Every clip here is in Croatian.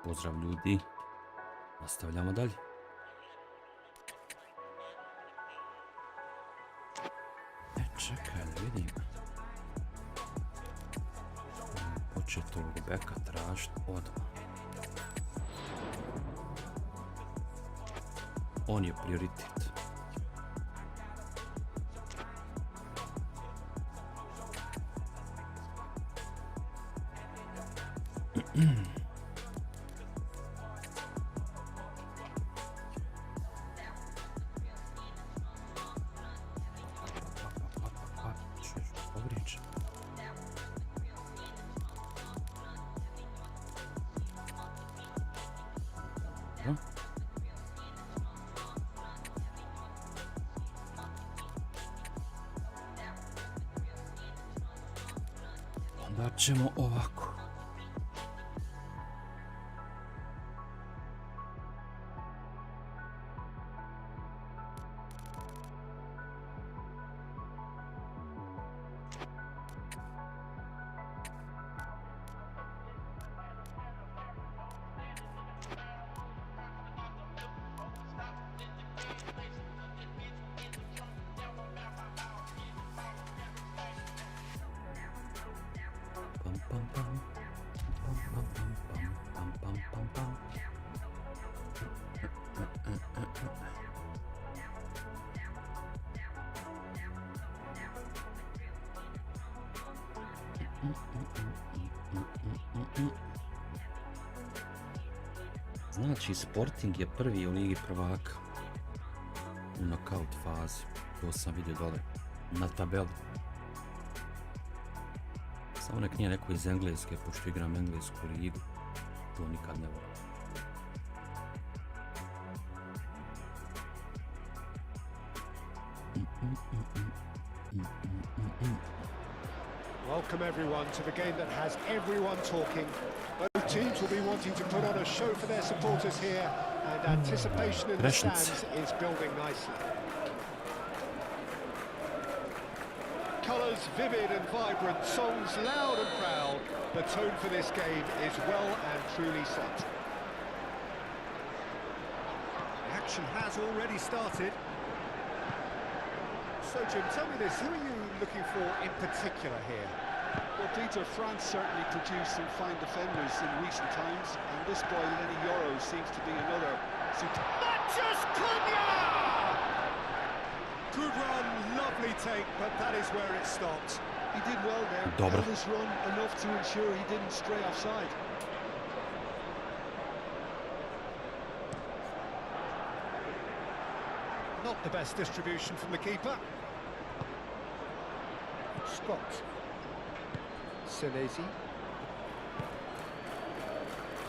Pozdrav ljudi. Nastavljamo dalje. Čekaj da vidim. Počet ovog beka tražiti odmah. On je prioritet. Onda ćemo ovako. Znači, Sporting je prvi u Ligi prvaka u knockout fazi. To sam vidio dole na tabeli. Samo nek nije neko iz Engleske, pošto igram Englesku ligu. To nikad ne volim. Welcome everyone to the game that has everyone talking. Both teams will be wanting to put on a show for their supporters here, and anticipation in the stands is building nicely. Colours vivid and vibrant, songs loud and proud. The tone for this game is well and truly set. The action has already started. So Jim, tell me this, who are you looking for in particular here? Well, Peter, France certainly produced some fine defenders in recent times, and this boy, Lenny Yoro, seems to be another. Matches Cunha! Good run, lovely take, but that is where it stopped. He did well there, held his run enough to ensure he didn't stray offside. Not the best distribution from the keeper. Scott. Senesi.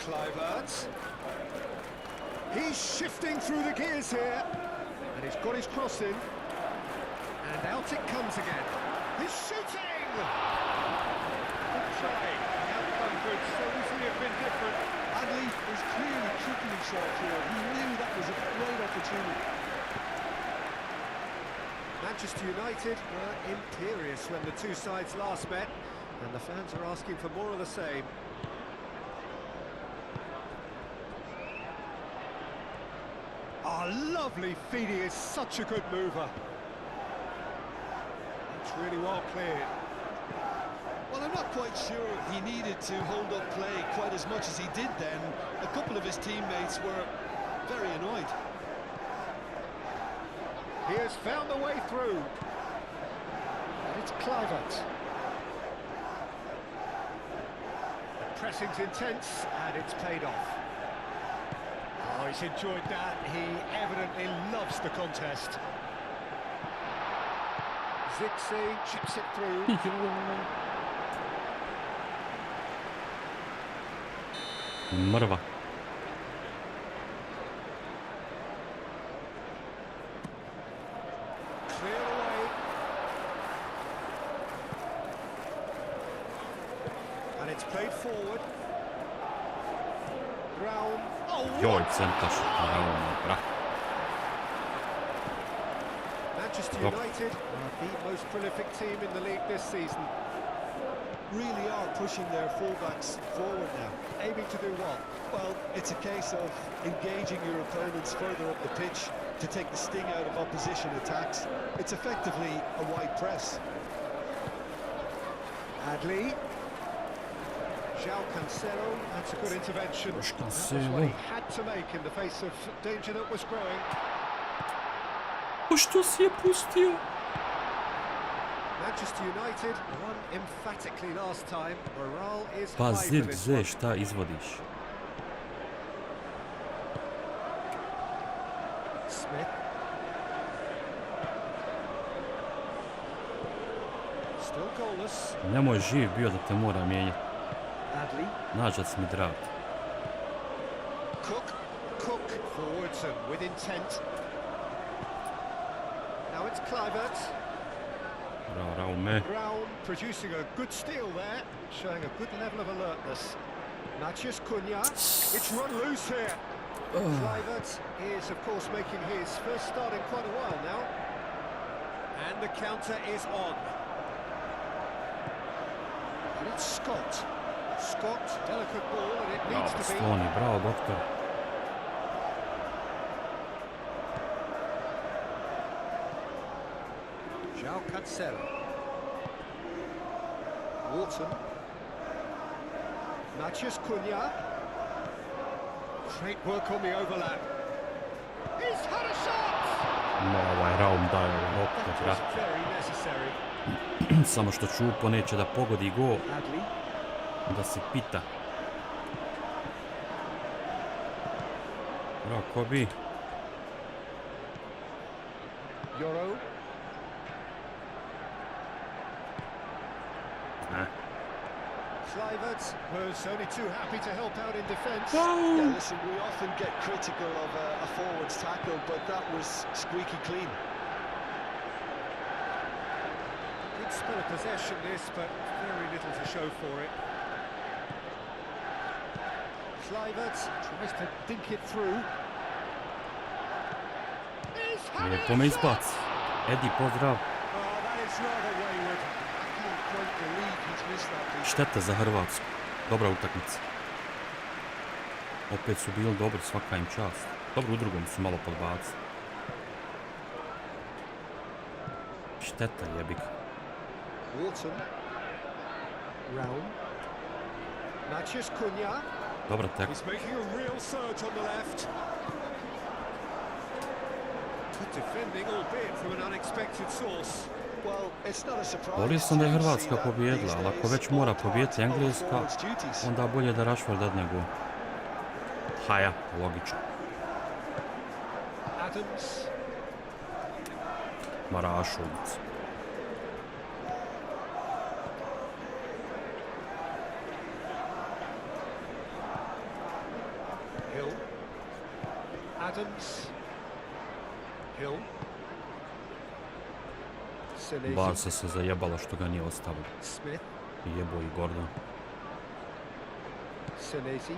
Kluivert. He's shifting through the gears here. And he's got his cross in. And out it comes again. He's shooting! Good try. The outcome could so easily have been different. Adley is clearly tricking himself here. He knew that was a great opportunity. Manchester United were imperious when the two sides last met, and the fans are asking for more of the same. Oh, lovely feed, he is such a good mover. It's really well cleared. Well, I'm not quite sure he needed to hold up play quite as much as he did then. A couple of his teammates were very annoyed. He has found the way through. And it's Kluivert. The pressing's intense, and it's paid off. Oh, he's enjoyed that. He evidently loves the contest. Zixi chips it through. Mrva. And it's played forward. Brown. Oh, Joj, centaš, naravno, brak. Manchester United are the most prolific team in the league this season. really are pushing their fullbacks forward now. Aiming to do what? Well, it's a case of engaging your opponents further up the pitch to take the sting out of opposition attacks. It's effectively a wide press. Adley. João Cancelo, that's a good intervention. That was what Cancelo. he had to make in the face of danger that was growing. Pa što si je pustio? Manchester United won emphatically last time. Morale is Pa high for zir, this ze, one. šta izvodiš? Smith. Still goalless. Nemoj živ bio da te mora mijenjati. Adley. Nađac mi drag. Cook forwards and with intent. Now it's Kluivert. Bravo, Raume. Brown producing a good steal there, showing a good level of alertness. Matheus Cunha, it's run loose here. Kluivert is, of course, making his first start in quite a while now. And the counter is on. And it's Scott. Scott, delicate ball, and it needs Bravo, to be. Stoni, bravo, doktor. João Cancelo. Wharton. Matheus Cunha. Great work on the overlap. He's had a shot! Ma ovaj Raum daje ovaj loptu, That was brate. very necessary. Samo što Čupo neće da pogodi gol, Adley. da se pita. Bravo, ko bi? Euro. Ne. Kluivert was only too happy to help out in defence. Yeah, listen, we often get critical of a forward's tackle, but that was squeaky clean. Good spell of possession this, but very little to show for it. Kluivert tries to dink it through. He's had Lijepo a me shot! izbaci. Edi, pozdrav. Oh, that is rather wayward. I can't quite believe he's missed that big. Šteta za Hrvatsku. Dobra utakmica. Opet su bili dobri, svaka im čast. Dobro, u drugom su malo podbacili. Šteta jebik. Wharton. Raum. Matheus Cunha. Dobra tek. He's making a real surge on the left. Good defending, albeit from an unexpected source. Well, it's not a surprise. Volio sam da je to see Hrvatska that pobijedila, these ali ako days već all mora part pobijediti of the Engleska, forward's duties. onda bolje da Rashford dadne gol. Haja, logično. Adams. Marašovic. Hill. Adams. Hill. Senesi. Barca se zajebala što ga nije ostavio. Smith. Jebo i Gordon. Senesi.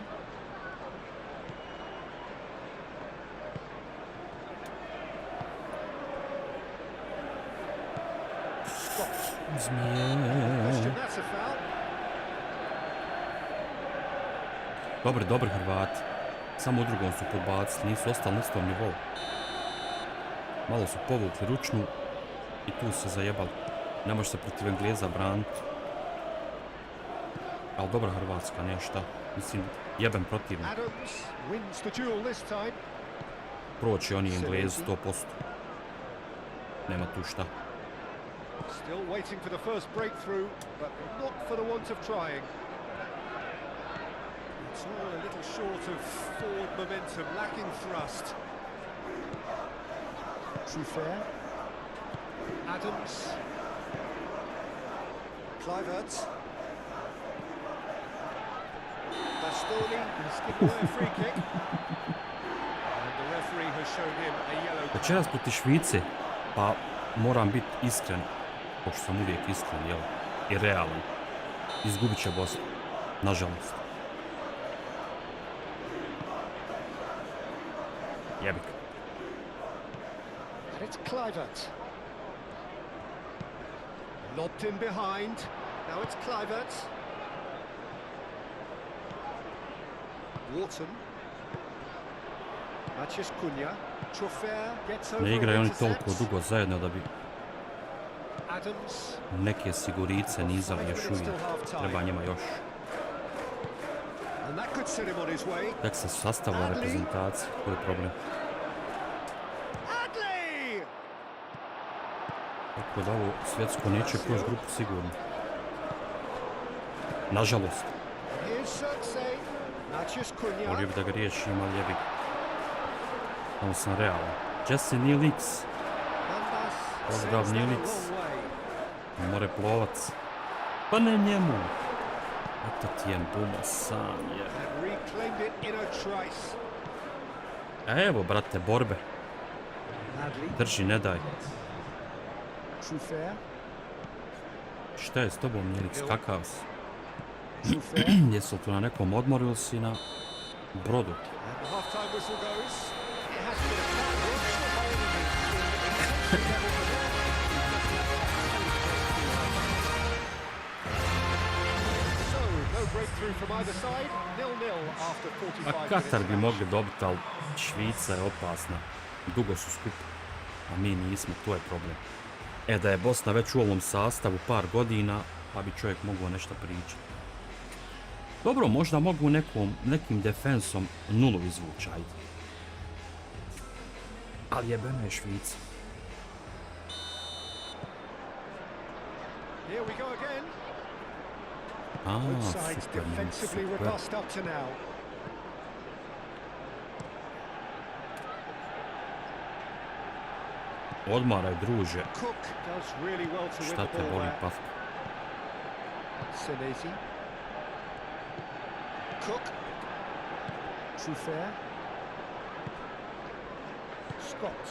Zmije. Question, that's a foul. Dobri Hrvati. Samo u drugom su podbacili, nisu ostali na istom nivou. Malo su povukli ručnu i tu se zajebali. Ne može se protiv Engleza braniti. Ali dobra Hrvatska, nešto. Mislim, jebem protivnik. Adams wins the duel this time. Proći oni Englezi 100%. Nema tu šta. Still waiting for the first breakthrough, but not for the want of trying. It's all a little short of forward momentum, lacking thrust. Truffert. Adams. Kluivert. Bastoni has given away a free kick. And the referee has shown him a yellow card. Večeras proti Švice, pa moram biti iskren, pošto sam uvijek iskren, jel? I realan. Izgubit će Bosna, nažalost. Jebik. And it's Kluivert. Lobbed in behind. Now it's Kluivert. Wharton. Mathias Cunha. Trofea gets over. Ne igraju and oni toliko intercepts. dugo zajedno da bi Adams. neke sigurice nizali još uvijek. Treba njima još. And that could set him on his way. Tek se sastavila reprezentacija, to je problem. Adley! Tako da ovo svjetsko neće proći grupu sigurno. Nažalost. Here's Circe. Mathias Cunha. Volio bi da ga riješim, ali jebi ga. Tamo sam realan. Jesse Nilix. Pozdrav Nilix. More plovac. Pa ne njemu. Eto ti je Buma sam je. Reclaimed it in a trice. Evo brate, borbe. Adley. Drži, ne daj. Trofea. Šta je s tobom Nilix, kakav si? Trofea. Jesi li tu na nekom odmoru ili si na brodu? And the half-time whistle goes. It has been a bad So, no breakthrough from either side. 0-0 after 45 A minutes. Katar bi mogli dobiti, ali Švica je opasna. Dugo su skupi, a mi nismo, to je problem. Da je Bosna već u ovom sastavu par godina, pa bi čovjek mogao nešto pričati. Dobro, možda mogu nekim defensom nulu izvući, ajde. Ali jebena je Švica. Here we go again. A, Both sides super, defensively super. robust up to now. Odmaraj, druže. Cook does really well to win Šta the te ball boli there. patka? Senesi. Cook. Truffaut. Scott.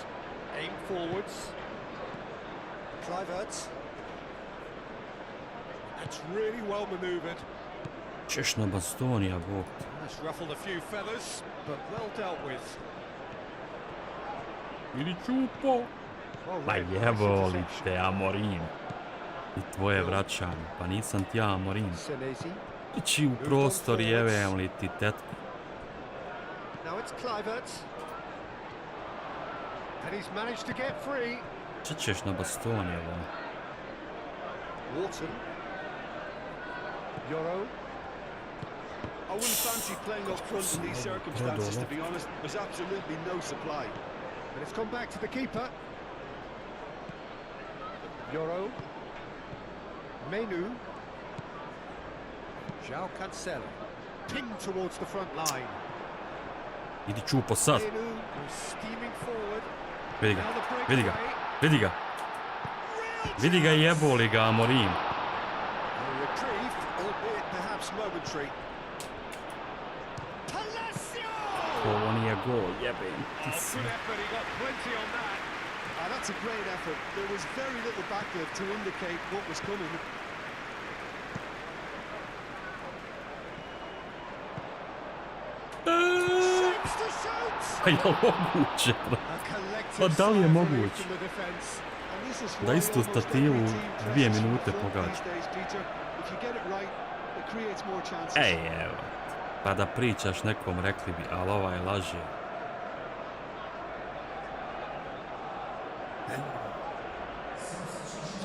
Aim forwards. Kluivert. That's really well manoeuvred. Češ na bastonija, bog. That's ruffled a few feathers, but well dealt with. Ili čupo. Well Pa read by jeboli interception. te, Amorim. I tvoje vraćanje, pa nisam ti ja, Amorim. Senesi. Ići u prostor, jevem li ti, tetku. Now it's Kluivert. And he's managed to get free. Če ćeš na bastonija, bo? Wharton. Euro. I wouldn't fancy playing up front in these circumstances, to be honest. There's absolutely no supply. And it's come back to the keeper. Euro. Menu. João Cancelo. Pinged towards the front line. Idi čupo sad. Menu goes steaming forward. Vidi ga, Now the vidi ga, breakaway. vidi ga. Vidi ga, jeboli ga, Amorim. A reprieve, albeit perhaps momentary. Palacio! Ovo nije gol, jebem ti se. Good effort, he got plenty on that. That's a great effort. There was very little backlift to indicate what was coming. Shapes to shoot! Pa je moguće, bro? A collective Pa da li je sigh of moguće? relief from the defense. And this is Da why istu almost stativu every team 2 presses minute from the front pogađa. these days, Peter. If you get it right, it creates more chances. Ej, evo. Pa da pričaš nekom, rekli bi, ali ovaj laže.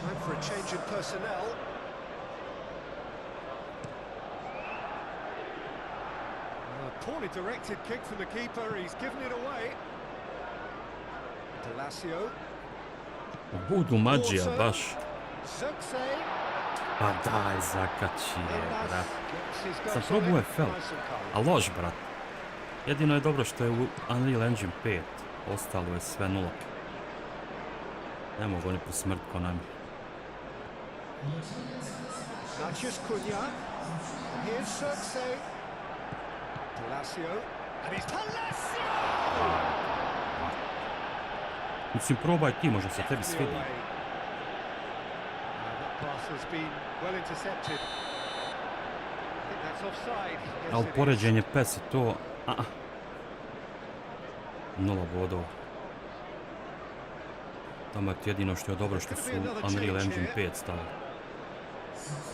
Time for a change in personnel. A poorly directed kick from the keeper. He's given it away. Palacio. Budu mađija, baš. Zirkzee. Pa daj, zakači je, And brat. gets his Sam goals probao on it. FL, Nice and calm. a lož, brat. Jedino je dobro što je u Unreal Engine 5. Ostalo je sve nula. Ne mogu oni posmrt ko nam. Mathias Cunha. Here's Zirkzee. Palacio. And he's Palacio! Mislim, probaj ti, možda se tebi svidi. That pass has been well intercepted. I think that's offside. Yes, Ali it is. poređenje PES i to... Nula bodova. Tamo je to jedino što je dobro što su Unreal Engine 5 stavili.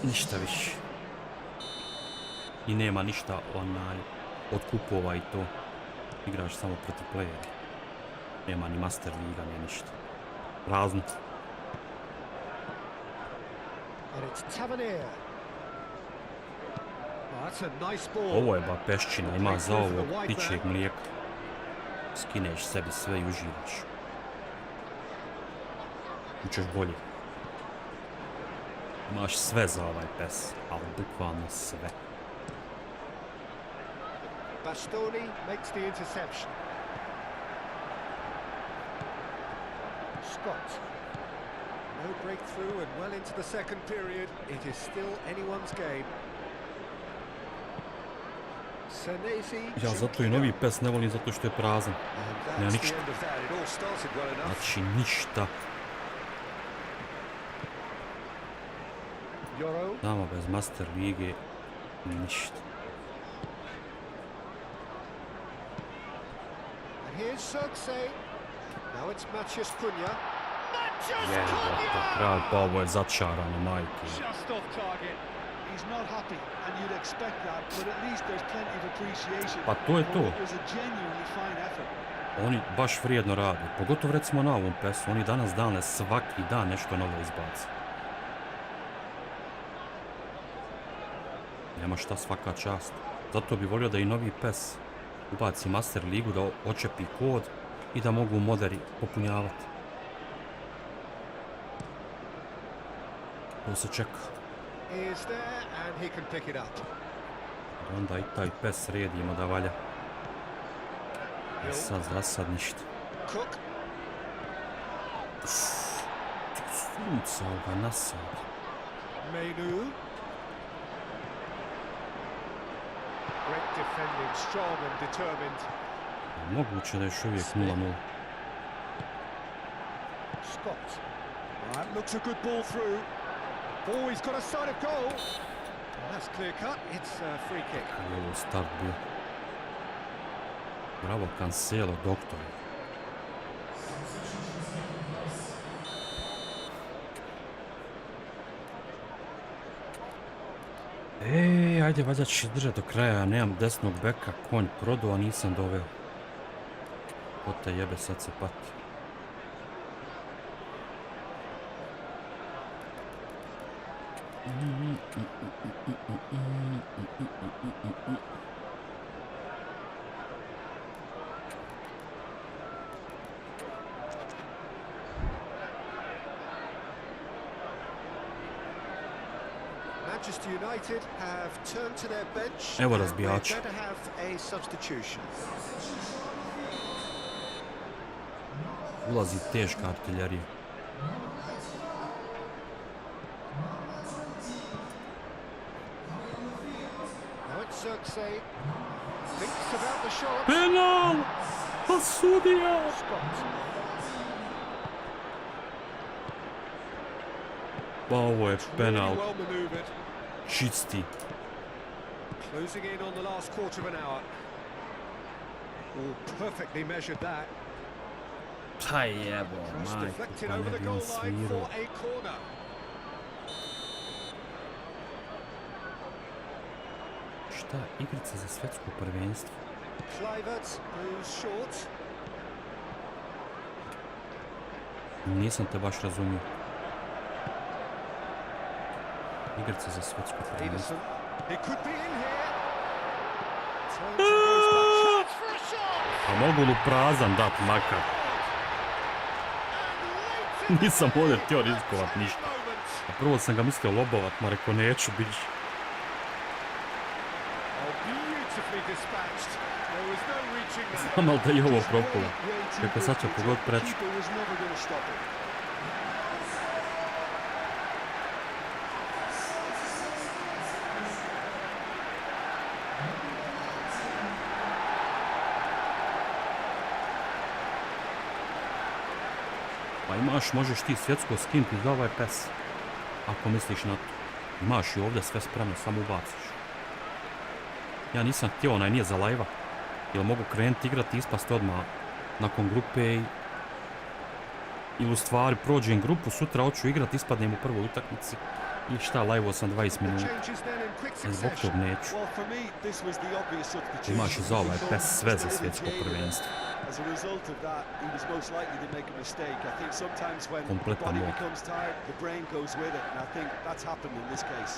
Ništa više. I nema ništa od kupova i to. Igraš samo protiv playera. Nema ni master liga, ni ništa. Prazno. Ovo je ba peščina, ima za ovo pičijeg mlijeka. Skineš sebi sve i uživaš. Učeš bolje. Imaš sve za ovaj pes, ali bukvalno sve. Bastoni makes the interception. Scott. No breakthrough and well into the second period. It is still anyone's game. Ja zato i novi pes ne volim zato što je prazan. Nema ništa. Znači ništa. Nama bez master lige ništa. Jebote, kralj, pa ovo je začarano, majke. Pa to je to. Oni baš vrijedno rade, pogotovo recimo na ovom pesu, oni danas dane svaki dan nešto novo izbaci. Nema šta, svaka čast. Zato bi volio da i novi pes ubaci master ligu, da očepi kod i da mogu moderi popunjavati. To se čeka. Onda i taj pes redimo da valja. Sad za sad ništa. Sunca ga nasad. Moguće da je još uvijek 0-0. Scott. Looks a good ball through. Oh, he's got a sight of goal. That's clear cut. It's a free kick. Ovo start bio. Bravo, Cancelo, doktor. Ej, ajde, valjda ćeš držati do kraja. Nemam desnog beka, konj prodao, a nisam doveo. Ko te jebe, sad se pati. Manchester United have turned to their bench. Evo razbijača. They're going to have a substitution. Ulazi teška artiljerija. Penal! Pa sudija! Pa ovo je penal. Čisti. Closing in on the last quarter of an hour. Perfectly measured that. Pa jebo, majku, pa ne bi on svirao. Šta, igrica za svjetsko prvenstvo? Nisam te baš razumio. Igrica za svjetsko prvenstvo. A mogu li prazan dat makar? Nisam ovdje htio riskovat ništa. A prvo sam ga mislio lobovat, ma reko neću bić. Znam ali da je ovo propula. Kako sad će pogod prečku. Pa imaš, možeš ti svjetsko skinuti za ovaj pes. Ako misliš na to. Imaš i ovdje sve spremno, samo ubaciš. Ja nisam htio, onaj nije za lajva. Jel mogu krenuti igrati i ispasti odmah nakon grupe ili u stvari prođem grupu, sutra hoću igrati, ispadnem u prvoj utakmici I šta, live-o sam 20 The minuta. changes then in quick Zbog tog succession. neću. Well, for me, this was the obvious substitution. Imaš i za ovaj He bez thought sve za David svjetsko Jay, prvenstvo. As a result of that, he was most likely to make a mistake. I think sometimes when the Kompletan body mod. becomes tired, the brain goes with it, and I think that's happened in this case.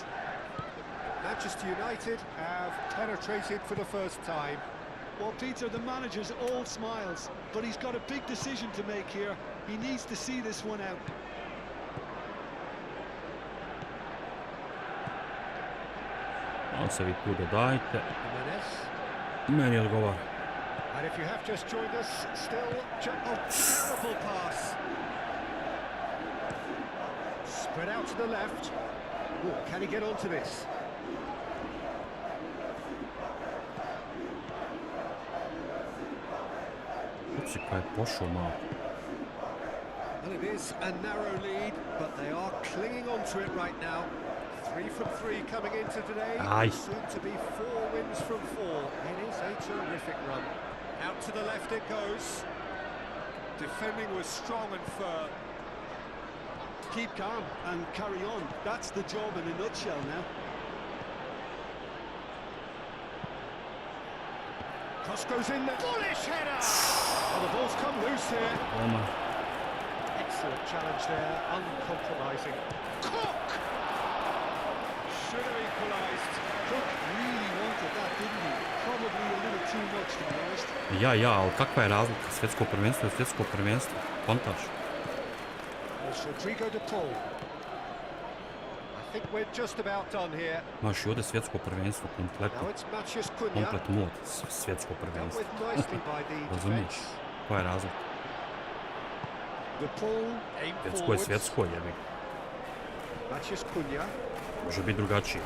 Manchester United have penetrated for the first time. Well, Peter, the manager's all smiles, but he's got a big decision to make here. He needs to see this one out. On se vi tu dodajte. Jimenez. Meni odgovara. And if you have just joined us, still... Oh, terrible pass. Spread out to the left. Ooh, can he get onto this? Uci kaj je pošao malo. Well, it is a narrow lead, but they are clinging on to it right now. 3 from 3 coming into today. Aye. Soon to be 4 wins from 4. It is a terrific run. Out to the left it goes. Defending was strong and firm. Keep calm and carry on. That's the job in a nutshell now. Cross goes in there. Bullish header! Well, the ball's come loose here. Oma. Excellent challenge there, uncompromising. Cook! Should have equalised. Cook really wanted that, didn't he? Probably a little too much, to be honest. Ja, ali kakva je razlika? Svjetsko prvenstvo je svjetsko prvenstvo. Kontaš. It's Rodrigo de Paul. I think we're just about done here. Imaš i ovdje svjetsko prvenstvo kompletno. Now it's Maciej Cunha. Komplet mod svjetsko Dealt prvenstvo. with nicely by the Razumiješ? defence. Koja je razlika? De Paul aim Svjetsko je forwards. svjetsko, jebi. Maciej Cunha. Može biti drugačije.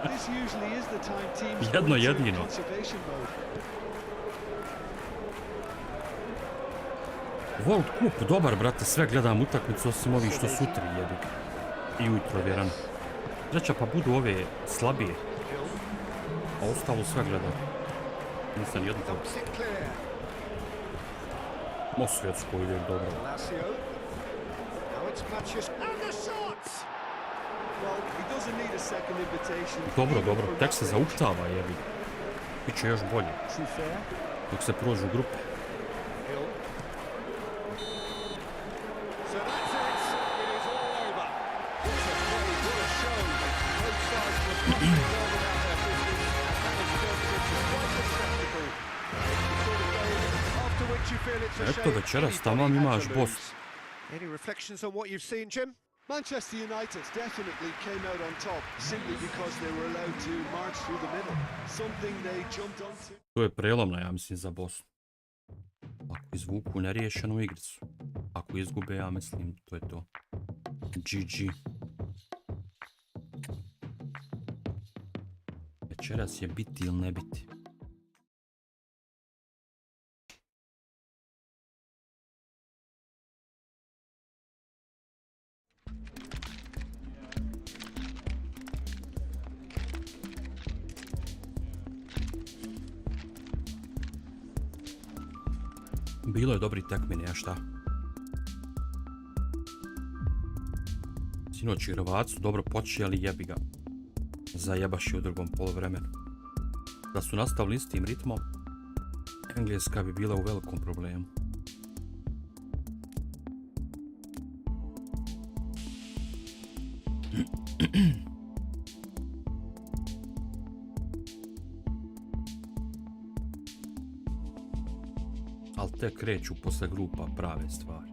This usually is the time teams Jedno go into jedino. conservation mode. World Cup, dobar brate, sve gledam utakmicu osim ovih što sutri jebi ga. I ujutro vjeran. Treća pa budu ove slabije, Hill. a ostalo sve gledam. Nisam jednu tako. Dumps it clear. Mo svjetsko ide dobro. Lazio. Now it's Maciej. And the shot! Well, he doesn't need a second invitation. Dobro, even dobro, for tek se that zauktava jebi. Biće još bolje, Trufer. dok se prođu grupe. Hill. So that's it. It is all over. What a play, what a show. Both sides were probably well without their business. That was turned into quite a spectacle. The sort of game after which you feel it's a Eto, shame večeras anybody tamo had imaš to Bos. lose. Any reflections on what you've seen, Jim? Manchester United definitely came out on top simply because they were allowed to march through the middle. Something they jumped onto. To je prelomna, ja mislim, za Bosnu. Ako izvuku neriješenu igricu. Ako izgube, ja mislim, to je to. GG. Večeras je biti ili ne biti. Bilo je dobri tekmini, a šta? Sinoć i Hrvati su dobro počeli, jebi ga. Zajebaš je u drugom poluvremenu. Da su nastavili istim ritmom, Engleska bi bila u velikom problemu. Ali te kreću posle grupa prave stvari.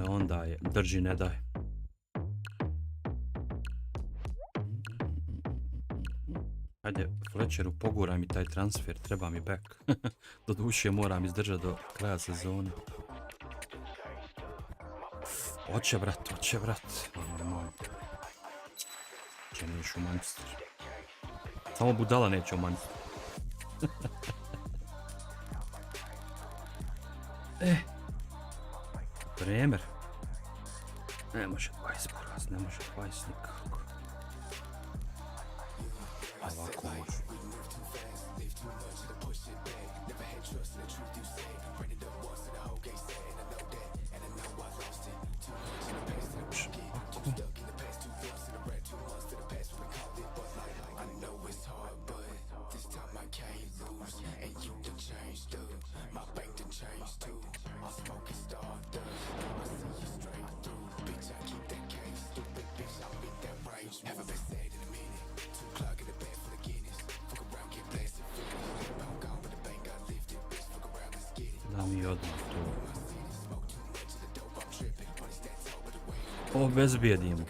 Onda je drži ne daj. Hajde, Fletcheru, poguraj mi taj transfer, treba mi back. Doduše moram izdržati do kraja sezone. Oće vrat, oće vrat. Če neš u Manchester. Samo budala neće u Manchester. Bremer. Ne može 20 poraz, ne može 20 nikako. Ovako može. Ovako. Da mi odmah to obezbijedimo.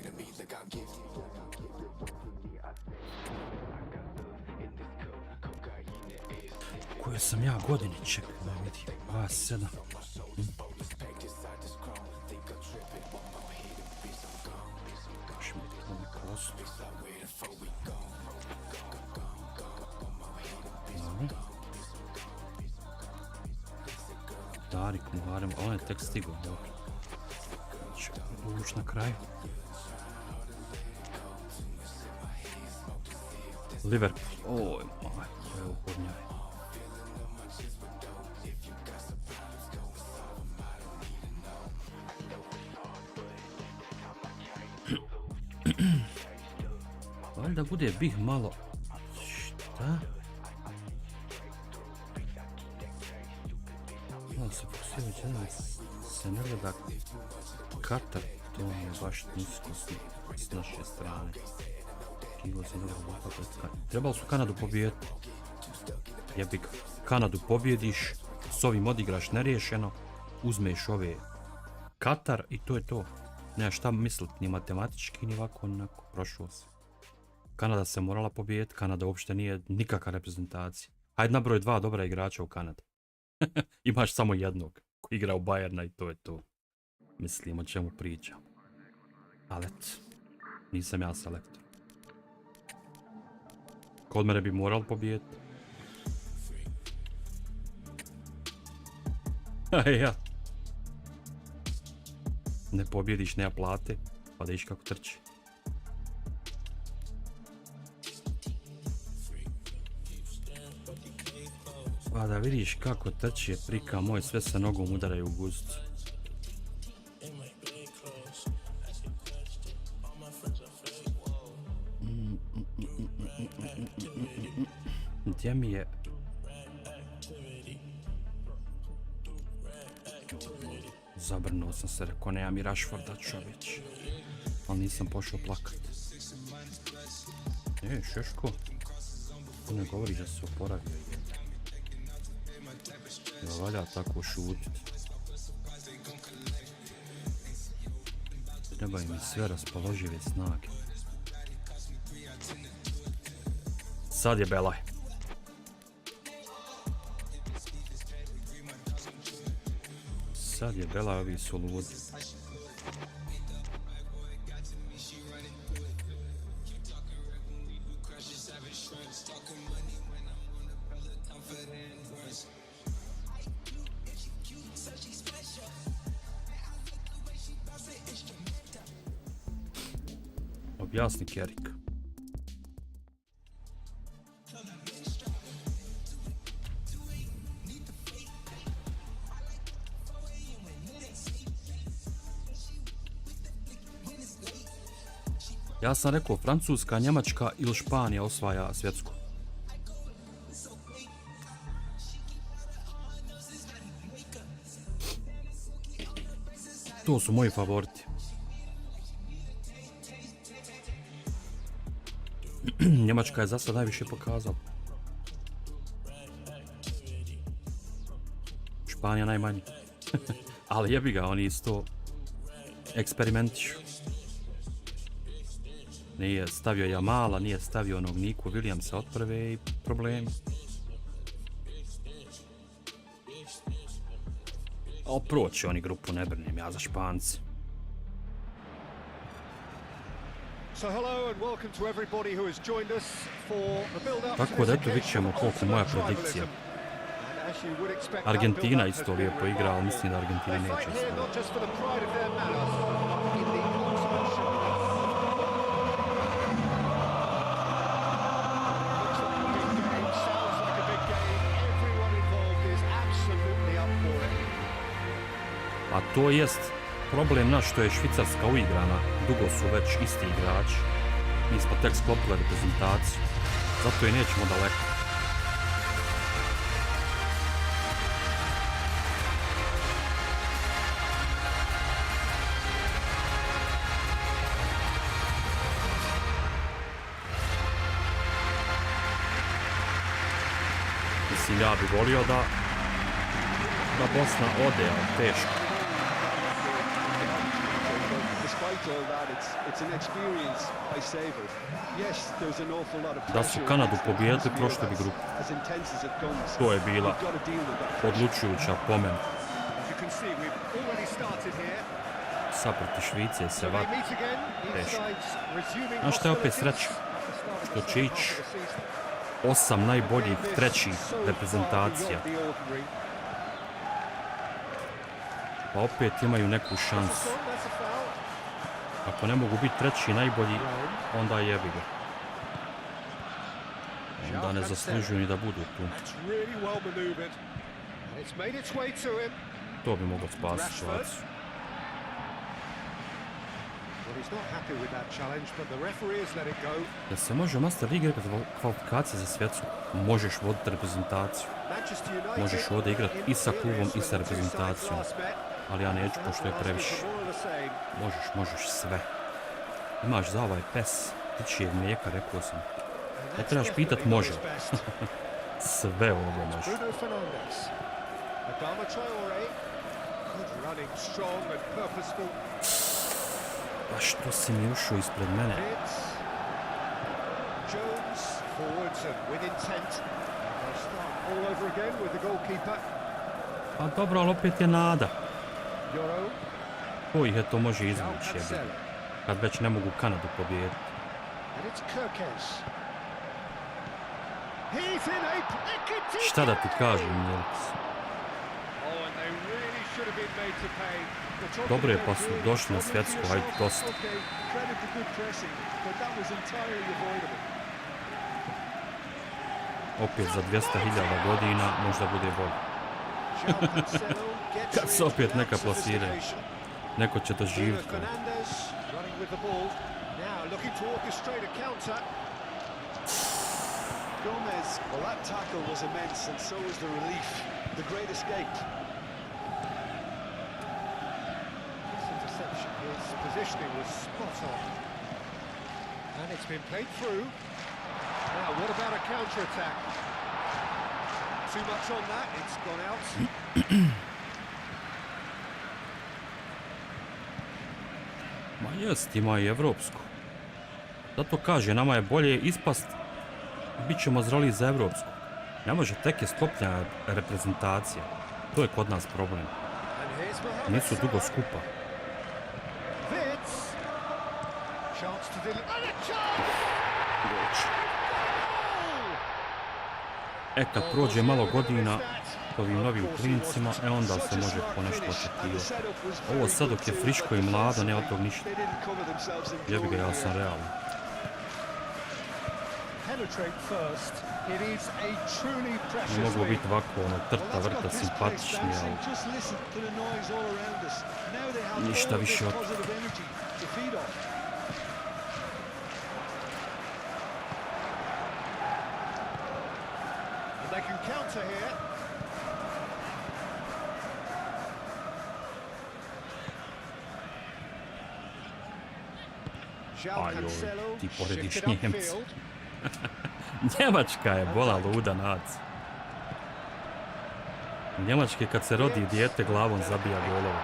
Koje sam ja godine čekao da vidim. A7. Darik Muharem, on je tek stigao, dobro. Ću ući na kraju. Liverpool, oj moj, evo podnjaj. Valjda bude bih malo... Šta? Malo se fokusirati, da se ne gleda Katar, to mi je baš nisko s naše strane. Kilo se dobro lopata. Trebali su Kanadu pobijediti. Jebi ga. Kanadu pobjediš, s ovim odigraš neriješeno, uzmeš ove Katar i to je to. Nema šta misliti, ni matematički, ni ovako, onako, prošlo se. Kanada se morala pobijediti, Kanada uopšte nije nikakva reprezentacija. Hajde nabroj 2 dobra igrača u Kanadi. Imaš samo jednog koji igra u Bayerna i to je to. Mislim o čemu pričam. Ali eto, nisam ja selektor. Kod mene bi moral pobijediti. Ja. Ne pobjediš, nema plate, pa da iš kako trči. Pa da vidiš kako trči je prika moj, sve sa nogom udaraju u guzicu. Gdje mi je... Zabrnuo sam se, rekao nema mi Rashforda čovječ. Ali nisam pošao plakat. Šeško. To ne govori da se oporavio. Da valja tako šutit. Trebaju mi sve raspoložive snage. Sad je belaj. Sad je belaj, ovi su ludi. Objasni Kerik. Ja sam rekao Francuska, Njemačka ili Španija osvaja svjetsku. To su moji favoriti. Njemačka je za sad najviše pokazala. Španija najmanje. Ali jebi ga, oni isto eksperimentišu. Nije stavio Jamala, nije stavio onog Niku Williamsa od prve i problemi. Ali proći oni grupu, ne brinem ja za Španci. Tako da eto vidit ćemo koliko moja predikcija. Argentina isto lijepo igra, ali mislim da Argentina neće osvojiti. A to jest problem naš što je Švicarska uigrana, dugo su već isti igrači. Mi smo tek sklopili reprezentaciju, zato i nećemo daleko. Mislim, ja bih volio da da Bosna ode, ali teško. Da su Kanadu pobijedili, prošli bi grupu. To je bila odlučujuća po meni. Sad proti Švice se vat. Teško. Znaš šta je opet sreća? Što će ići 8 najboljih trećih reprezentacija. Pa opet imaju neku šansu. Ako ne mogu biti treći najbolji, onda jebi ga. Onda ne zaslužuju ni da budu tu. To bi moglo spasiti situaciju. Da se može Master League igrati kvalifikacije za svjetsku, možeš voditi reprezentaciju. Možeš ovdje igrati i sa klubom i sa reprezentacijom. Ali ja neću, pošto je previše. Možeš sve. Imaš za ovaj pes, tičijeg mlijeka, rekao sam. Ne trebaš pitat može. Sve ovo može. Pa što si mi ušao ispred mene? Pa dobro, ali opet je nada. Ko ih je to može izvući, jebi? Kad već ne mogu Kanadu pobijediti. Šta da ti kažem, Milks? Dobro je, pa su došli na svjetsku, hajde dosta. Opet za 200.000 godina možda bude bolje. Kad se opet neka plasiraju. Neko će to živjeti. Gomez, well, that tackle was immense, and so was the relief. The great escape. This interception, his positioning was spot on. And it's been played through. Now, what about a counter-attack? Too much on that, it's gone out. Ma jest, ima i evropsku. Zato kaže, nama je bolje ispast. Bit ćemo zreli za evropsku. Ne može, tek je sklopljena reprezentacija. To je kod nas problem. Nisu dugo skupa. Kad prođe malo godina ovim novim klincima, onda se može ponešto očekivati. Ovo sad dok je friško i mlado, nema tog ništa. Jebi ga, ja sam realan. Ne mogu biti ovako, trta, vrta, simpatični, ali ništa više od... Ajoj, ti porediš Njemca. Njemačka je bola luda nacija. U Njemačke kad se rodi dijete glavom zabija golova.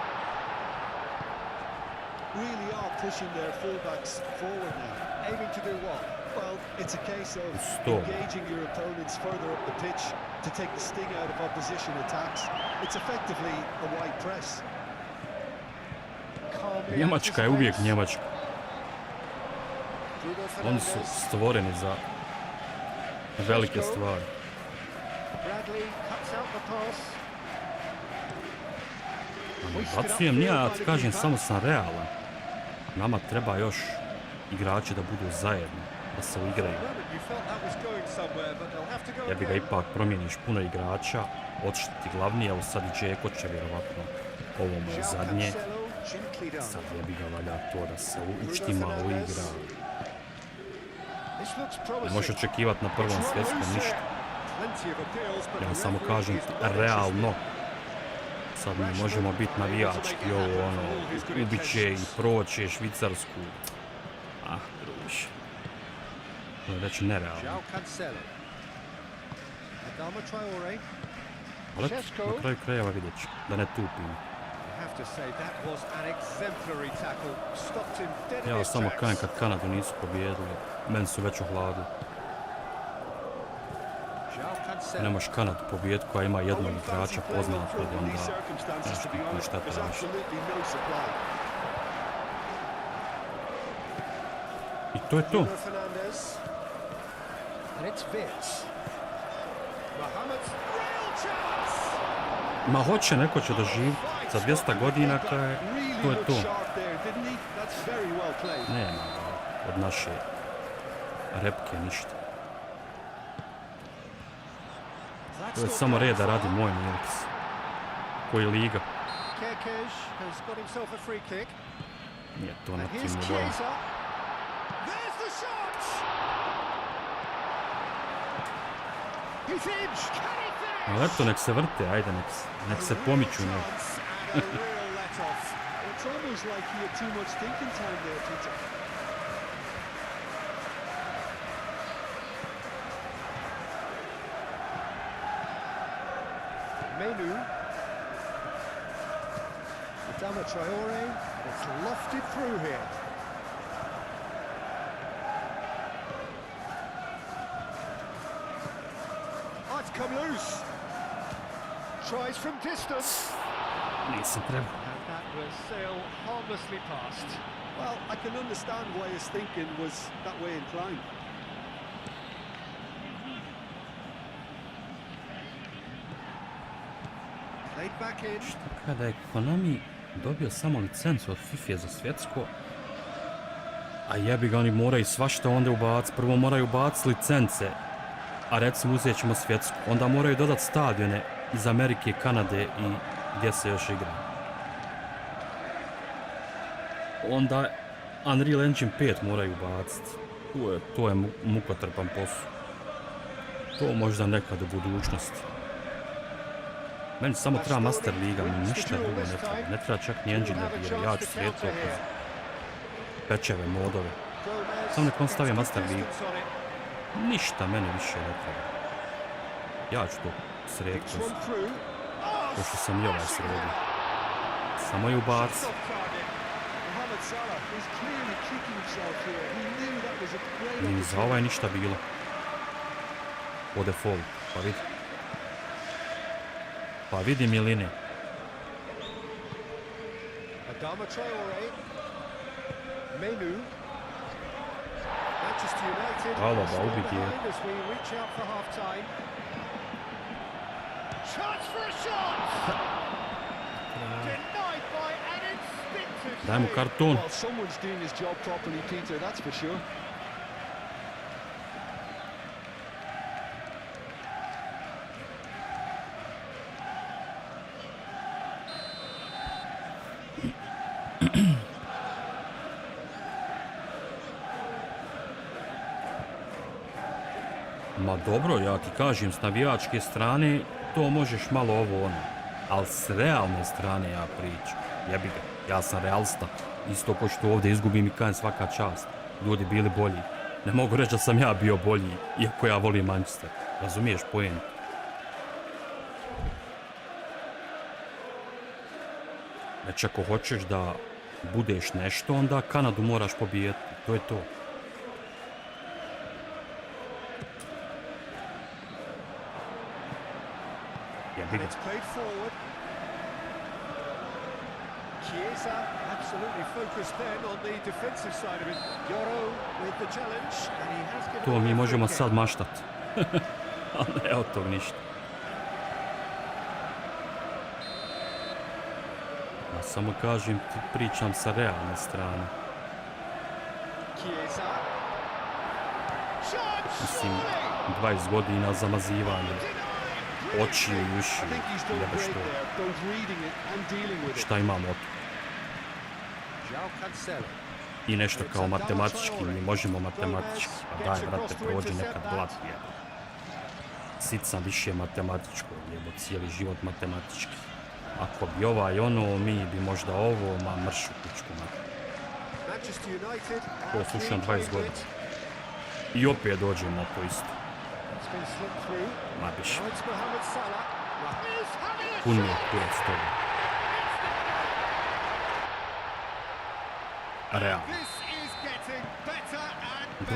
Njemačka je uvijek Njemačka. Oni su stvoreni za velike stvari. Bacujem ja, kažem, samo sam realan. Nama treba još igrači da budu zajedno, da se uigraju. Ja bi ga ipak promijeniš puno igrača, otišli ti glavni, evo sad i Džeko će vjerovatno ovo mu je zadnje. Sad je bi ga valja to da se učtima uigra. Ne možeš očekivati na prvom svjetskom ništa. Ja samo kažem realno. Sad mi možemo biti navijački, ovo ono, ubit će i proće Švicarsku. Ah, druže. To je već nerealno. Ali na kraju krajeva vidjet ću, da ne tupim. Ja samo kajem kad Kanadu nisu pobijedili, meni su već ohladili. Ne možeš Kanadu pobijediti koja ima jednog igrača poznatog, onda nešto ti šta tražiš. I to je to. Ma hoće, neko će doživjeti za 200 godina kaj, to je to. Nema od naše repke ništa. To je samo red da radi moj Milks. Koji liga. Nije to na tim nivoima. Ali eto, nek se vrte, ajde, nek se pomiču. Menu. Adama Traore, and it's lofted through here. Oh, it's come loose. Tries from distance. Nisam trebao. And that was sailed harmlessly past. Well, I can understand why his thinking was that way inclined. Played back in. Kada je Konami dobio samo licencu od FIFA za svjetsko, a jebi ga, oni moraju svašta onda ubaciti. Prvo moraju ubaciti licence, a recimo uzet ćemo svjetsku. Onda moraju dodati stadione iz Amerike, Kanade i gdje se još igra. Onda Unreal Engine 5 moraju ubaciti. To je mukotrpan posao. To možda nekad u budućnosti. Meni samo treba Master Liga, mi ništa drugo ne treba. Ne treba čak ni engine da bira, ja ću svijetiti kroz pečeve, modove. Samo nek on stavi Master Ligu. Ništa mene više ne treba. Ja ću to srediti kroz... Pošto sam i ovaj sredio. Samo je ubaci. Nije ni za ovaj ništa bilo. Po default, pa vidi. Pa vidi miline. Adama Traore. Menu. Manchester United. Hvala, ba, ubiti je. As we reach out for half time. Chance for a shot. Denied by an instinctive. Daj mu karton. Well, someone's doing his job properly, Peter, that's for sure. Ma dobro, ja ti kažem, s navijačke strane to možeš malo ovo ono, ali s realne strane ja pričam, jebi ga, ja sam realista, isto ko što ovdje izgubim i kajem svaka čast, ljudi bili bolji, ne mogu reći da sam ja bio bolji, iako ja volim Manchester, razumiješ poent? Već ako hoćeš da budeš nešto, onda Kanadu moraš pobijeti, to je to. And it's played forward. Chiesa absolutely focused then on the defensive side of it. Yoro with the challenge, and he has given. To mi možemo sad maštat. A ne od tog ništa. Ja samo kažem, ti pričam sa realne strane. Chiesa. Mislim, 20 godina zamazivanja. Oči i uši, jebe što. Šta imamo od I nešto kao matematički, mi možemo matematički. Pa daj, brate, prođi nekad blad, jebe. Sit sam više matematičko, jebo, cijeli život matematički. Ako bi ovaj ono, mi bi možda ovo, ma mršu kućku, ma. To slušam 20 godina. I opet dođem na to isto. Ma biš. Pun je kurac toga. Realno.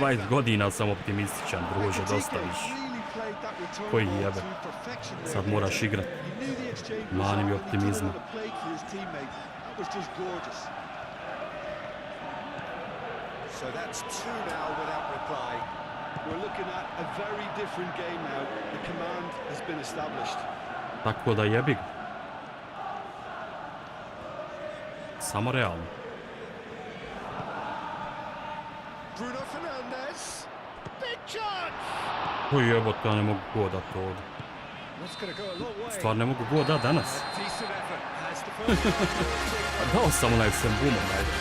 20 godina sam optimističan, druže, dosta više. Koji jebe. Sad moraš igrat. Mani mi optimizma. So that's two now without reply. We're looking at a very different game now. The command has been established. Tako da jebi ga. Samo realno. Bruno Fernandes. Big chance. Oj jebote, ja ne mogu godat ovdje. That's going to go a long way. Stvar ne mogu godat danas. Decent effort. Has the first. A dao sam onaj sembumom, ajde.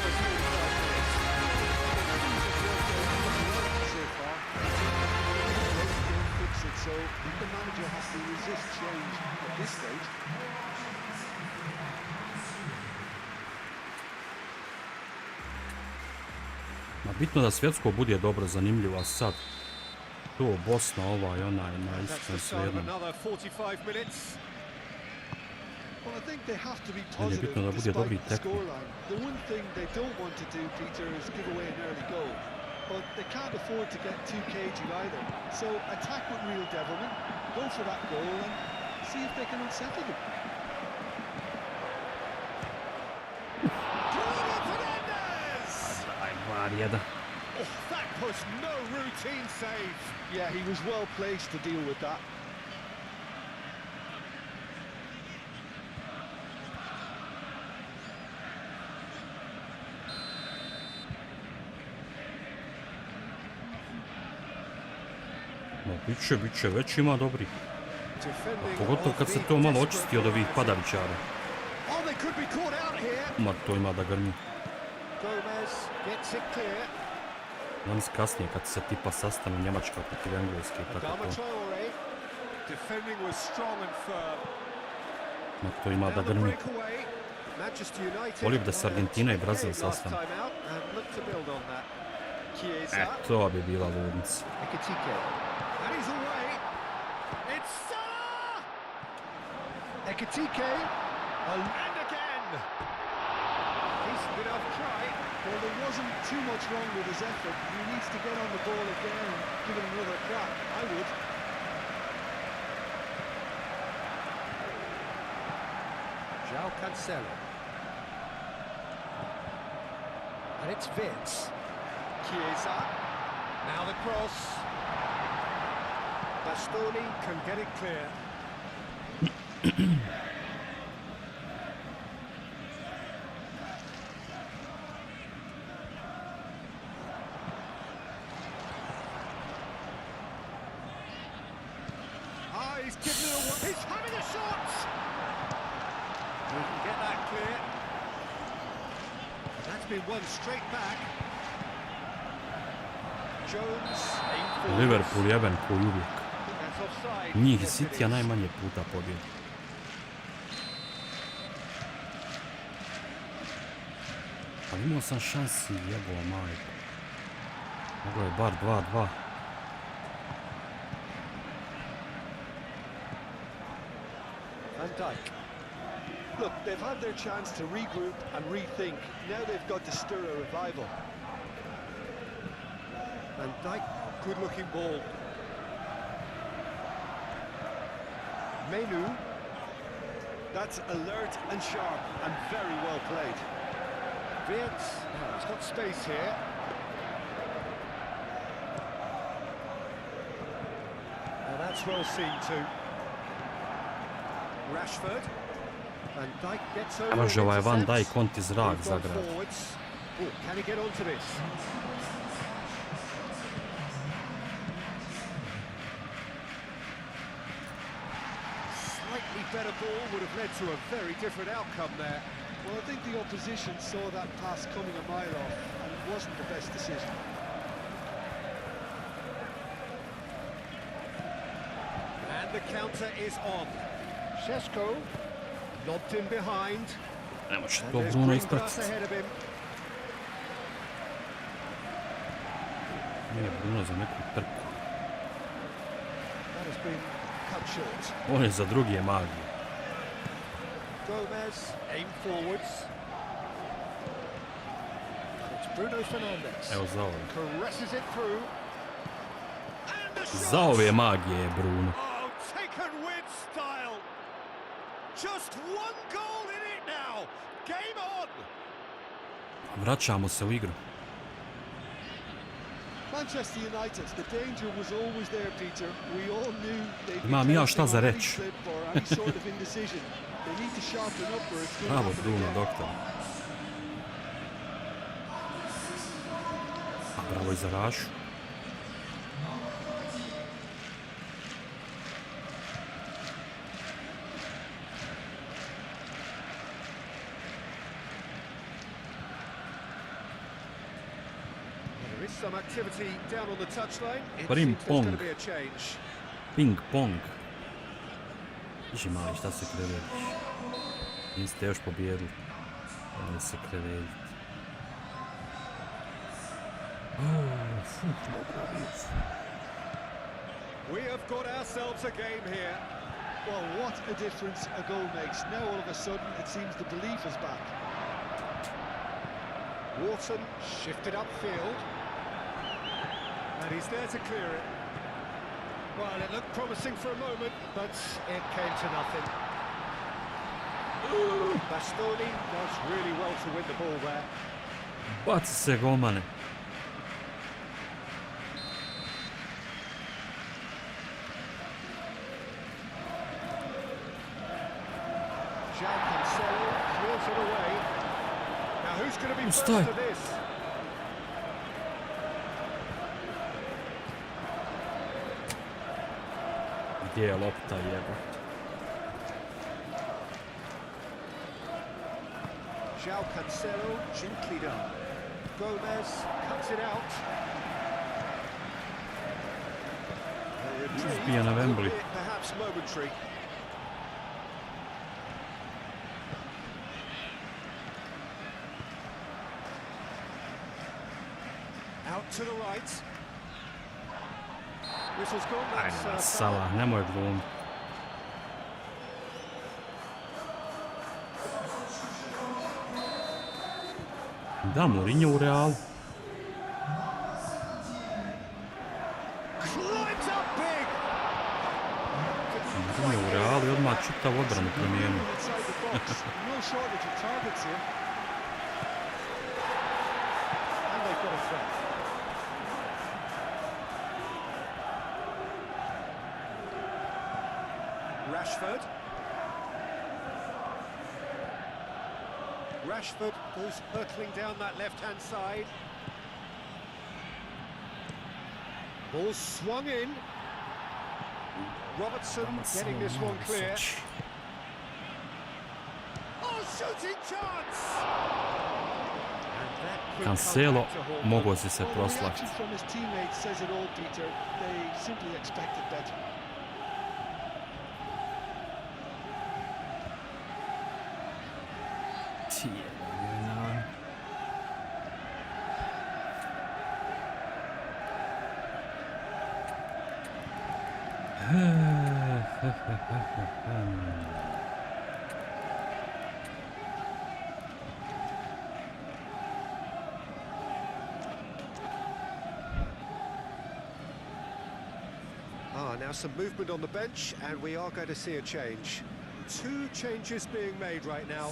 So the manager has to resist change at this stage. Ma bitno da svjetsko bude dobro zanimljivo, a sad to Bosna, ovaj, onaj, na That's iskreno the start of svejedno. another 45 minutes. Well, I think they have to be Meni je bitno da positive bude dobri despite the tekme. scoreline. The one thing they don't want to do, Peter, is give away an early goal. But they can't afford to get too cagey either. So attack with real devilment, go for that goal and see if they can unsettle them. Bruno Fernandes. Aj, var jedan. Oh, that was no routine save. Yeah, he was well placed to deal with that. No, bit će, već ima dobrih. Defending Pogotovo of kad se the to malo desperate očisti od ovih opposition. padavičara. Oh, they could be caught out here. Ma to ima da grmi. Gomez gets it clear. Danas kasnije kad se tipa sastanu Njemačka protiv Engleske i tako Adama to. Traore. Defending was strong and firm. Ma to ima da Now the grmi. breakaway. Manchester United. Volio bi da se won a Argentina i tight Brazil game last sastanu. time out and look to build on that. Chiesa. To bi bila ludnica. Ekitike. And he's away. It's Salah! Ekitike. And again. Decent enough try. Well, there wasn't too much wrong with his effort. He needs to get on the ball again and give it another crack. I would. João Cancelo. And it's Vince. Chiesa. Now the cross. Bastoni can get it clear. He's given it away. He's having a shot. We can get that clear. That's been won straight back. Jones. aimed forwards. Liverpool jeben ko uvijek. That's offside. Njih Yes, it City-a is. najmanje puta pobjedi. Ali imao sam šansi, jebo majku. Moglo je bar 2-2. Van Dijk. Look, they've had their chance to regroup and rethink. Now they've got to stir a revival. Van Dijk, good looking ball. Menu. That's alert and sharp and very well played. Vince. He's got space here. Now that's well seen too. Rashford. Van Dijk gets over. Ne može ovaj Van intercepts. Dijk konti zrak They've gone zagrad. forwards. Oh, can he get onto this? Slightly better ball would have led to a very different outcome there. Well, I think the opposition saw that pass coming a mile off, and it wasn't the best decision. And the counter is on. Šeško lobbed in behind. Ne može And to there's Bruno green grass ispratiti. ahead of him. Nije Bruno za neku trku. That has been cut short. On je za drugi magije. Gomez, aim forwards. It's Bruno Fernandes. Evo za ove. Caresses it through. And the shot! Za ove magije je Bruno. Oh, taken with style. Just one goal in it now. Game on. Vraćamo se u igru. Manchester United, the danger was always there, Peter. We all knew they'd be Imam ja šta za counting on any reći. slip or any sort of indecision. They need to sharpen up or it's going to Bravo happen Bruno, again. doktor. A bravo i za Rašu. There is some activity down on the touchline. It Prim seems there's going pong. to be a change. Ping pong. Iži mali, šta se kreveliš? Niste još pobjedili. Ali se kreveliti. We have got ourselves a game here. Well, what a difference a goal makes. Now all of a sudden it seems the belief is back. Wharton shifted upfield. And he's there to clear it. Well, it looked promising for a moment, but it came to nothing. Bastoni does really well to win the ball there. Baci se golmane. João Cancelo clears it away. Now who's going to be first Ustaj. to this? Gdje je lopta jeba? João Cancelo gently done. Gomez cuts it out. Zbija na Wembley. Albeit perhaps momentary. Out to the right. Whistle's gone. Ajde, That's Salah, nemoj glum. Da, Mourinho u Realu. climbs up big. Mourinho u Realu i odmah čitav odbranu promijenio. Inside the box, no shortage of targets here. And they've got a threat. Rashford. Rashford goes hurtling down that left-hand side. Ball swung in. Robertson getting this one clear. Oh, shooting chance! And that could come Cancelo back to haunt them. mogao si se Well, the proslati. reaction from his teammates says it all, Peter. They simply expected better. Tijena. Now some movement on the bench, and we are going to see a change. Two changes being made right now.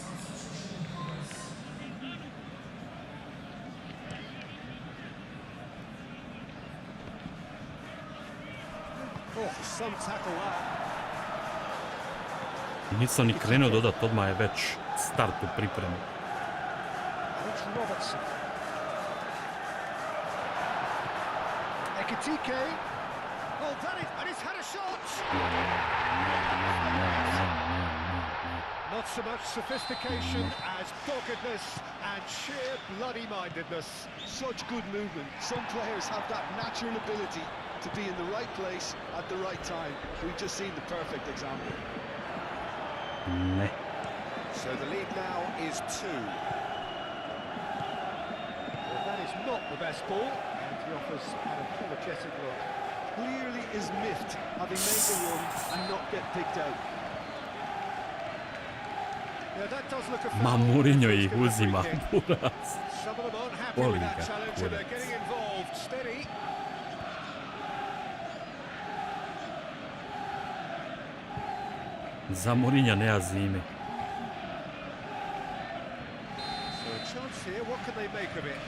Oh, some tackle that. Nisam ni krenuo dodat, odmah je već start u pripremi. It's Robertson. Ekitike. Oh, done it, and he's had a shot. Not so much sophistication as doggedness and sheer bloody-mindedness. Such good movement. Some players have that natural ability to be in the right place at the right time. We've just seen the perfect example. Ne. So the lead now is 2. Well, that is not the best ball, and he offers an apologetic look. clearly is miffed having made the run and not get picked out. Yeah, that does look a Ma foul. Mourinho ih It's gonna be a free uzima, kick. buraz. Some of them aren't happy Boli with that ga, challenge and they're kurac. getting involved. Steady. Za Mourinha nema zime. So a chance here, what can they make of it?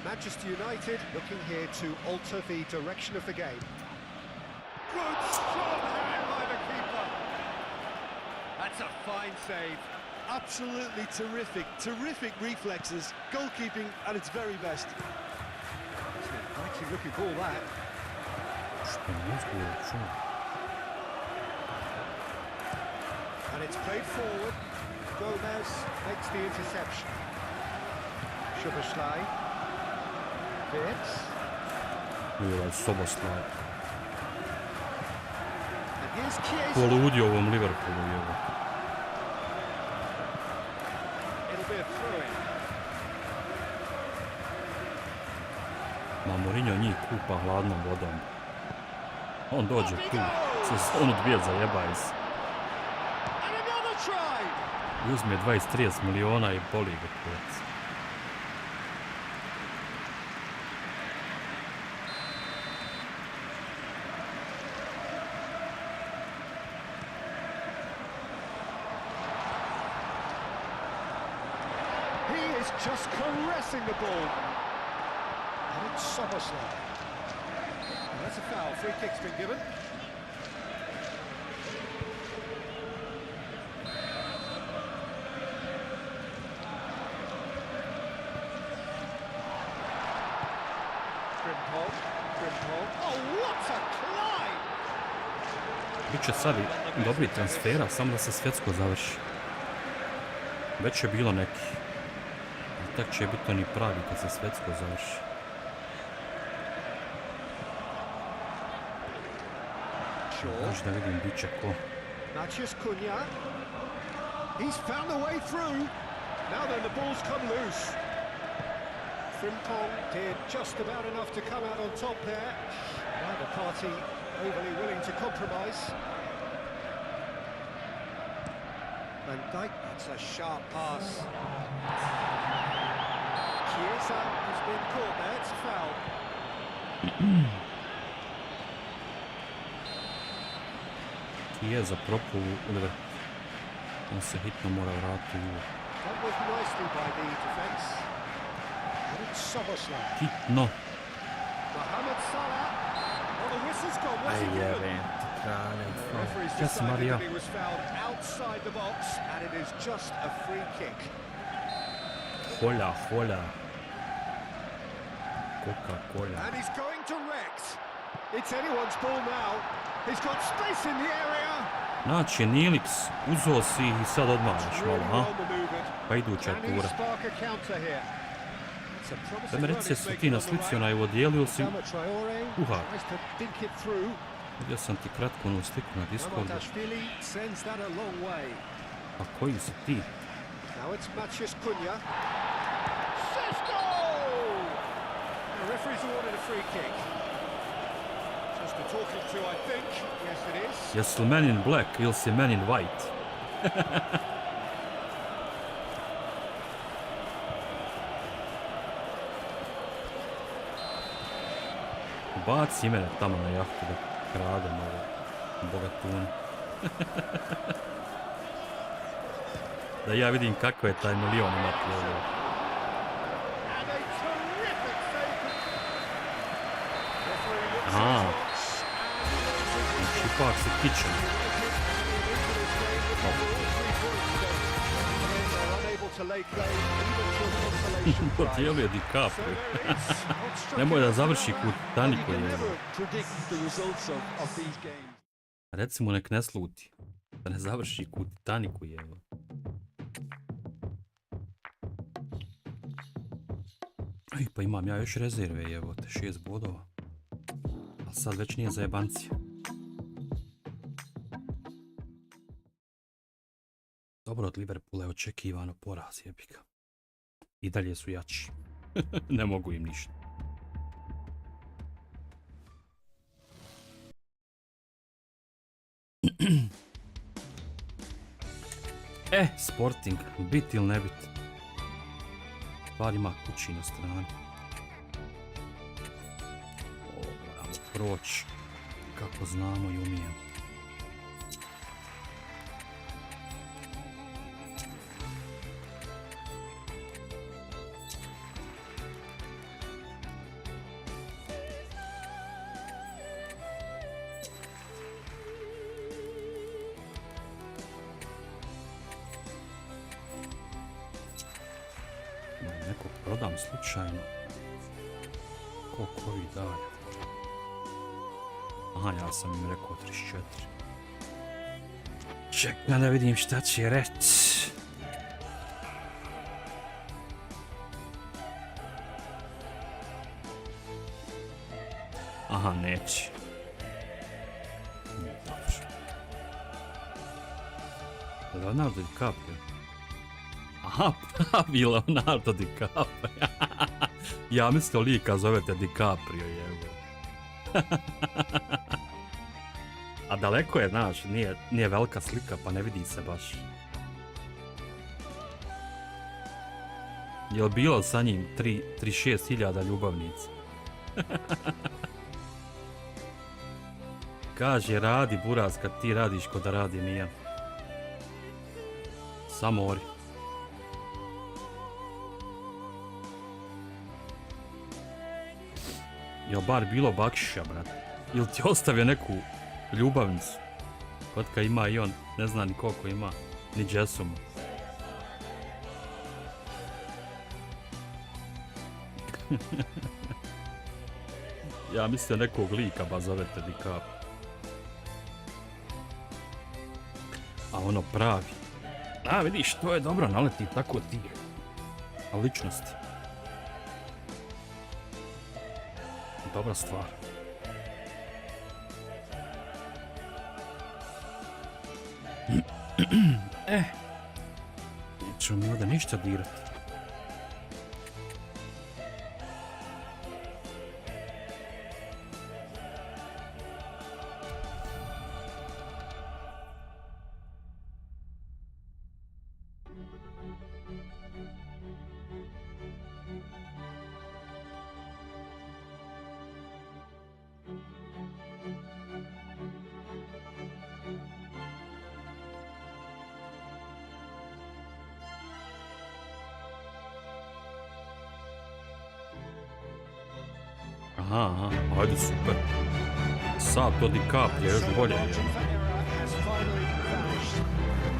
Manchester United looking here to alter the direction of the game. Good strong hand by the keeper. That's a fine save. Absolutely terrific reflexes, goalkeeping at its very best. It's an exciting looking ball that. Što je uzgledao čuo? And it's played forward. Gomez makes the interception. Szoboszlai. Wirtz. Ovaj Soboslaj. And here's Chiesa. Poludio ovom Liverpoolu je ovo. It'll be a throw-in. Ma Mourinho njih kupa hladnom vodom. On dođe tu, sezonu 2 zajebaj se. And another try. I uzme 20-30 miliona i boli ga kurac. He is just caressing the ball. And it's Szoboszlai. And that's a foul. Free kick's been given. Frimpong. Oh, what a climb! Biće sad i dobri transfera, samo da se svjetsko završi. Već je bilo neki. Ali tak će biti oni pravi kad se svjetsko završi. Možda vidim bit će ko. Matheus Cunha. He's found a way through. Now then, the ball's come loose. Frimpong did just about enough to come out on top there. Neither party overly willing to compromise. Van Dijk, that's a sharp pass. Chiesa has been caught there, it's a foul. Chiesa propu u Liverpoolu. On se hitno mora vratiti u... That was nicely by the defence. And it's Szoboszlai. Hitno! Mohamed Salah. Well, the whistle's gone. What's he given? The referee's Yes, decided Maria. that he was fouled outside the box, and it is just a free kick. Hola, hola. Coca-Cola. And he's going direct. It's anyone's ball now. He's got space in the area. Znači, Nilix, uzeo si i sad odmaraš malo, Really ha? well maneuvered. Pa iduća Can he tura. spark a counter here? It's a Da promising me run reci, he's su ti making na on the slici right. onaj odijeli ili si... Adama Traore Uha. tries to dink it through. Vidio sam ti kratko onu sliku na Discordu. Mamardashvili sends that a long way. A koji si ti? Now it's Matheus Cunha. Sesko! The referee's awarded a free kick. Just a talking to, I think. Yes, it is. Jesi li man in black ili si man in white? Baci mene tamo na jahtu da kradem ovo bogatune. Da ja vidim kako je taj milion imati ovo. And a terrific save. Referee looks Ah. at his watch and Znači, ipak si kičan. Podijelio DiCaprio. Nemoj da završi kod Titaniku je. Reci mu nek ne sluti. Da ne završi kod Titaniku je. Ej, pa imam ja još rezerve, evo te 6 bodova. A sad već nije za jebancije. Dobro, od Liverpoola je očekivano poraz, jebika. I dalje su jači. Ne mogu im ništa. Sporting, bit ili ne bit? Stvar ima kući na strani. Ovo moramo proći kako znamo i umijemo. Nekog prodam slučajno. Koliko ovi daje? Aha, ja sam im rekao 34. Čekam da vidim šta će reći. Aha, neće. Dobro. Leonardo DiCaprio. Aha, pravi Leonardo DiCaprio. Ja mislim lika zovete DiCaprio, jevo. A daleko je, znaš, nije velika slika, pa ne vidi se baš. Je li bilo sa njim 36.000 ljubavnica? Kaže, radi buraz kad ti radiš ko da radim i ja. Samo ori. Jel bar bilo bakšiša, brat? Ili ti ostavio neku ljubavnicu? Kotka ima i on, ne zna ni koliko ima, ni džesu mu. Ja mislim nekog lika ba zovete DiCaprio. A ono pravi. A vidiš, to je dobro, naleti tako ti. A ličnosti. Dobra stvar. Nećemo mi ovdje ništa dirati. Aha, ajde super. Sad to DiCaprio još bolje je.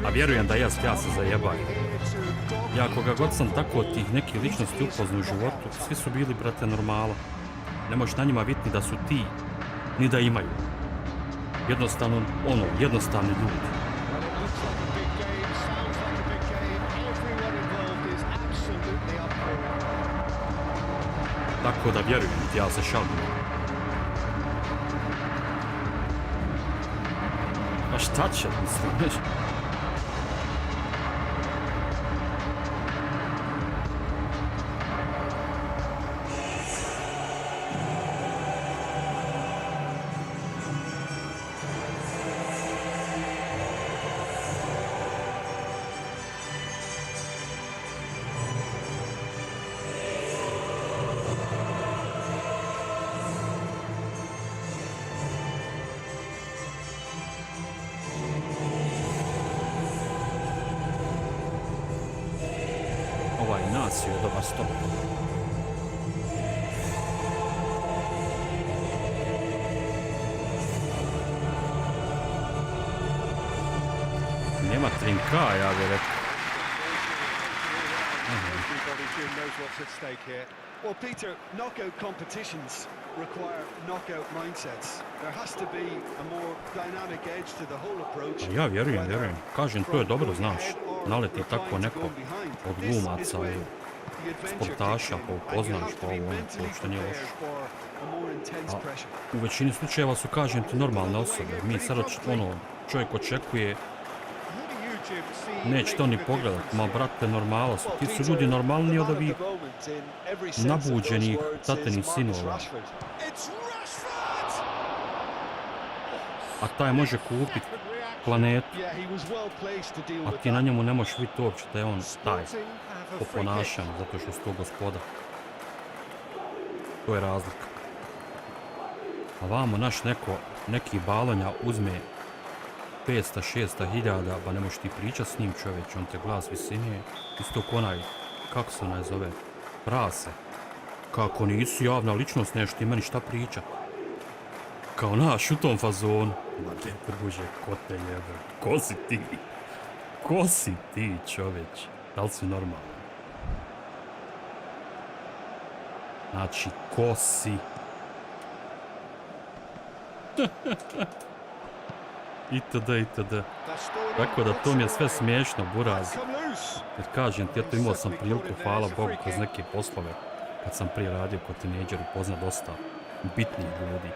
A vjerujem da ja se zajebaj. Ja koga god sam tako od tih nekih ličnosti upoznao u životu, svi su bili, brate, normala. Ne možeš na njima vidjeti da su ti, ni da imaju. Jednostavno, jednostavni ljudi. Tako da vjerujem, ja se šalim. A šta će, mislim? Ovaj nas je dobar stop. Nema trinka, ja bih rekao. Well, Peter, knockout competitions require knockout mindsets. There has to be a more dynamic edge to the whole approach. Ja vjerujem. Kažem, to je dobro, znaš. Naleti tako neko od glumaca i sportaša, pa upoznaš, pa ovo, to što nije loše. A u većini slučajeva su, kažem ti, normalne osobe. Mi sad, čovjek očekuje, neće to ni pogledat, ma brate, normala su. Ti su ljudi normalniji od ovih nabuđenih tatenih sinova. A taj može kupiti planetu. Yeah, he was well placed to deal A with ti na that. njemu ne možeš vidjeti uopće da je on taj Sporting have a po free kick. ponašanju, zato što su to gospoda. To je razlika. A vamo naš neki balonja uzme 500-600 hiljada, ba ne možeš ti pričat s njim čovječ, on te glas visine, isto ko onaj, kako se onaj zove, prase. Kako nisi javna ličnost, neš ti meni šta pričat. Kao naš u tom fazonu. Ma te prbuže, ko te jebe, ko si ti? Ko si ti čovječ? Da li si normalan? Znači, ko si? Itd. Tako da to mi je sve smiješno, buraz. Jer kažem ti, eto imao sam priliku, hvala Bogu, kroz neke poslove, kad sam prije radio kod tinejdžer upoznat dosta bitnih ljudi.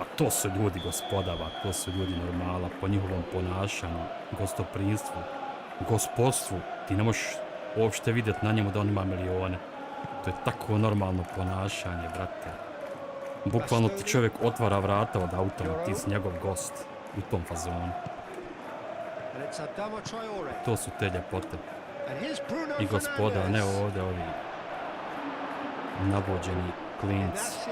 A to su ljudi gospodava, to su ljudi normala, po njihovom ponašanju, gostoprinstvu, gospodstvu. Ti ne možeš uopšte vidjeti na njemu da on ima milione. To je tako normalno ponašanje, brate. Bukvalno ti čovjek otvara vrata od autom, ti si njegov gost u tom fazonu. To su te ljepote. I gospoda, a ne ovdje ovi nabođeni klinci.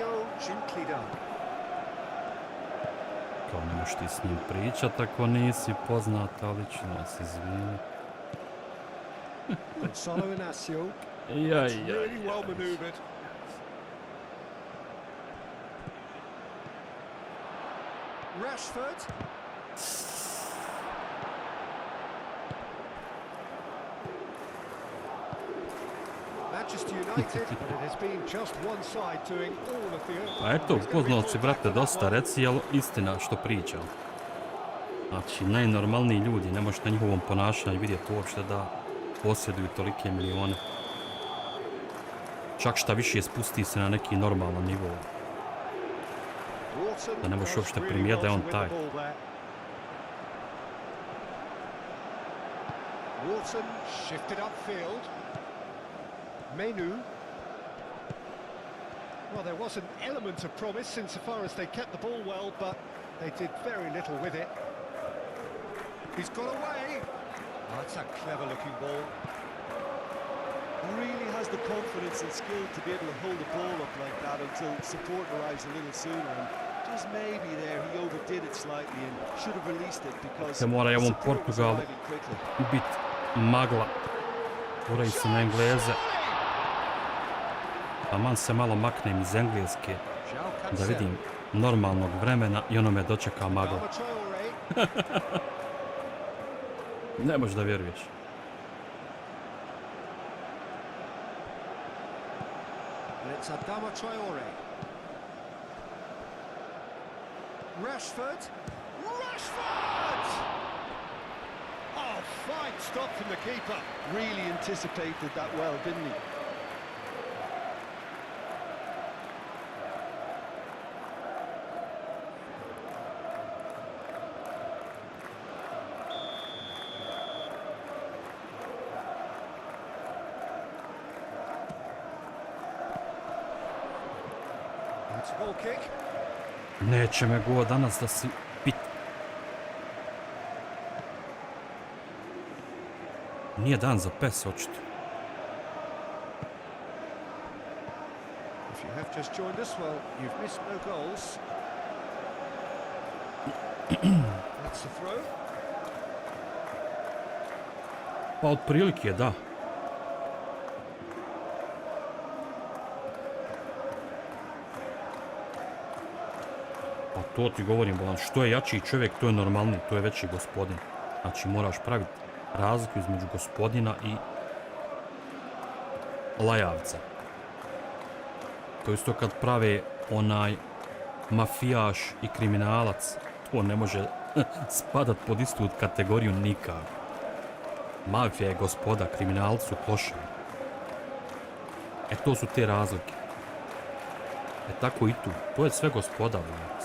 Kao ne možeš ti s njim pričat ako nisi poznata ličnost, izvini. Rashford. Manchester United, but it has been just one side doing all of the open. A eto, upoznao si, brate, dosta, reci, jel istina što pričam? Znači, najnormalniji ljudi, ne možeš na njihovom ponašanju vidjeti uopšte da posjeduju tolike milione. Čak šta više spusti se na neki normalan nivo. Da ne možeš uopšte primijeti da je on taj. Walton shifted upfield. Menu. Well, there was an element of promise insofar as they kept the ball well, but they did very little with it. He's got away. Oh, that's a clever-looking ball. He really has the confidence and skill to be able to hold the ball up like that until support arrives a little sooner. And just maybe there he overdid it slightly and should have released it because Se mora i ovom support was Portugalu arriving quickly. bit magla. Moraju se na Engleze. Taman se malo maknem iz Engleske da vidim normalnog vremena i ono me dočeka magla. Ne možeš da vjeruješ. It's Adama Traore. Rashford. Rashford! Oh, fine stop from the keeper. Really anticipated that well, didn't he? It's a goal kick. Neće me go danas da si pit. Nije dan za pes, očito. If you have just joined us, well, you've missed no goals. That's the throw. Pa otprilike, da. Pa to ti govorim, bolan, što je jači čovjek, to je normalni, to je veći gospodin. Znači moraš praviti razliku između gospodina i lajavca. To isto kad prave onaj mafijaš i kriminalac, to ne može spadat pod istu kategoriju nikako. Mafija je gospoda, kriminalci su klošari. E to su te razlike. E tako i tu. To je sve gospoda,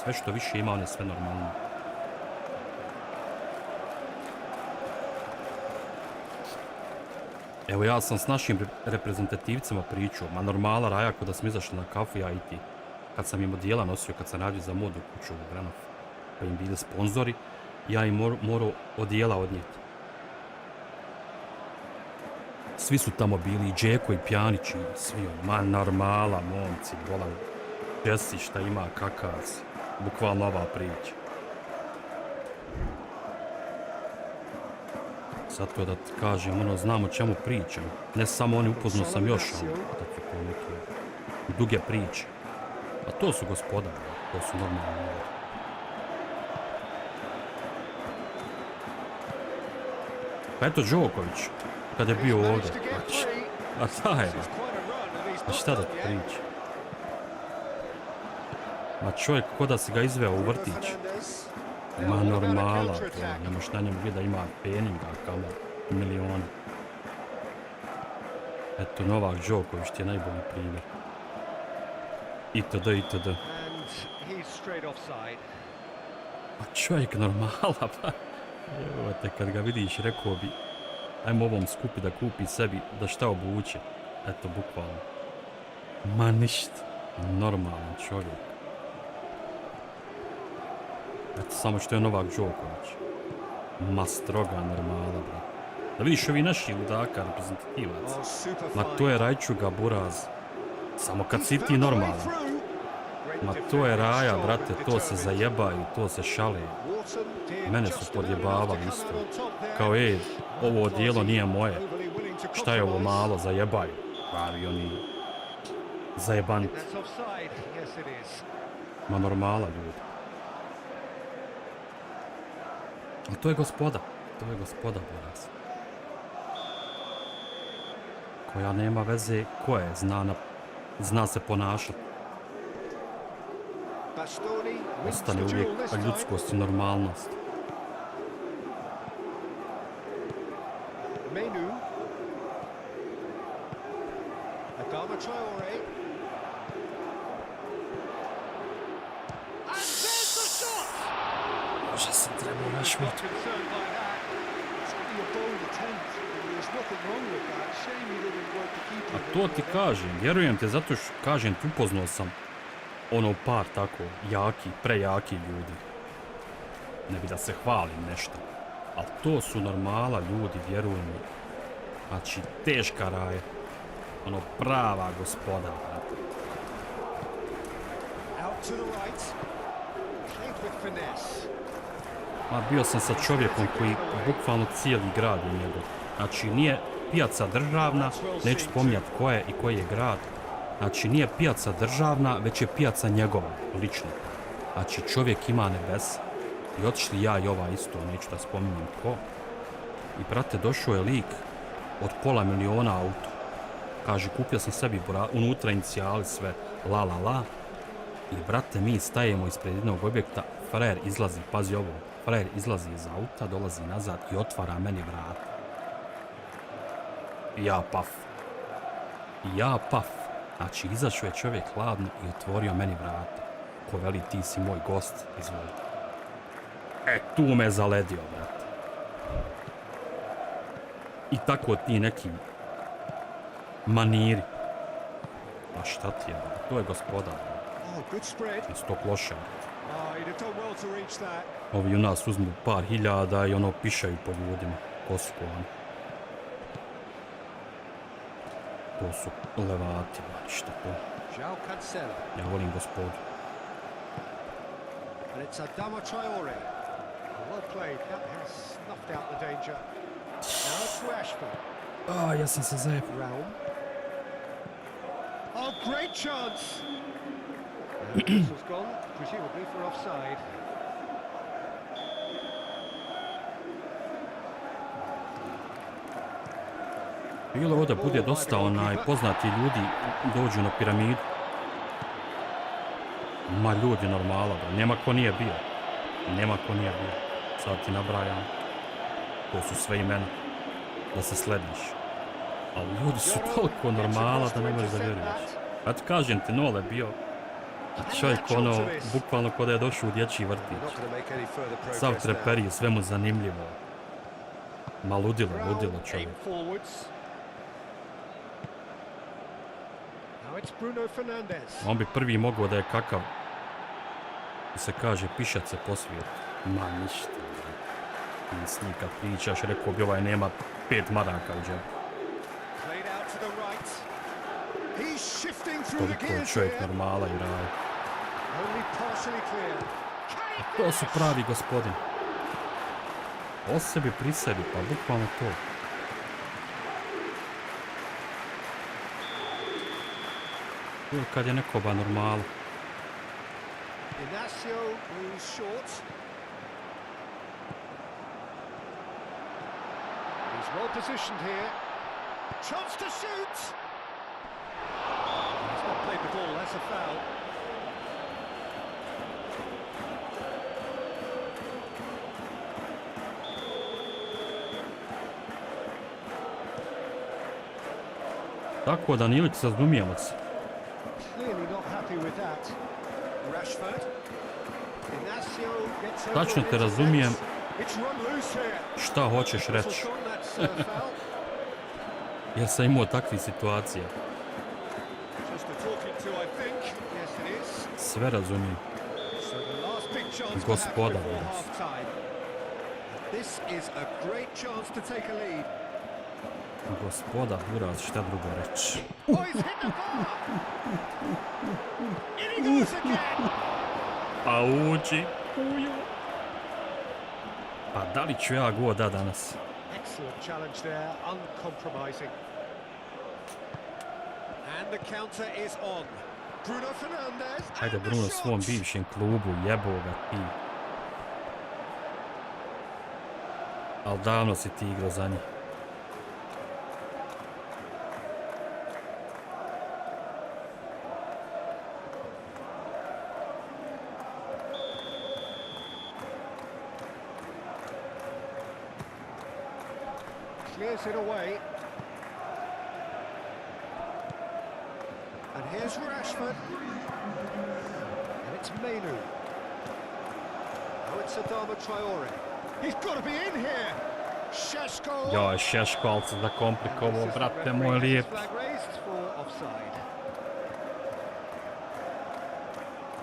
sve što više ima, on je sve normalno. Evo ja sam s našim reprezentativcima pričao, ma normala raja da smo izašli na kafu, ja i ti. Kad sam im odijela nosio, kad sam radio za modu kuću u Granov, pa im bili sponzori, ja im morao odijela odnijeti. Svi su tamo bili, i Džeko i Pjanić i svi, ma normala, momci, bolan, Jesi šta ima, kakav si, bukvalno ova priča. Zato da ti kažem, ono, znam o čemu pričam. Ne samo oni, upoznao sam još, ali da ti to neke duge priče. A to su gospoda, to su normalni ljudi. Pa eto Đoković, kad je bio ovdje, a šta je? A šta da ti priča? Ma čovjek ko da si ga izveo u vrtić. Ma normala, to, ne možeš na njemu vidjeti da ima peninga, kamo, miliona. Eto, Novak Đoković ti je najbolji primjer. Itd. Ma čovjek normala, pa. Evo te, kad ga vidiš, rekao bi, ajmo ovom skupi da kupi sebi, da šta obuče. Eto, bukvalno. Ma ništa. Normalan čovjek. Eto, samo što je Novak Đoković. Ma stroga normala, bro. Da vidiš ovi naši ludaka, reprezentativac. Ma to je Rajčuga Buraz. Samo kad si ti normalan. Ma to je raja, brate, to se zajebaju, to se šale. Mene su podjebavali isto. Kao, ovo odijelo nije moje. Šta je ovo malo, zajebaju. Pravi oni zajebanti. Ma normala, ljudi. Ali to je gospoda. To je gospoda, Buraz. Koja nema veze ko je, zna se ponašati. Ostane uvijek ljudskost i normalnost. Možda sam trebao našmiti. A to ti kažem, vjerujem te zato što kažem ti upoznao sam ono par tako jaki, prejaki ljudi. Ne bi da se hvalim nešto. Ali to su normala ljudi, vjerujem mi. Znači, teška raja. Ono, prava gospoda. Ma bio sam sa čovjekom koji bukvalno cijeli grad je njegov. Znači, nije pijaca državna, neću spominjati ko je i koji je grad. Znači, nije pijaca državna, već je pijaca njegova, lično. Znači, čovjek ima nebesa. I otišli ja i ova isto, neću da spominjem ko. I, brate, došao je lik od $500.000 auto. Kaže, kupio sam sebi unutra inicijali sve, la. I, brate, mi stajemo ispred jednog objekta, frajer izlazi, pazi ovo, frajer izlazi iz auta, dolazi nazad i otvara meni vrata. Ja paf. Znači, izašao je čovjek hladno i otvorio meni vrata. Ko veli, ti si moj gost, izvoli. Tu me zaledio, brate. I tako ti neki maniri. Pa šta ti je, brate? To je gospodar, brate. Isto klošar. Ovi u nas uzmu par hiljada i ono pišaju po ljudima. Ko su oni? To su levati, šta to? Ja volim gospodu. Ja sam se zajebao. Bilo ovdje bude dosta poznati ljudi dođu na piramidu. Ma ljudi normala, nema ko nije bio. Sad ti nabrajam. To su sve imena. Da se slediš. Ali ljudi su toliko normala da ne možeš da vjeruješ. Ja ti kažem ti, Nole bio čovjek ono, bukvalno ko da je došao u dječji vrtić. Sav treperije, sve mu zanimljivo. Ma ludilo čovjek. On bi prvi mogao da je kakav, da se kaže, pišat se po svijetu. Ma ništa. Misli, kad pričaš, rekao bi ovaj nema 5 maraka u džepu. Played out to the right. He's shifting through the Toliko je gears čovjek here. normala i raj. Only partially clear. To su pravi gospodin. O sebi pri sebi, pa bukvalno to. To je kad je neko ba normalno. Inacio moves short. He's well positioned here. Chance to shoot. He's not played the ball, that's a foul. Tako da Nilik razumijemo se. Clearly not happy with that. Rashford. Inacio gets over Tačno te into razumijem defense. It's run loose here. šta hoćeš reći. Whistle shot, that's foul. Jer sam imao takvih situacija. Just a talking to, I think. Yes, it is. Sve razumijem. So the last big chance perhaps Gospoda before danas. half-time. This is a great chance to take a lead. Gospoda, Buraz, šta drugo reći. Oh, he's hit the bar! In he goes again! Pa uđi. Pa da li ću ja go da danas? Excellent challenge there, uncompromising. And the counter is on. Bruno Fernandes. Hajde and the Bruno shot! svom bivšem klubu, jebo ga ti. Al davno si ti igrao za njih. Clears it away. And here's Rashford. And it's Mainu. Now it's Adama Traore. He's got to be in here. Šeško. Joj, Šeško, ali se zakomplikovao, brate moj lijep. Flag raised for offside.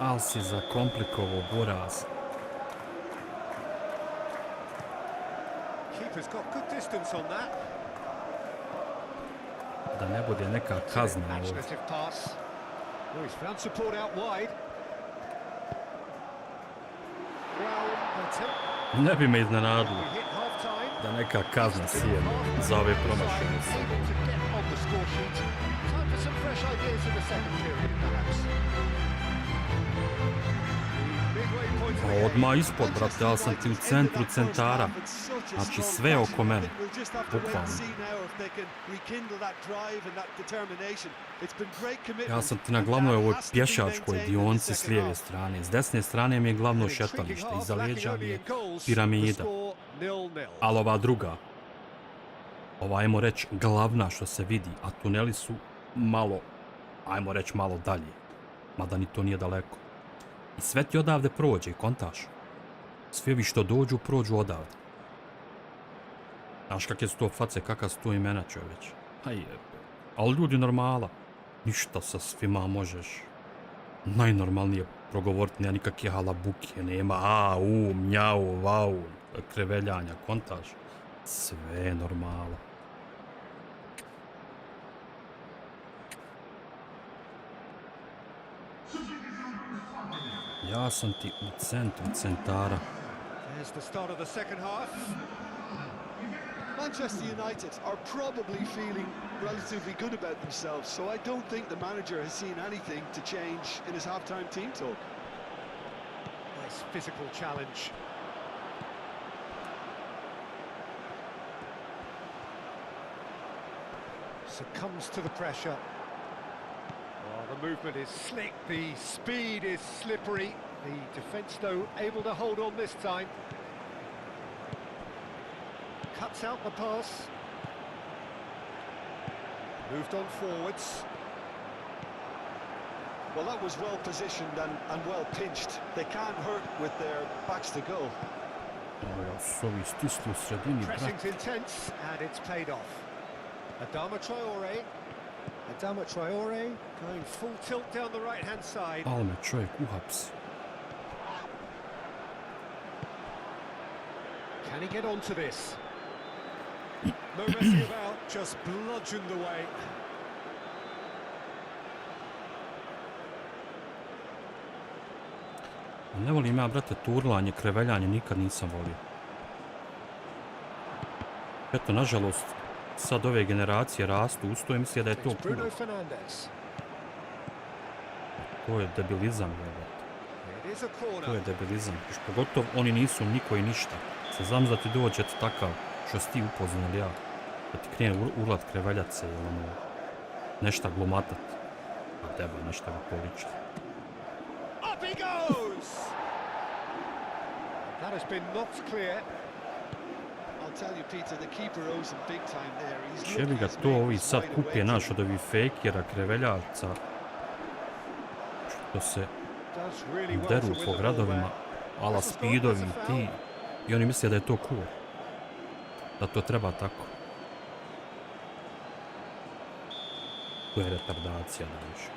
Al si zakomplikovao, Buraz. Keeper's got good distance on that. Da ne bude neka kazna ovdje. Imaginative pass. Oh, he's found support out wide. Brown, that's it. Ne bi me iznenadilo We hit half-time. da neka kazna sijede za ove promašaje. Able to get on the score sheet. Time for some fresh ideas in the second period, perhaps. Midway point of the Pa game. odmah ispod, brate, ja sam ti u centru centara. Znači sve oko mene, bukvalno. Ja sam ti na glavnoj ovoj pješačkoj dionci s lijeve strane. S desne strane mi je glavno šetalište, iza leđa mi je piramida. Ali ova druga, ova ajmo reći glavna što se vidi, a tuneli su malo, ajmo reći malo dalje. Mada ni to nije daleko. I sve ti odavde prođe, kontaš. Svi ovi što dođu, prođu odavde. Znaš kakve su to face, kakva su to imena, čovječ. Ajde. Ali ljudi normala. Ništa sa svima možeš. Najnormalnije progovoriti, nema nikakve halabuke, nema a, u, mjau, vau, kreveljanja, kontaž. Sve je normalo. Ja sam ti u centru centara. There's the start of the second half. Manchester United are probably feeling relatively good about themselves, so I don't think the manager has seen anything to change in his half-time team talk. Nice physical challenge. Succumbs to the pressure. Oh, the movement is slick, the speed is slippery. The defence, though, able to hold on this time. Cuts out the pass. Moved on forwards. Well, that was well positioned and well pinched. They can't hurt with their backs to goal. Ja su ovi stisli u sredini, brat. Pressing's intense, and it's paid off. Adama Traore. Adama Traore going full tilt down the right-hand side. Ali me čovjek uhapsi. Can he get onto this? No messing about, just bludgeoned away. Ne volim ja, brate, turlanje, kreveljanje, nikad nisam volio. Eto, nažalost, sad ove generacije rastu uz to i misle da je to It's cool. Bruno Fernandes. To je debilizam, jel? It is a corner. To je debilizam. Još pogotovo oni nisu niko i ništa. Se znam da ti dođe takav što si ti upoznan ili ja. Da ti krene urlat kreveljat se ili ono, nešta glomatat. A deba, nešta ga poličiti. Up he goes! That has been knocked clear. I'll tell you, Peter, the keeper owes him big time there. He's Čebi ga to ovi sad kupije naš od ovih fejkera, kreveljaca. Što se Does really well deru to win po the ball gradovima, there. ala speedovi i ti. I oni misle da je to cool. Da to treba tako. To je retardacija, da više.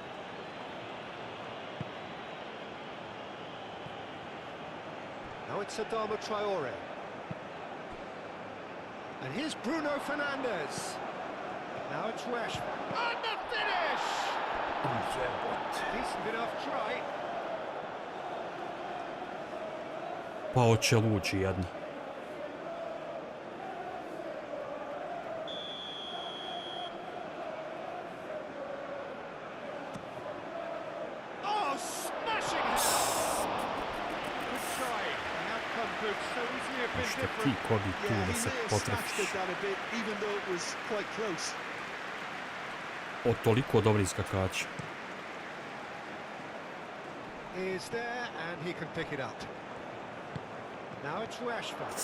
Now it's Adama Traore. And here's Bruno Fernandes. Now it's Rashford. And the finish! Decent enough try. Pa oće luči jedno. Oh, smashing it! Good try. The outcome could so easily have been Što ti different. ko bi tu Yeah, da he se may have potrefiš. snatched at that a bit, even though it was quite close. Od toliko dobrih skakača. Is there and he can pick it up. Now it's Rashford.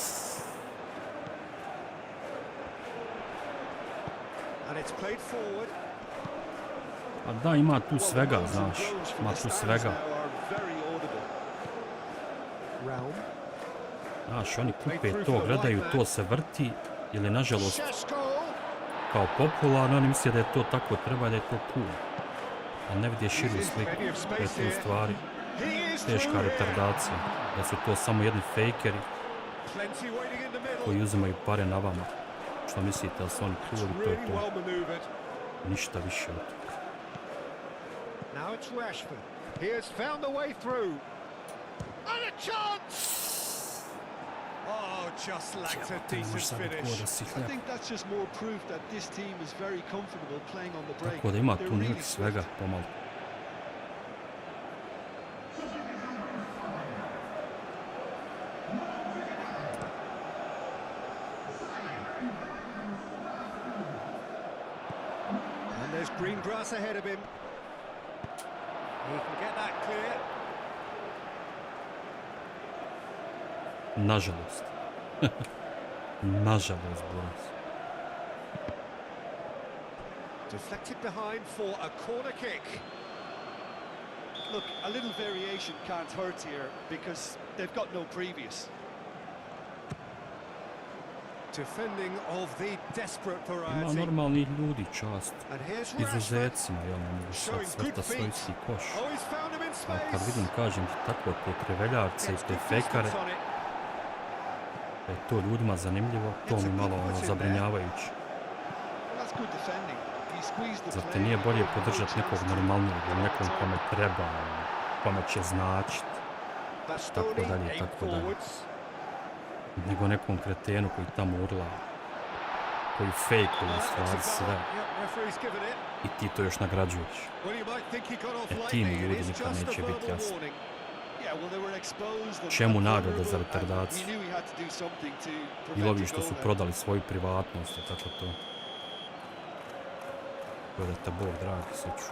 And it's played forward. A da, ima tu Well, the svega, buzz and znaš. blows from Ima the tu stands svega. now are very audible. Realm. Znaš, oni kupe to, gledaju, to se vrti. Ili, nažalost, kao popularno, oni misle da je to tako treba, da je to cool. A ne vidje širu sliku. Da je to u stvari teška retardacija. Da su to samo jedni fejkeri Plenty waiting in the middle. koji uzimaju pare na vama. Što mislite, da su oni cool i to je Really to. well maneuvered. Ništa više od toga. Now it's Rashford. He has found the way through. And a chance! Oh, just lacked a Ti možeš decent sad ko finish. da si I hljeb. think that's just more proof that this team is very comfortable playing on the break. Tako da ima They're tu really neki svega swift. pomalo. And there's green grass ahead of him. He can get that clear. Nažalost. Nažalost, Boris. Deflected behind for a corner kick. Look, a little variation can't hurt here because they've got no previous. Defending of the desperate Ima variety. normalnih ljudi, čast. And here's Rashford. Izuzecima, jel ne mogu sad Showing svrta good svoj feet. isti koš. Oh, he's found him in A kad space. vidim, kažem ti, tako te kreveljarce i Gets te good fekare, distance on it. da je to ljudima zanimljivo, to mi malo ono zabrinjavajuće. Well, that's good defending. He squeezed the Zar te play, nije bolje gave him no podržati chance nekog to- normalnog, ili nekom kome treba, kome će značiti, Bastoni dalje, aimed tako dalje. forwards. nego nekom kretenu koji tamo urla, koji fejkuje u stvari sve Yep, referee's given it. i ti to još nagrađuješ. Well, you might think he got off E, tim lightly. It ljudi is nikad just a neće biti verbal jasno. warning. Yeah, well, they were exposed and Čemu nagrada vulnerable, za and retardaciju? he knew he had to do something to I prevent ovi a što goal su there. prodali svoju privatnost i tako to. To da te Bog dragi sreću.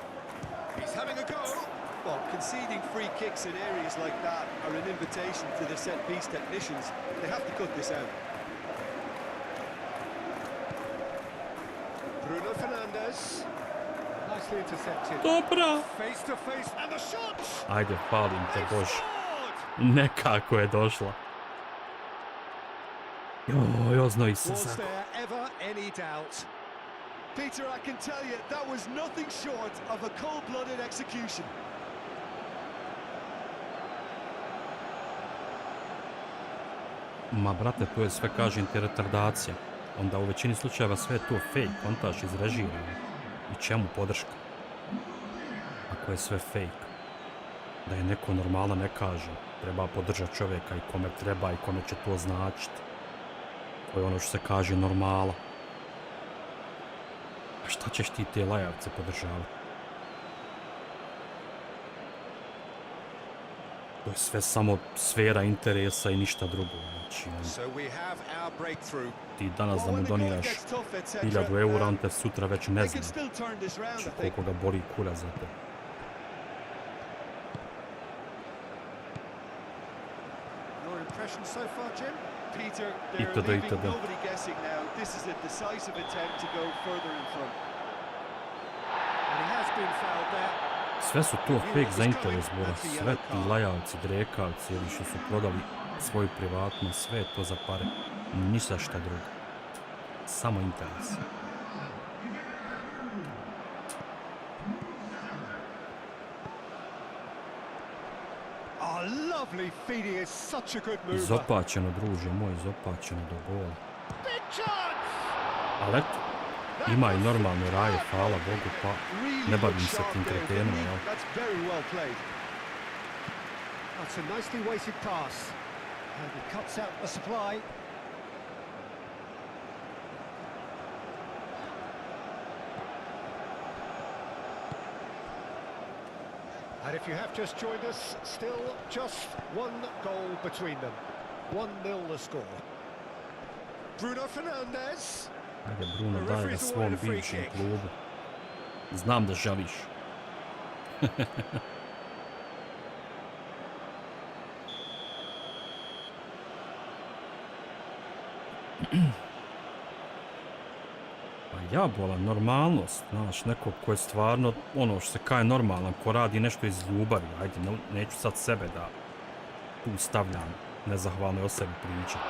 He's having a go. Well, conceding free kicks in areas like that are an invitation to the set-piece technicians. They have to cut this out. Bruno Fernandes. Nicely intercepted. Dobra! Face to face. And the shot! Ajde, palim te They Bože. scored! Nekako je došla. Joj, oznoji se Was za... there ever any doubt? Peter, I can tell you, that was nothing short of a cold-blooded execution. Ma brate, to je sve, kažem ti, retardacija. Onda u većini slučajeva sve je to fake, kontaž izrežirano. I čemu podrška? Ako je sve fake. Da je neko normalno ne kaže. Treba podržati čovjeka i kome treba i kome će to značiti. To je ono što se kaže normala. A šta ćeš ti te lajavce podržavati? To je sve samo sfera interesa i ništa drugo. Znači, ti danas da mu doniraš 1000 eura, on te sutra već ne zna. Znači, koliko ga boli kura za te. Itd. Sve su to fake za interes, bora. Sve ti lajavci, drekavci, ili što su prodali svoju privatnost, sve je to za pare. Ništa šta drugo. Samo interes. Izopačeno, druže moj, izopačeno do gola. Ali eto, ima i normalno raje, hvala Bogu, pa ne bavim se tim kretenom, jel? And if you have just joined us, still just one goal between them. 1-0 the score. Bruno Fernandes. Ajde, Bruno, daj ga svom bivšem klubu. Znam da želiš. Pa jabola, normalnost, znaš, nekog ko je stvarno, ono što se kaje normalan, ko radi nešto iz ljubavi, ajde, neću sad sebe da tu stavljam, nezahvalno o sebi pričam.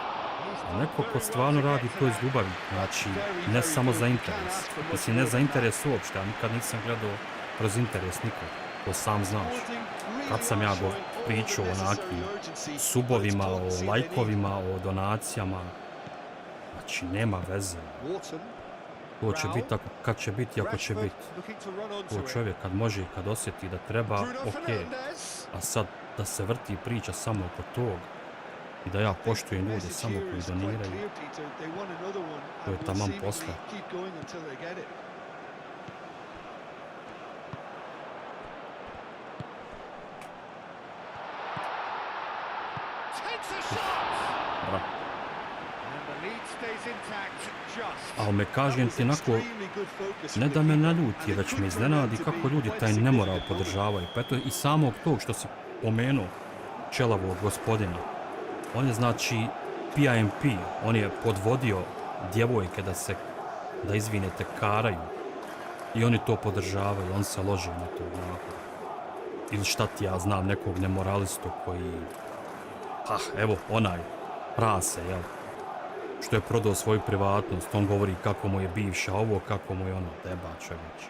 A neko ko stvarno radi to iz ljubavi, znači, ne samo za interes. Mislim, ne za interes uopšte, a nikad nisam gledao kroz interes nikog, to sam znaš. Kad sam ja pričao o onakim subovima, o lajkovima, o donacijama, znači, nema veze. To će biti tako kad će biti, ako će biti. To čovjek kad može i kad osjeti da treba, ok. A sad da se vrti priča samo oko toga i da ja poštujem ljude samo koji doniraju, to je taman posla. Bravo. Ali me kažem ti onako, ne da me naljuti, već me iznenadi kako ljudi taj nemoral podržavaju. Pa eto i samog tog što si pomenuo, čelavog gospodina. On je znači PIMP, on je podvodio djevojke da izvinete, karaju. I oni to podržavaju, on se loži na to. Ili šta ti ja znam, nekog nemoralistu koji, evo onaj, prase, jel? Što je prodao svoju privatnost, on govori kako mu je bivša ovo, kako mu je ono, deba čovječ.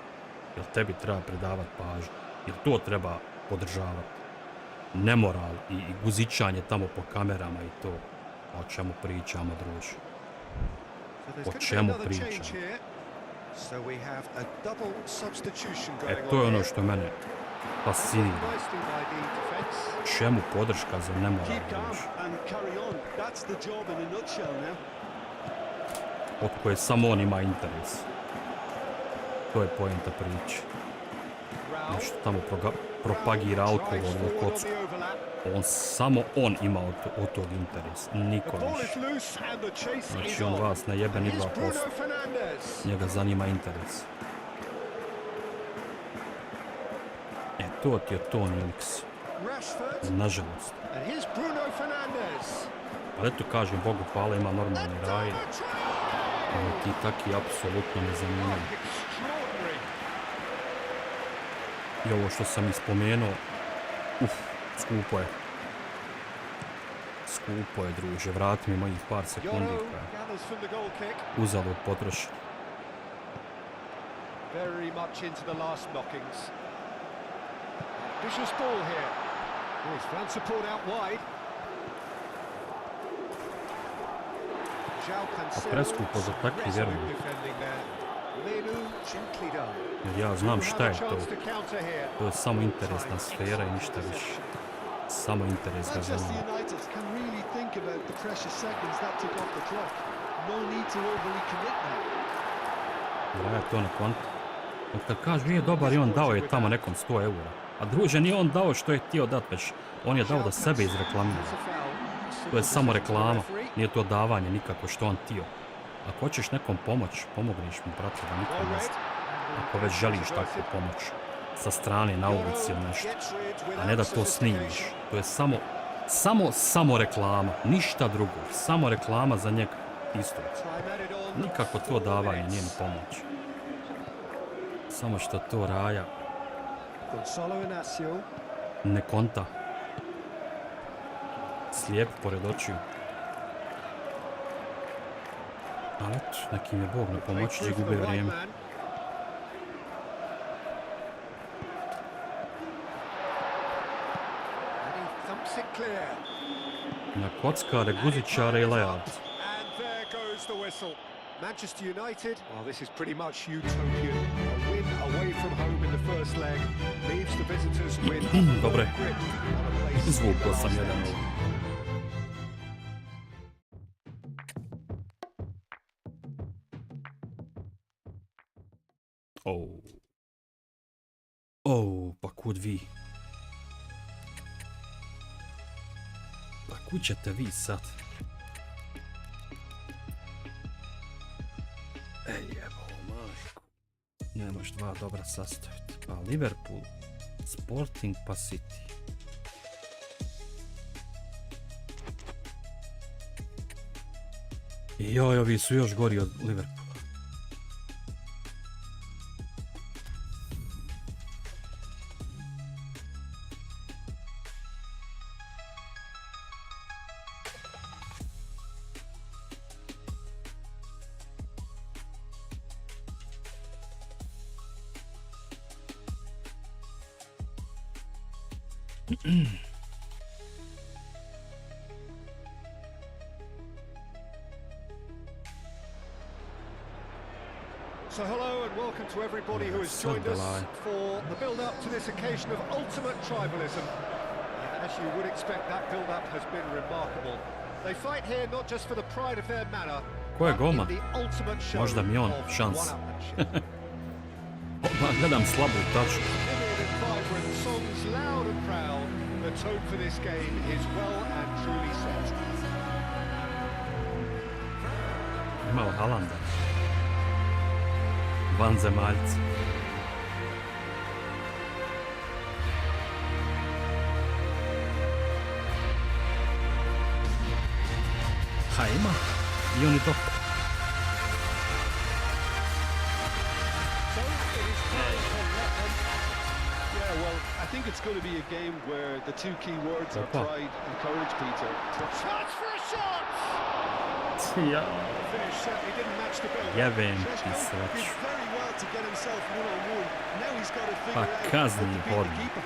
Jel tebi treba predavati pažnju? Jel to treba podržavati? Nemoral i guzičanje tamo po kamerama i to. O čemu pričamo, druže? O čemu pričamo? To je ono što mene fascinira. Čemu podrška za nemoral, druže? Od koje samo on ima interes. To je poenta priče. Nešto tamo propagira alkohol u kocku. Samo on ima od tog interes. Niko više. Znači on vas ne jebe ni 2%. Njega zanima interes. To ti je Tony Elix. Nažalost. Ali eto kažem, Bogu hvala, ima normalni raje. Ali ti taki apsolutno ne zanimaju. I ovo što sam ispomenuo, skupo je. Skupo je, druže, vrati mi mojih par sekundi uzalud potroši. Vicious ball here. Oh, he's found support out wide. preskupo za takvu vjerujem. Jer ja znam šta je to. To je samo interesna sfera i ništa više. Samo interes ga Manchester zanima. United can really think about the precious seconds that took off the clock. No need to overly commit now. Jer ja to na kontu. Od kad kažu nije dobar i on dao je tamo nekom 100 eura. A druže, nije on dao što je htio dat, već on je dao da sebe izreklamira. To je samo reklama, nije to davanje nikako što on htio. Ako hoćeš nekom pomoć, pomogneš mu, brate, da nikom ne zna. Ako već želiš takvu pomoć, sa strane, na ulici ili nešto. A ne da to snimiš. To je samo reklama, ništa drugo. Samo reklama za njega, isto. Nikako to davanje, nije ni pomoć. Samo što to Raja ne konta. Slijep pored očiju. Ali eto, nekim je Bog na pomoći i gube vrijeme. Na kockare, guzičare i lajalce. Manchester United, well, this is pretty much utopian. A win away from home in the first leg leaves the visitors with a Dobre. grip on a place in Zvukao the sam last jedan eight. Pa kud vi? Pa kud ćete vi sad? Ej, evo, majku. Nemaš dva dobra sastaviti. Pa Liverpool, Sporting pa City. I joj, ovi su još gori od Liverpoola. So hello and welcome to everybody who has joined us for the build-up to this occasion of ultimate tribalism. As you would expect, that build-up has been remarkable. They fight here not just for the pride of their manor, Ko je but golman? in the ultimate show Možda mi on, of šans. one-upmanship. Gledam slabu tačku. Vivid and vibrant, songs loud and proud. The tone for this game is well and truly set. Imao Halanda. Vanzemaljci. Ha, ima. I oni to. So it is time to let them. Yeah, well, I think it's going to be a game where the two key words are Opa. pride and courage, Peter. Chance for a shot! Ja. The finish certainly didn't match the build. Jebem ti Šeško did sreću. very well to get himself one-on-one. Now he's got to figure Pa out kazni how to beat hod. the keeper.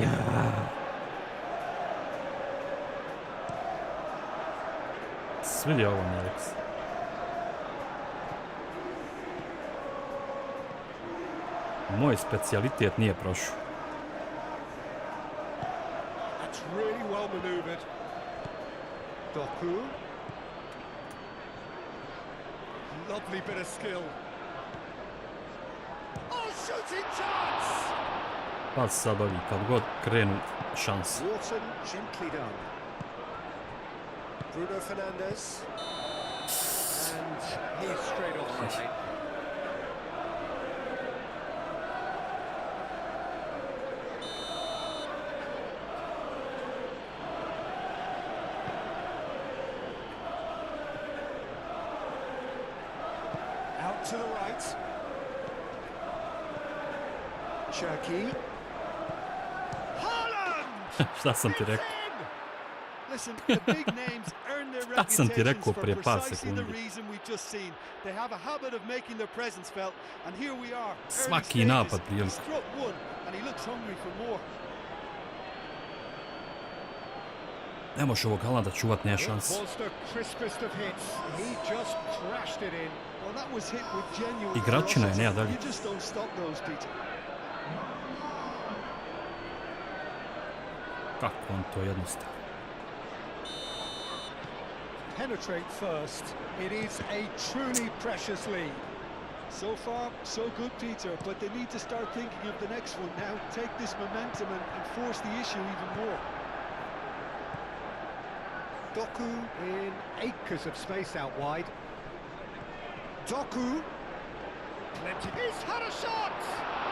Ja. Svidio ovo mi, Alex. Moj specijalitet nije prošao. That's really well manoeuvred. Doku. Lovely bit of skill. Oh, shooting chance! Pa sad ovi, kad god krenu šans. Wharton gently done. Bruno Fernandes. And he's straight offside. Out to the right. Cherky. Haaland! Šta sam ti It's rekao? in! Listen, the big names earn their Tad sam ti reputations rekao for prije par precisely the sekundi. reason we've just seen. They have a habit of making their presence felt, and here we are. early Svaki stages. napad He priliku. struck one, and he looks hungry for more. Ne može ovog Haalanda čuvat, nema It šanse. was the crispest of hits. He just crashed it in. Well, that was hit with genuine Igračina je, ferocity. nema dalje. You just don't stop those, Peter. Kako on to jednostavno. Penetrate first. It is a truly precious lead. So far, so good, Peter, but they need to start thinking of the next one now. Take this momentum and force the issue even more. Doku in acres of space out wide. Doku. Plenty. He's had a shot!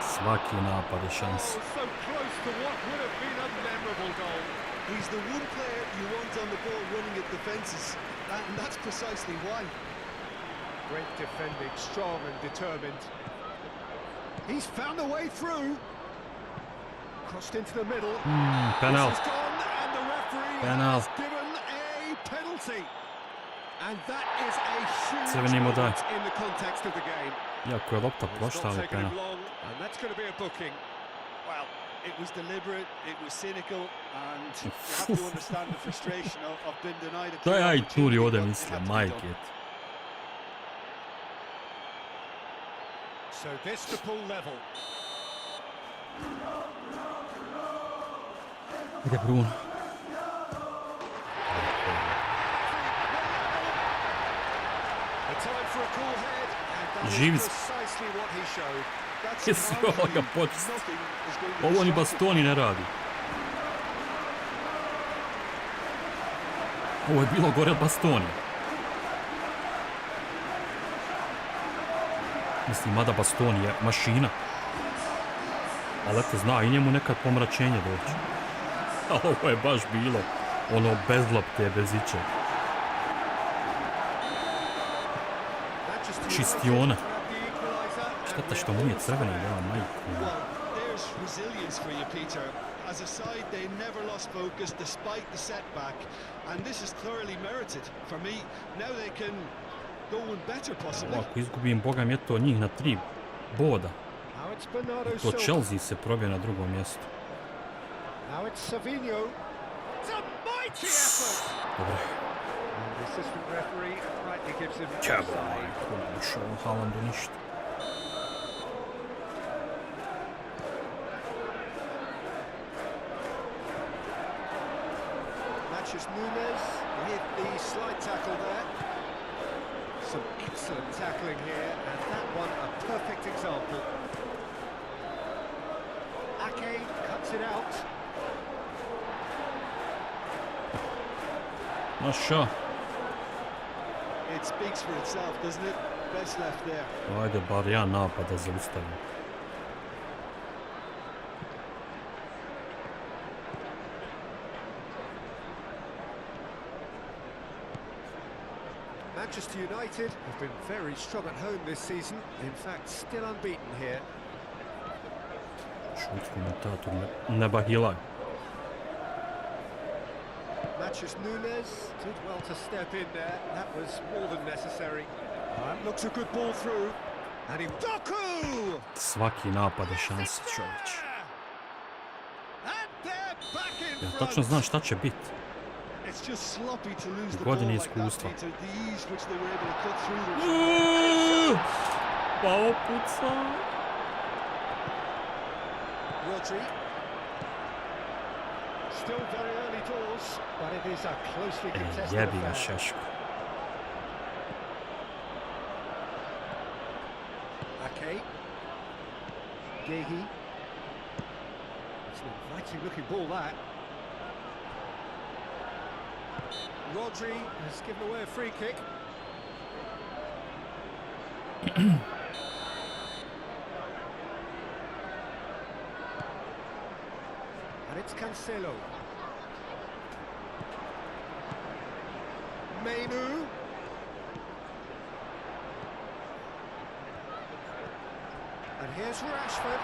Svaki napad je šansa. Oh, so close to what would have been a memorable goal. He's the one player you want on the ball running at defences, and that's precisely why. Great defending, strong and determined. He's found a way through. Crossed into the middle. Penal. This is gone, and the referee Penal. has given a penalty. And that is a huge Crveni mu daj. moment in the context of the game. Iako je lopta It's prošla, not ali taken penal. him long, and that's going to be a booking. Well, it was deliberate, it was cynical, and you have to understand the frustration of being denied a To clear ja i opportunity, Turi ovdje but it mislim, had to be majke. done. So this to pull level. Ide Bruno. A time for a cool head, and that Živi is smo. precisely what he showed. That's Jesi an archery. ovoga počist. Nothing is going to Ovo ni stop it. Bastoni ne radi. Ovo je bilo gore od Bastoni. Mislim, mada Bastoni je mašina. Ali eto, zna i njemu nekad pomračenje doći. A ovo je baš bilo ono bez lopte, bez ičeg. Čistiona. Šteta što nije crveni, da, majku. Well, there's resilience for you, Peter. As a side, they never lost focus despite the setback, and this is thoroughly merited. For me, now they can go one better, possibly. Ako izgubim, boga mi je to njih na 3 boda. Now it's Bernardo To Silva. Chelsea se probije na drugom mjestu. Now it's Savinho. It's a mighty effort. Dobro. And the assistant referee rightly gives him Čabo, offside. majku, ne ušao u Haalandu ništa. Matches Nunes. He hit the slide tackle there. Some excellent tackling here, and that one a perfect example. Ake cuts it out. Naša. It speaks for itself, doesn't it? Best left there. Ajde, bar ja napad da zaustavim. Manchester United have been very strong at home this season. In fact, still unbeaten here. Šut komentator ne bahilaj. Matches Nunes did well to step in there. That was more than necessary. Looks a good ball through. And he... Doku! Svaki napad je šansa, čovječ. And they're back in Ja front. tačno znam šta će biti. It's just sloppy to lose the Godine ball like that, iskustva. Peter. The ease which they were able to cut through them. Pa opuca. Rodri. Still very early doors, but it is a closely contested Jebi ga affair. Šeško. Ake. Gehi. It's an inviting looking ball, that. Rodri has given away a free kick. And it's Cancelo. Mainu. And here's Rashford.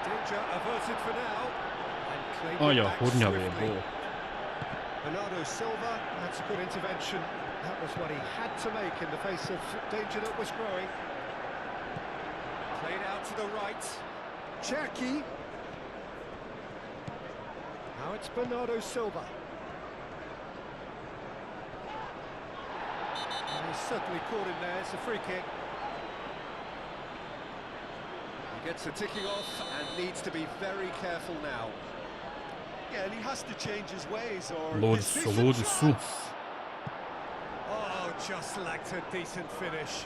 Danger averted for now. And claimed O it ja, back hurnjavi je swiftly. bol. Bernardo Silva, that's a good intervention. That was what he had to make in the face of danger that was growing. Played out to the right. Cherki. Now it's Bernardo Silva. And he's certainly caught him there. It's a free kick. He gets the ticking off and needs to be very careful now. Yeah, and he has to change his ways or... Ludi su. Oh, just lacked a decent finish.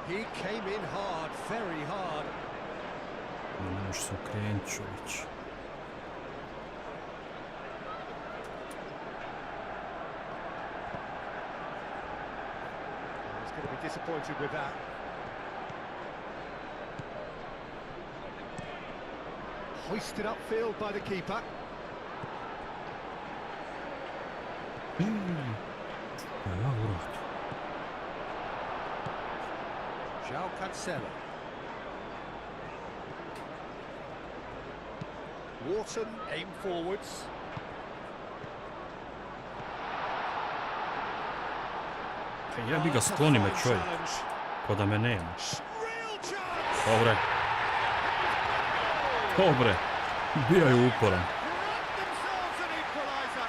He came in hard, very hard. Ne može se okrenuti, čovječ. He's going to be disappointed with that. Hoisted upfield by the keeper. Ja, urat. João Cancelo. Wharton aim forwards. Ja bi ga skloni me čovjek, ko da me nema. Real chance. Dobre. Dobre. Bio je uporan. Grabbed themselves an equaliser.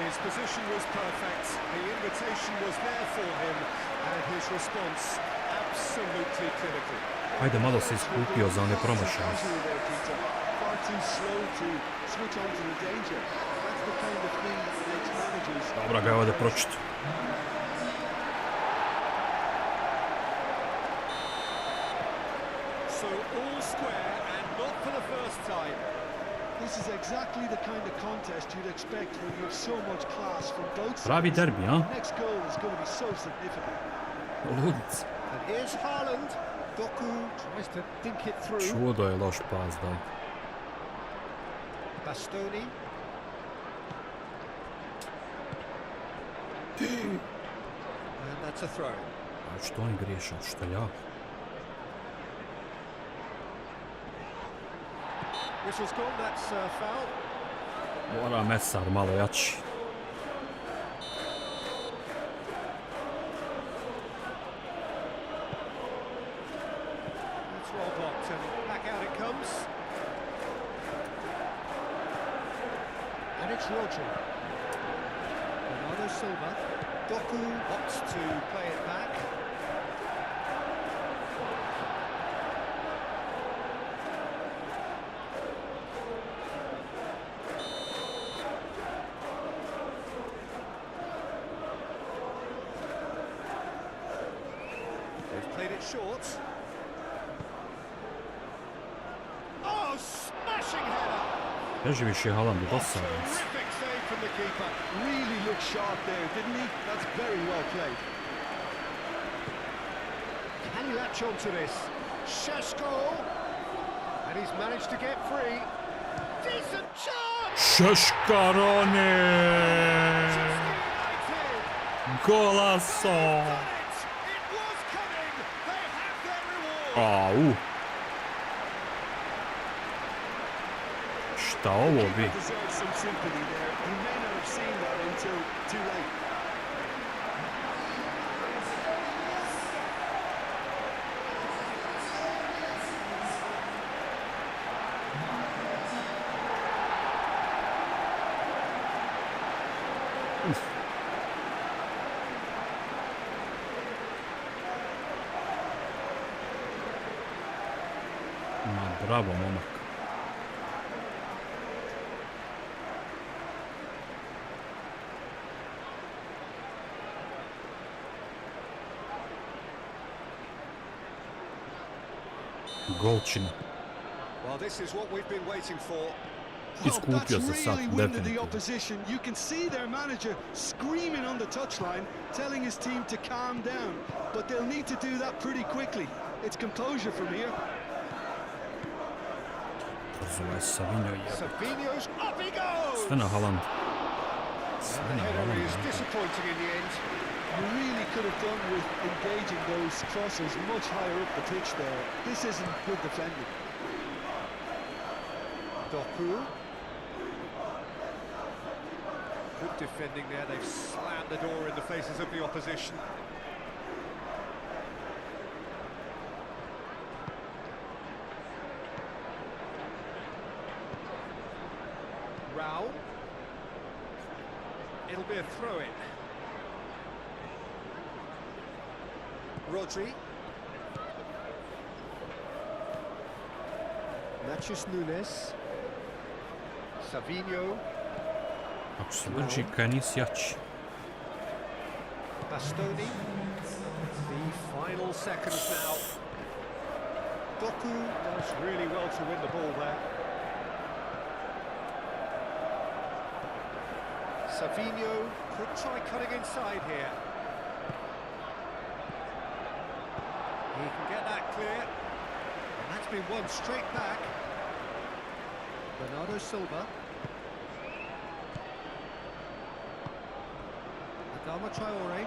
His position was perfect. The invitation was there for him, and his response absolutely clinical. Ajde, malo se iskupio za one promašaje. Far too slow to switch on to the danger. That's the kind of thing that makes managers... Dobra ga je ovdje pročito. So all square and not for the first time. This is exactly the kind of contest you'd expect when you have so much class from both sides. Pravi derbi, a? Next goal is going to be so significant. Ludic. And here's Haaland. Doku tries to think it through. Čudo je loš pas, da. Bastoni. And that's a throw. A što on griješa, što ja? Whistle's gone, that's foul. Mora mesar malo jači. It's well blocked and back out it comes. And it's Rodri. Bernardo Silva. Doku opts to play it back. They've played it short. Oh, smashing header! Teži više Haalandu dosadno. Terrific save from the keeper. Really looked sharp there, didn't he? That's very well played. Can he latch on to this? Šeško! And he's managed to get free. Decent chance! Šeškarone! Golazo! It was coming! They have their reward! Au! Šta ovo bi? Deserves some sympathy there. He may not have seen that until too late. Ma bravo momak. Golčina. Well, this is what we've been waiting for. Iskupio se sad, Really winded the definitivno. opposition. You can see their manager screaming on the touchline, telling his team to calm down. But they'll need to do that pretty quickly. It's composure from here. Zove Savinho je. Savinho's up he goes! Sve na Haaland. And the header is disappointing in the end. You really could have done with engaging those crosses much higher up the pitch there. This isn't good defending. Doku. Good defending there. They've slammed the door in the faces of the opposition. Rao. It'll be a throw-in. Rodri. Nachos Nunes. Savinho. Ako se drži, kaj nisi jači. Bastoni. The final seconds now. Doku does really well to win the ball there. Savinho could try cutting inside here. He can get that clear. And that's been won straight back. Bernardo Silva. Adama Traore.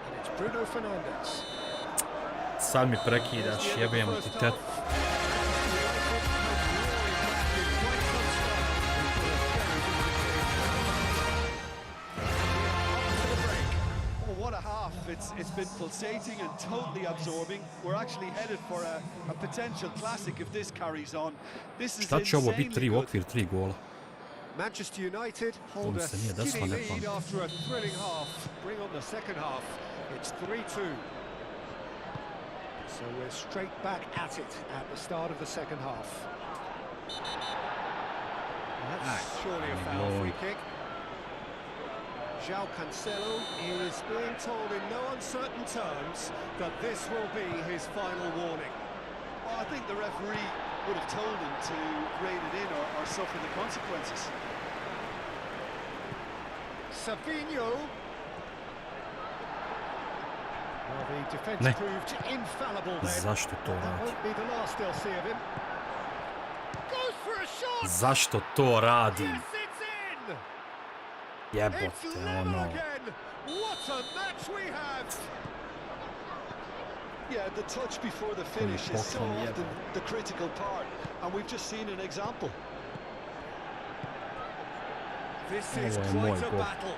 And it's Bruno Fernandes. Sad mi prekidaš, jebem ti tet. It's been pulsating and totally absorbing. We're actually headed for a potential classic if this carries on. This is Šta će ovo biti insanely 3 u good. okvir 3 gola? Manchester United hold a se nije skinny desilo, ne lead pamtim. after a thrilling half. Bring on the second half. It's 3-2. So we're straight back at it at the start of the second half. That's surely a foul free kick. João Cancelo is being told in no uncertain terms that this will be his final warning. Well, I think the referee would have told him to rein it in or suffer the consequences. Savinho. Well, the defence Ne. proved infallible then. Zašto to That radi? won't be the last they'll see of him. Goes for a shot! Zašto to radi? Yes, it's in! It's Jebote, level ono. again! What a match we have! Yeah, the touch before the finish is so often the critical part, and we've just seen an example. This is Oh, quite my a God. battle.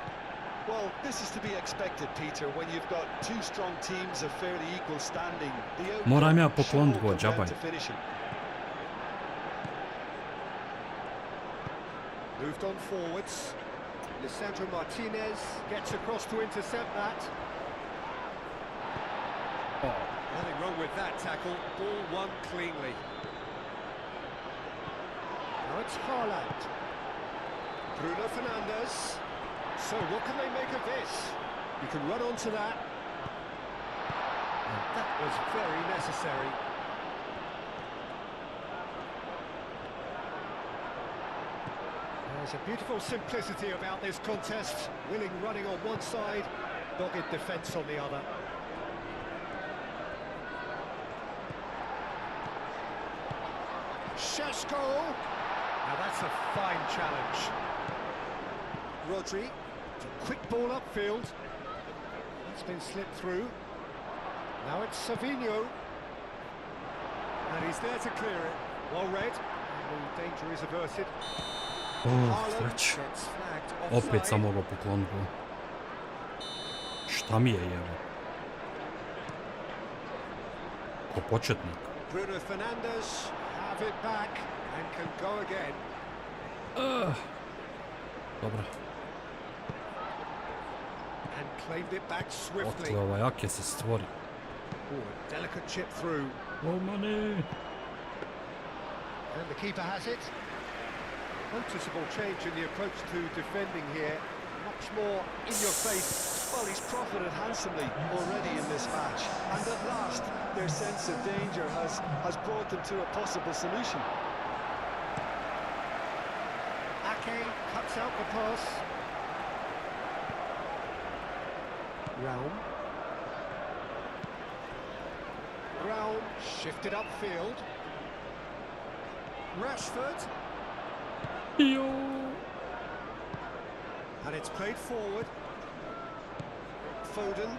Well, this is to be expected, Peter, when you've got two strong teams of fairly equal standing. The outcome Moram ja should poklonit all go, come down džabaj. to finishing. Moved on forwards. Lisandro Martinez gets across to intercept that. Nothing wrong with that tackle. Ball won cleanly. Now it's Haaland. Bruno Fernandes. So what can they make of this? You can run onto that. And that was very necessary. There's a beautiful simplicity about this contest. Willing running on one side, dogged defence on the other. Šeško! Now that's a fine challenge. Rodri, quick ball upfield. It's been slipped through. Now it's Savinho. And he's there to clear it. Well read. And the danger is averted. Treć. Opet sam mogao pokloniti go. Šta mi je jevo? Ko početnik. Bruno Fernandes have it back and can go again. Dobro. And claimed it back swiftly. Otkle ovaj Ake se stvori. Oh, a delicate chip through. O mane. And the keeper has it. Noticeable change in the approach to defending here. Much more in your face. Well, he's profited handsomely already in this match, and at last their sense of danger has brought them to a possible solution. Ake cuts out the pass. Raum shifted upfield. Rashford. Jo. And it's played forward. Foden.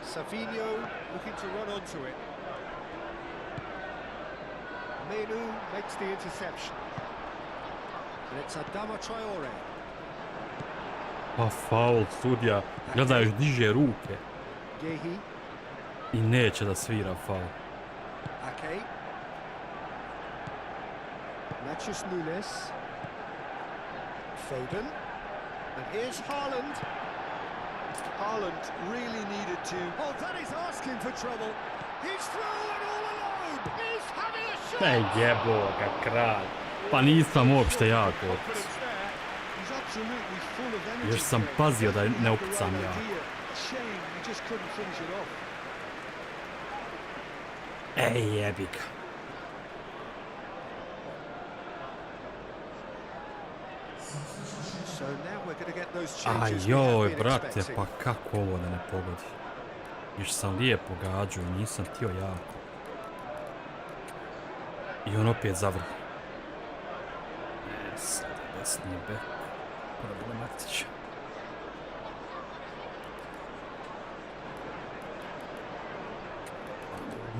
Savinho looking to run onto it. Menu makes the interception. And it's Adama Traore. Pa faul, sudija. Gledaj, diže ruke. Gehi. I neće da svira faul. Ake. Matthews Nunes. Foden. And here's Haaland. Haaland really needed to... Oh, that is asking for trouble. He's through and all alone. He's having a shot. Ne jebo ga kralj. Pa nisam uopšte jako otpis. Confidence there. He's absolutely full of energy. Još sam pazio da ne upucam ja. Shame he just couldn't finish it off. Ej, jebi ga. So now we're going to get those A changes we joj, have been brate, expecting. pa kako ovo da ne pogodi? Još sam lijepo gađao i nisam htio jako. I on opet zavrh. Sad je desni bek. Problematičan.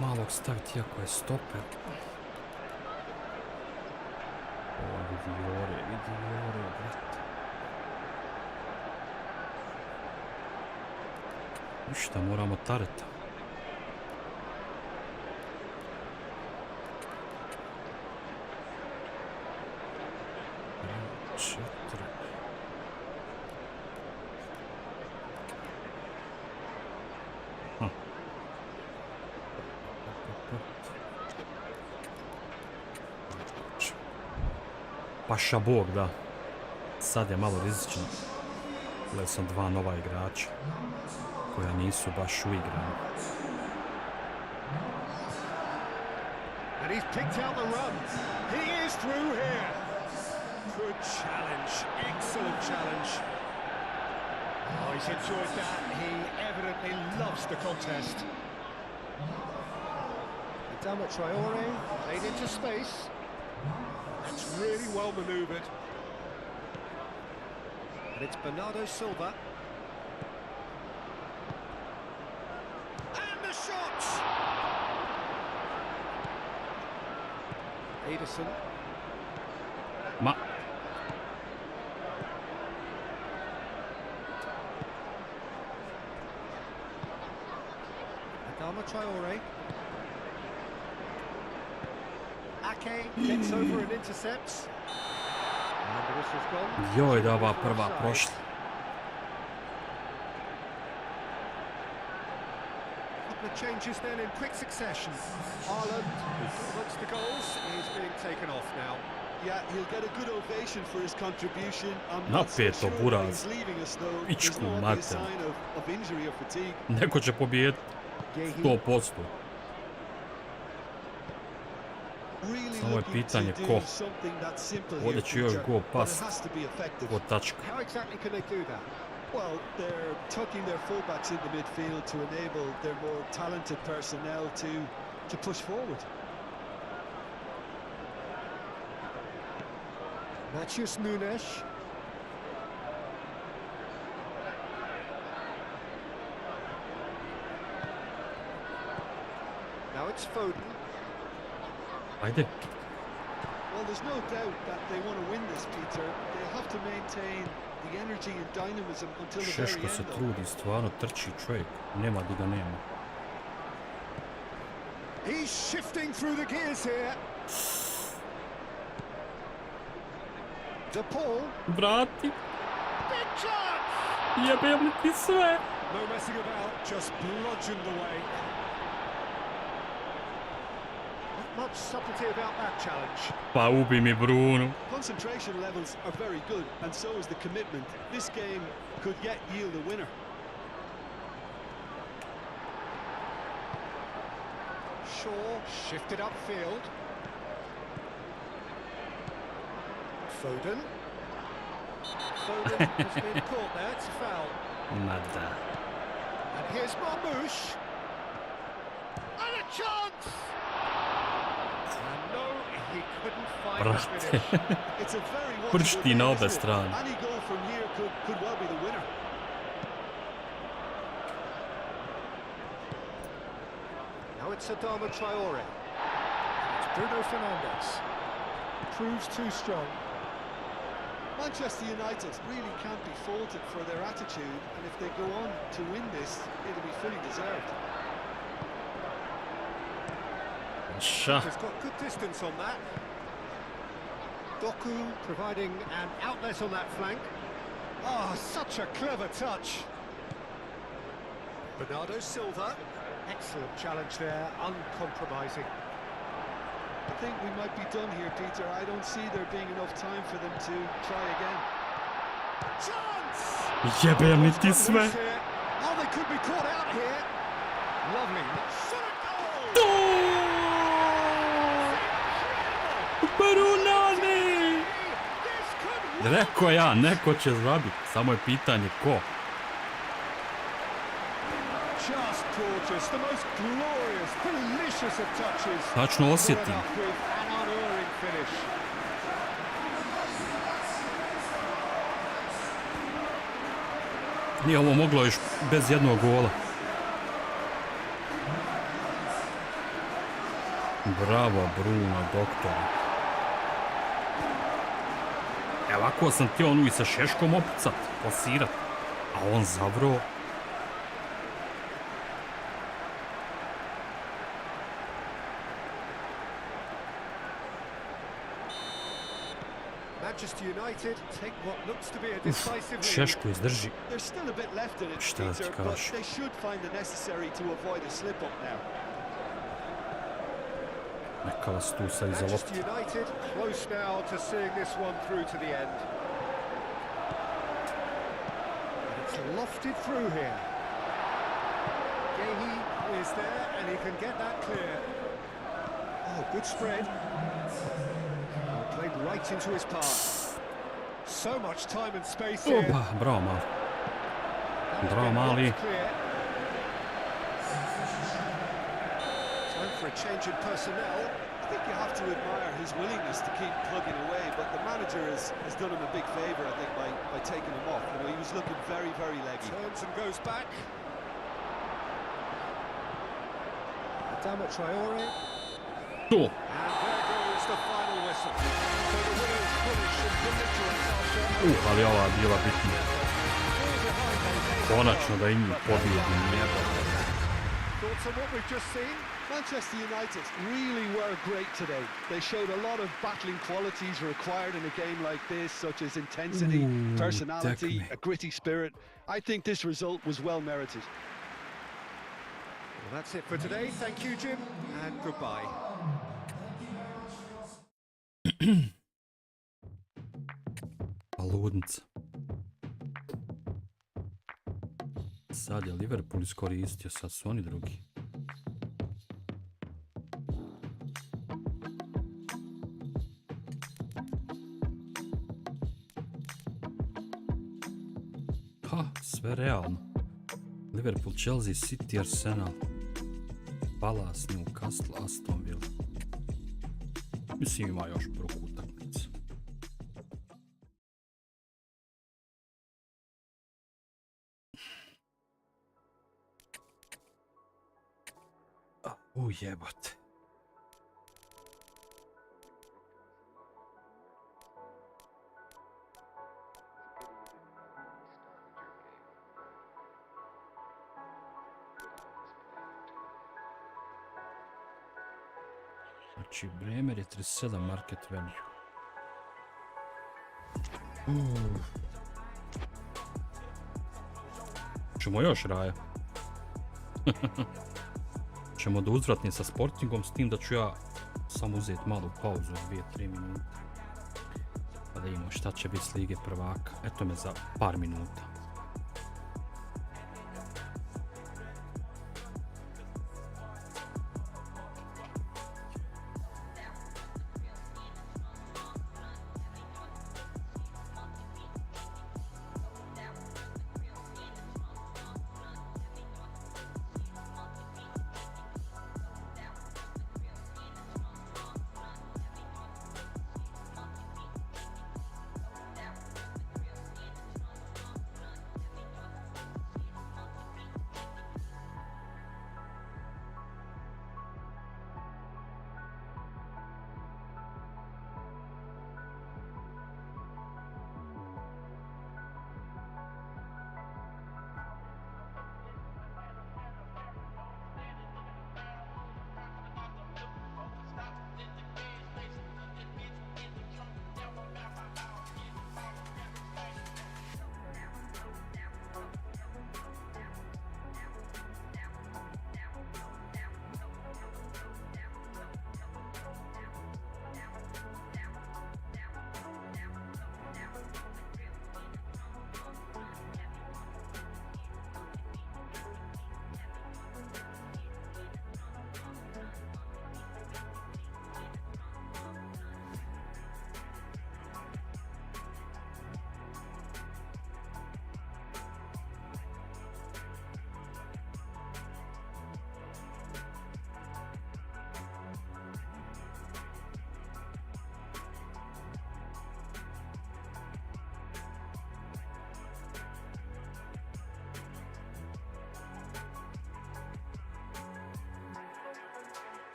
Malog staviti jako je stoper. O, vidi Jore, brate. Ništa, moramo tareta. Četiri. Paša Bog, da. Sad je malo rizično. Gledao sam dva nova igrača koja nisu baš uigrani. And he's picked out the run. He is through here. Good challenge. Excellent challenge. Oh, he's enjoyed that. He evidently loves the contest. Adama Traore played into space. That's really well manoeuvred. And it's Bernardo Silva. And the shots! Ederson. Ma, Adama Traore. Ake gets over and intercepts. And the whistle's gone. joj da ova prva prošla. Couple of changes then in quick succession. Haaland, who amongst the goals, is being taken off now. Yeah, he'll get a good ovation for his contribution. I'm Na not so peto, sure why Buraz. he's leaving us though. Pičku There's no obvious mater. sign of injury or fatigue. Neko će pobijediti Gehi. 100%. Really Samo je looking pitanje to ko. do something that's simple here, Ovdje će još Peter, go but it past has to be effective. od tačka. How exactly can they do that? Well, they're tucking their fullbacks into midfield to enable their more talented personnel to push forward. Matthews Nunes. Now it's Foden. Ajde. Well, there's no doubt that they want to win this, Peter. They have to maintain the energy and dynamism until the very Šeško se end. though. trudi, stvarno trči čovjek. Nema di ga nema. He's shifting through the gears here. De Paul. Vrati, Big chance! jebem li ti sve. No messing about, just bludgeoned away. Not much subtlety about that challenge. Pa ubi mi Bruno. Concentration levels are very good, and so is the commitment. This game could yet yield a winner. Shaw shifted upfield. Foden. Foden has been caught there, it's a foul. Ma da. And here's Marmouche. And a chance! And no, he couldn't find the Brate. finish. It's a very watchable Pršti game, na isn't obe it? strane. Any goal from here could well be the winner. Now it's Adama Traore. It's Bruno Fernandes. Proves too strong. Manchester United really can't be faulted for their attitude, and if they go on to win this, it'll be fully deserved. Ša. He's got good distance on that. Doku providing an outlet on that flank. Oh, such a clever touch. Bernardo Silva. Excellent challenge there, uncompromising. I think we might be done here, Peter. I don't see there being enough time for them to try again. Chance! Jebe mi It's ti got sve. loose here. Oh, they could be caught out here. Lovely. Shot a goal! Brunani! This could win. Rekao ja, neko će zabiti. Samo je pitanje ko. Just gorgeous, the most glorious, delicious of touches. Tačno osjetim. Followed up with an unerring finish. Nije ovo moglo još bez jednog gola. Bravo, Bruno, doktor. Evo, ovako sam htio onu i sa Šeškom opucat, posirat. A on zavro. Manchester United take what looks to be a decisive lead. Šešku izdrži. There's still a bit left in it, Šta ti Peter, but kažeš? they should find the necessary to avoid a slip-up now. Neka vas tu sad iza Manchester lopte. United close now to seeing this one through to the end. And it's lofted through here. Gehi is there and he can get that clear. Oh, good spread. Oh, played right into his path. So much time and space here. Opa, bravo malo. That Bravo, again Mali. blocked clear. Time for a change in personnel. I think you have to admire his willingness to keep plugging away, but the manager has done him a big favour, I think, by taking him off. You know, he was looking very, very leggy. Turns and goes back. Adama Traore. Tu. And there goes the final whistle. So the winners finish in belligerence after Ali ova je bila bitna. fall behind they Konačno da i njih pobijedim. Thoughts on what we've just seen? Manchester United really were great today. They showed a lot of battling qualities required in a game like this, such as intensity, Ooh, personality, definitely. a gritty spirit. I think this result was well merited. Well, that's it for today. Thank you, Jim, and goodbye. A ludnica. Sad je Liverpool iskoristio, sad su oni drugi. Ha, sve realno. Liverpool, Chelsea, City, Arsenal. Palace, Newcastle, Aston Villa. Mislim ima još bruku utakmice. Jebote. Znači, Bremer je 37 market value. Ćemo još raja. Ćemo da uzvratni sa Sportingom, s tim da ću ja samo uzeti malu pauzu od 2-3 minuta. Pa da imamo šta će biti s Lige prvaka. Eto me za par minuta.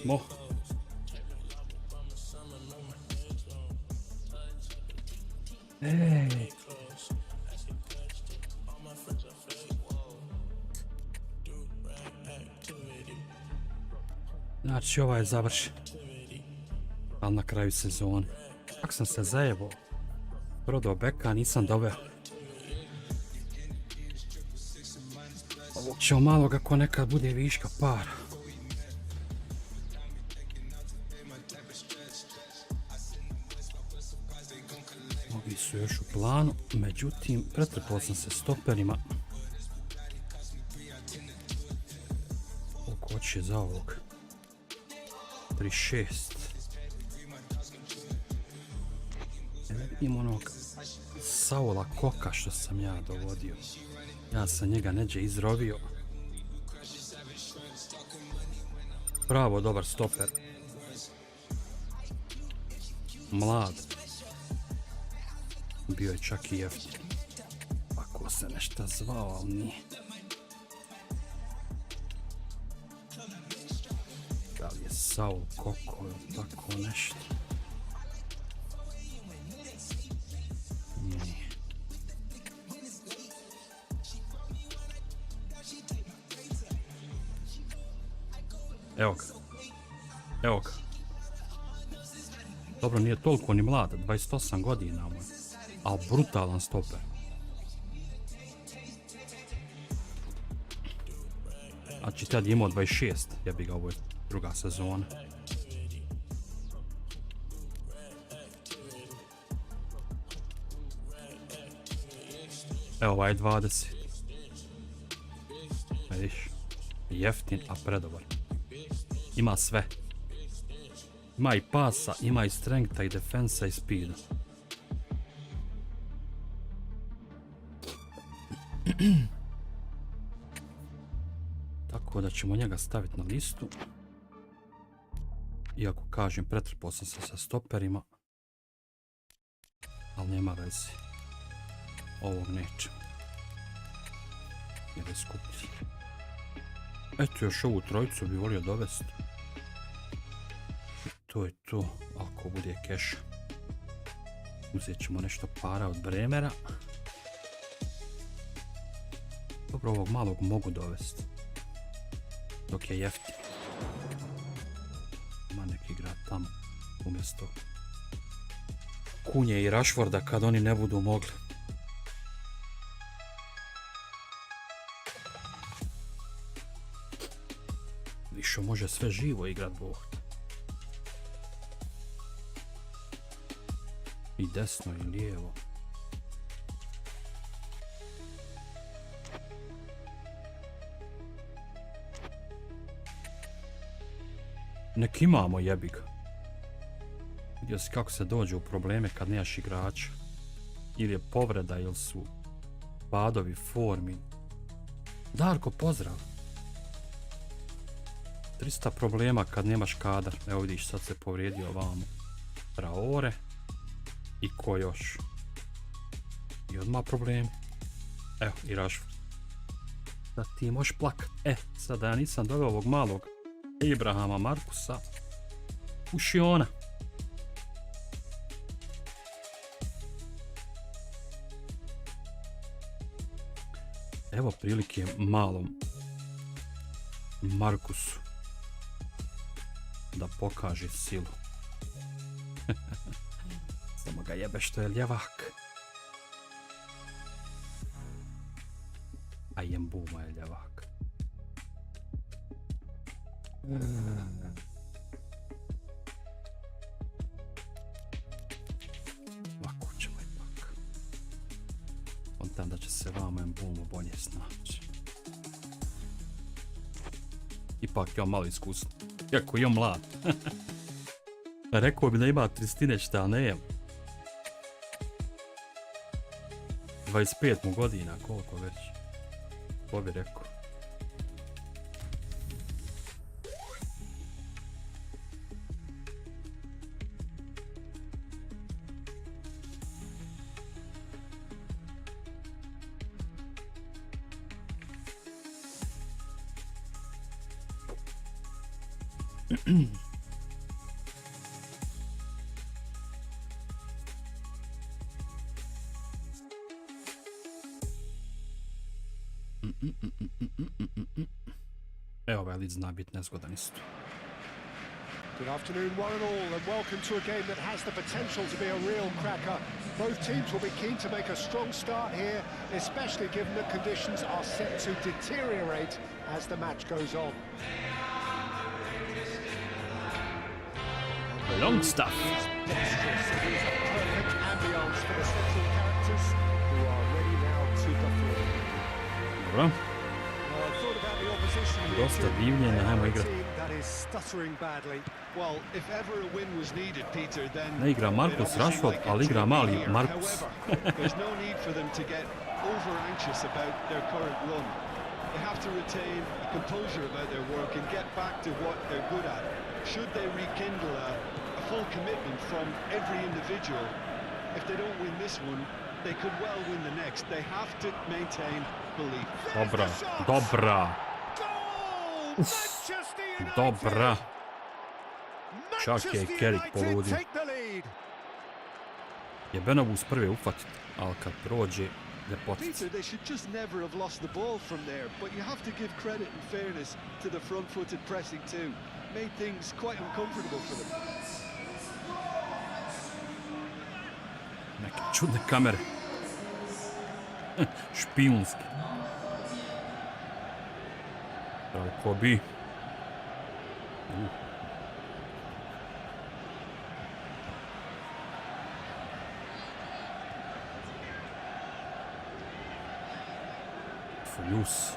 smo. Ej. Znači ovaj je završen. Ali na kraju sezone. Kako sam se zajebao. Prodao beka, nisam doveo. Ovog ćemo malo kako nekad bude viška para. Ovi su još u planu, međutim pretrpao sam se stoperima. Koliko će za ovog? 36. Ne vidim onog Saula Koka što sam ja dovodio. Ja sam njega neđe izrovio. Pravo dobar stoper. Mlad. Bio je čak i jeftin. Ako se nešto zvao, ali nije. Da li je Saul Koko ili tako nešto? Nije. Evo ga. Evo ga. Dobro, nije toliko ni mlada, 28 godina moj. Ali brutalan stoper. Znači tad je imao 26, ja bi ga, ovo je druga sezona. Evo ovaj 20. Vidiš, jeftin, a predobar. Ima sve. Ima i pasa, ima i strengtha i defensa i speeda. Tako da ćemo njega staviti na listu. Iako kažem, pretrpao sam se sa stoperima. Ali nema veze. Ovog nećemo. Jer je skuplji. Eto, još ovu trojicu bi volio dovesti. I to je to, ako bude keša. Uzet ćemo nešto para od Bremera. Dobro, ovog malog mogu dovesti. Dok je jeftin. Ima neki igra tamo. Umjesto Kunje i Rashforda kad oni ne budu mogli. Više može sve živo igrat Bog. I desno i lijevo. Nek imamo, jebi ga. Vidio si kako se dođe u probleme kad nemaš igrača. Ili je povreda, ili su padovi formi. Darko, pozdrav. 300 problema kad nemaš kadar. Evo vidiš, sad se povrijedio ovamo Traore. I ko još? I odmah problemi. Evo, i Rashford. Da ti možeš plakat. Sada ja nisam doveo ovog malog Abrahama Markusa u Šiona. Evo prilike malom Markusu da pokaže silu. Samo ga jebe što je ljevak. A Jembuma je ljevak. Ovako ćemo ipak. Kontam da će se vama Jembumu bolje snaći. Ipak je on malo iskusan. Iako je on mlad. Rekao bi da ima 30 šta, ali ne. 25 mu godina, koliko već. Ko bi rekao. Evo ovaj lic zna biti nezgodan isto. Good afternoon, one and all, and welcome to a game that has the potential to be a real cracker. Both teams will be keen to make a strong start here, especially given that conditions are set to deteriorate as the match goes on. Long stuff. Dexterous, it is a perfect ambience for the central characters who are ready now to perform. Dobro. Well, I've thought about the opposition here. Dosta divljenja, ajmo igrati. That is stuttering badly. Well, if ever a win was needed, Peter, then Ne igra Marcus Rashford, ali igra mali Marcus. There's no need for them to get over anxious about their current run. They have to retain composure about their work and get back to what they're good at. Should they rekindle a full commitment from every individual, if they don't win this one, they could well win the next. They have to maintain belief. Dobra, dobra. Dobra. Čak je i Kerik poludio. Jebeno bu s prve ufatit, ali kad prođe, ljepotica. Peter, they should just never have lost the ball from there, but you have to give credit and fairness to the front-footed pressing too. Made things quite uncomfortable for them. Neke čudne kamere. Špijunske. Pravi ko bi. Fujus.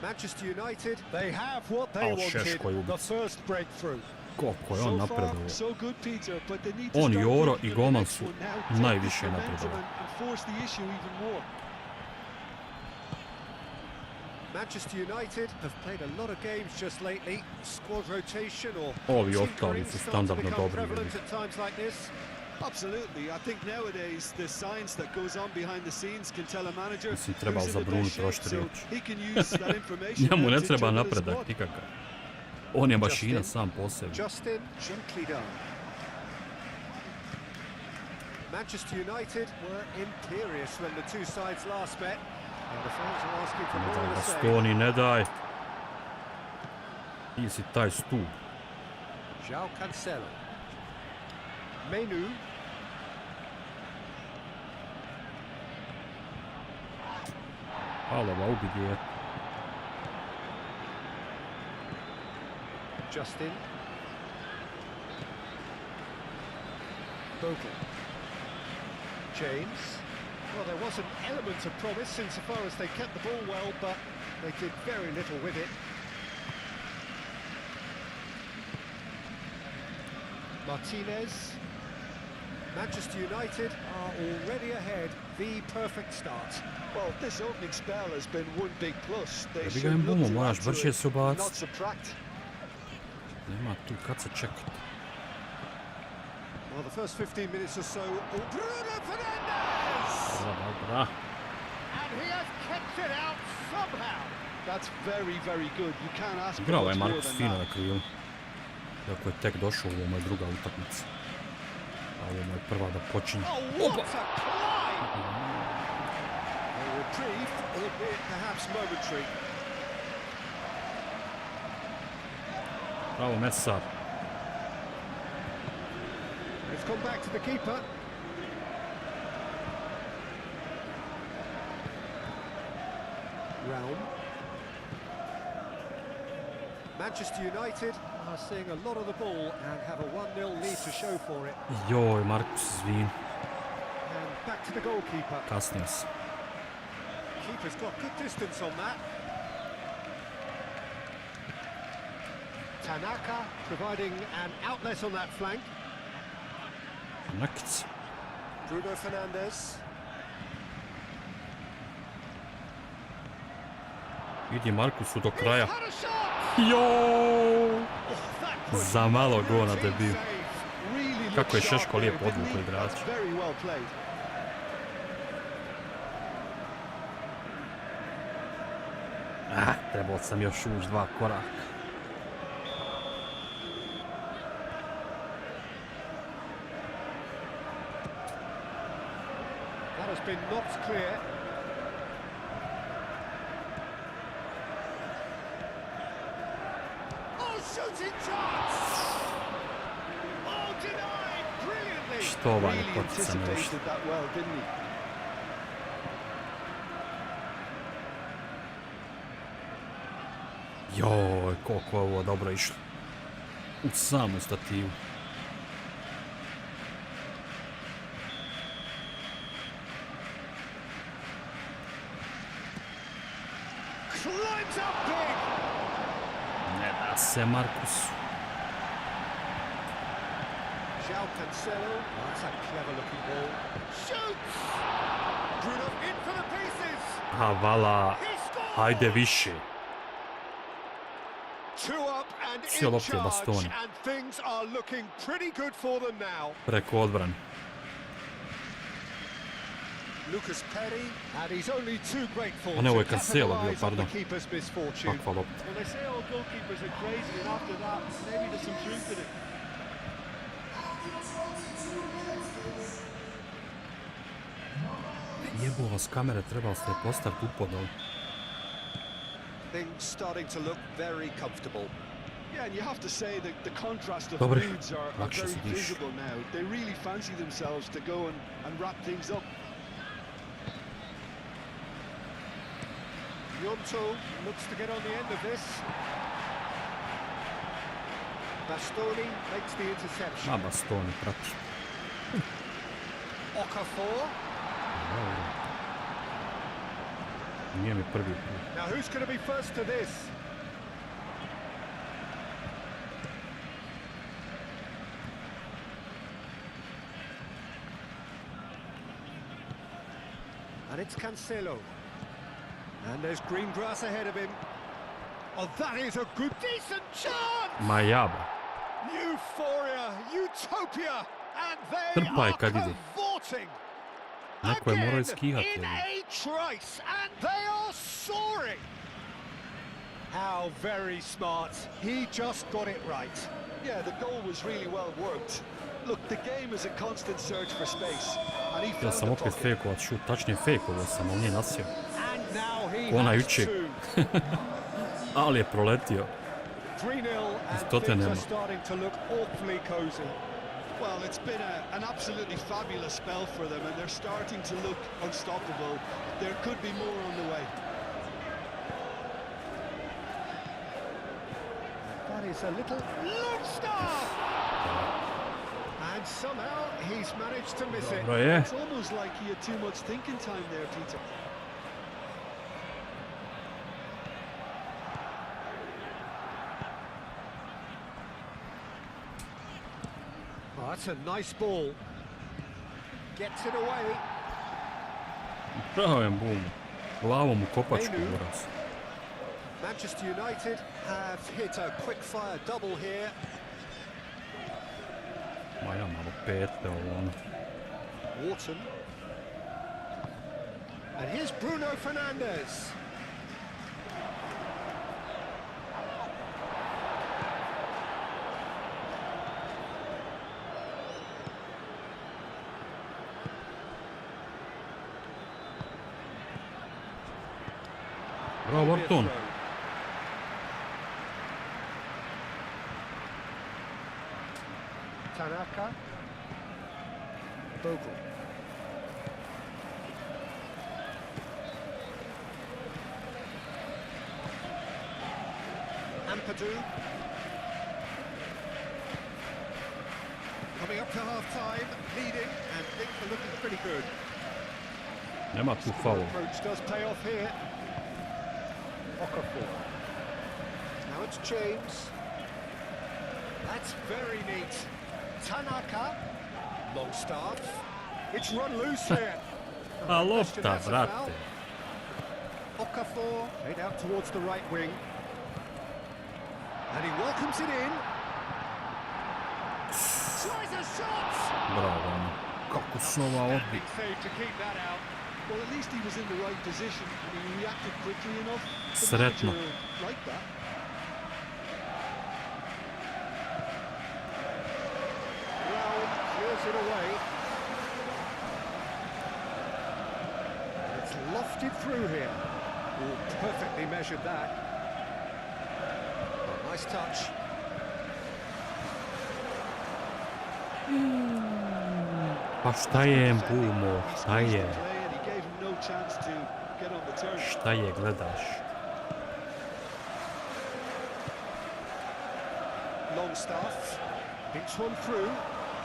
Manchester United, they have what they wanted, the first breakthrough. Koliko je on napredovao. So good, Peter, but they need to On i start Oro thinking i of the Goman next su one now, take najviše this momentum napredovali. and force the issue even more. Manchester United have played a lot of games just lately. Squad rotation or Ovi tinkering Otkali su starts to standardno become dobri. prevalent at times like this. Absolutely. I think nowadays the science that goes on behind the scenes can tell a manager Mislim, treba who's in za the Brunu best shape, trošiti so riječ. he can use that information Njemu now ne to treba juggle the napredak squad. nikakav. On je mašina sam po sebi. Justin, gently done. Manchester United were imperious when the two sides last met. And the fans are asking for Ne more daj of the same. Bastoni, ne daj. Ti si taj stup. João Cancelo. Menu. Hvala, ubi dijete. Justin. Bogle. James. Well, there was an element of promise insofar as they kept the ball well, but they did very little with it. Martinez. Manchester United are already ahead. The perfect start. Well, this opening spell has been one big plus. They Jebi ga should im look bumo, to moraš add to brže it, se ubacit. not subtract. Nema tu kad se čekat. Well, the first 15 minutes or so. Oh, Bruno Fernandes! Dobra. And he has kept it out somehow. That's very, very good. You can't ask for Igrao je much more Marcus than fino that. na krilu. Iako je tek došao, ovo mu je druga utakmica. A ovo mu je prva da počinje. Oh, what a climb! A reprieve, albeit perhaps momentary. Bravo, Mesar. It's come back to the keeper. Round. Manchester United are seeing a lot of the ball and have a 1-0 lead to show for it. Joj, Marcus, izvini. And back to the goalkeeper. Kasnio sam. Keeper's got good distance on that. Tanaka providing an outlet on that flank. Nakic. Bruno Fernandes. Idi Markusu do kraja. Had a shot! Joj! That was Za malo gola debil. Really Kako je looked sharp Šeško there, lijepo didn't odvukao he? igrača. That's very well played. Trebao sam još ući 2 koraka. That has been knocked clear. Oh, shooting chance! Oh, denied brilliantly. Što ovaj Really potica ne ušli? anticipated that well, didn't he? Joj, koliko je ovo dobro išlo. U samu stativu. Climbs up big. Ne da se Markusu. João Cancelo. Oh, that's a clever looking ball. Shoots! Bruno in for the pieces. A vala, He scores! ajde više. 2 up and Sve in lopte charge, bastoni. and things are looking pretty good for them now. Preko odbrane. Lucas Perry, and he's only too grateful A ne, ovo je to Cancelo bio, capitalise on the pardon. keeper's misfortune. Kakva lopta. Well, they say all goalkeepers are crazy, and after that, maybe there's some truth in it. Jebova s kamere, trebali ste je postaviti upodom. Things starting to look very comfortable. Yeah, and you have to say that the contrast of Dobry. moods are Lakše very se diši. visible now. They really fancy themselves to go and wrap things up. Yonto looks to get on the end of this. Bastoni makes the interception. A bastoni prati. Okafor. Nije mi prvi put. Now who's going to be first to this? And it's Cancelo. And there's green grass ahead of him. Oh, that is a good, decent chance! Ma jaba. Euphoria, utopia, and they Trpaj are kad ide. cavorting. Neko je morao Again, iskihati. in a trice, and they are soaring. How very smart. He just got it right. Yeah, the goal was really well worked. Look, the game is a constant search for space, and he Ja found sam the opet pocket. fejkovat šut, tačnije fejkovao sam, ali nije nasio. And now he Ona has jučer. two. Ali je proletio. 3-0, and things Tottenham. are starting to look awfully cozy. Well, it's been an absolutely fabulous spell for them, and they're starting to look unstoppable. There could be more on the way. That is a little long start. And somehow he's managed to miss it. Dobro je. It's almost like he had too much thinking time there, Peter. Oh, that's a nice ball. Gets it away. Pravo je bum. Glavom u kopačku uraz. Manchester United have hit a quick-fire double here. Ma ja malo pete ovo ono. Wharton. And here's Bruno Fernandes. Roberton. Tanaka. Bogle. Ampadu. Coming up to half-time, leading, and things are looking pretty good. Nema tu faul. Approach does pay off here. Okafor. Now it's James. That's very neat. Tanaka. Longstaff. It's run loose here. A Question, lopta, that's a foul. brate. Okafor played out towards the right wing. And he welcomes it in. Tries a shot. Bravo, ono. Kako su ova odbi. Big save to keep that out. Well, at least he was in the right position and he reacted quickly enough. The Sretno. manager liked that. Brown clears it away. It's lofted through here. Oh, perfectly measured that. Oh, nice touch. Pa šta je, Bumo, šta He je? squeezed the play and he gave him no chance to get on the turn. Šta je, gledaš? Longstaff pinch one through.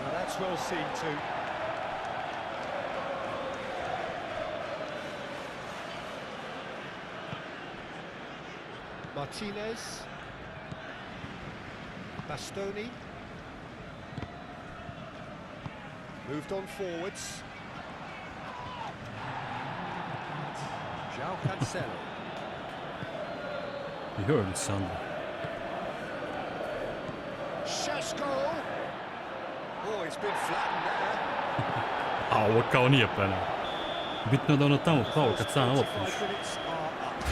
Now that's well seen too. Martinez. Bastoni. Moved on forwards. João Cancelo. Joj, Sandra. Šeško. Oh, he's been flattened there. A ovo kao nije penal. Bitno je da ono tamo pravo kad sam loptu. 45 minutes are up.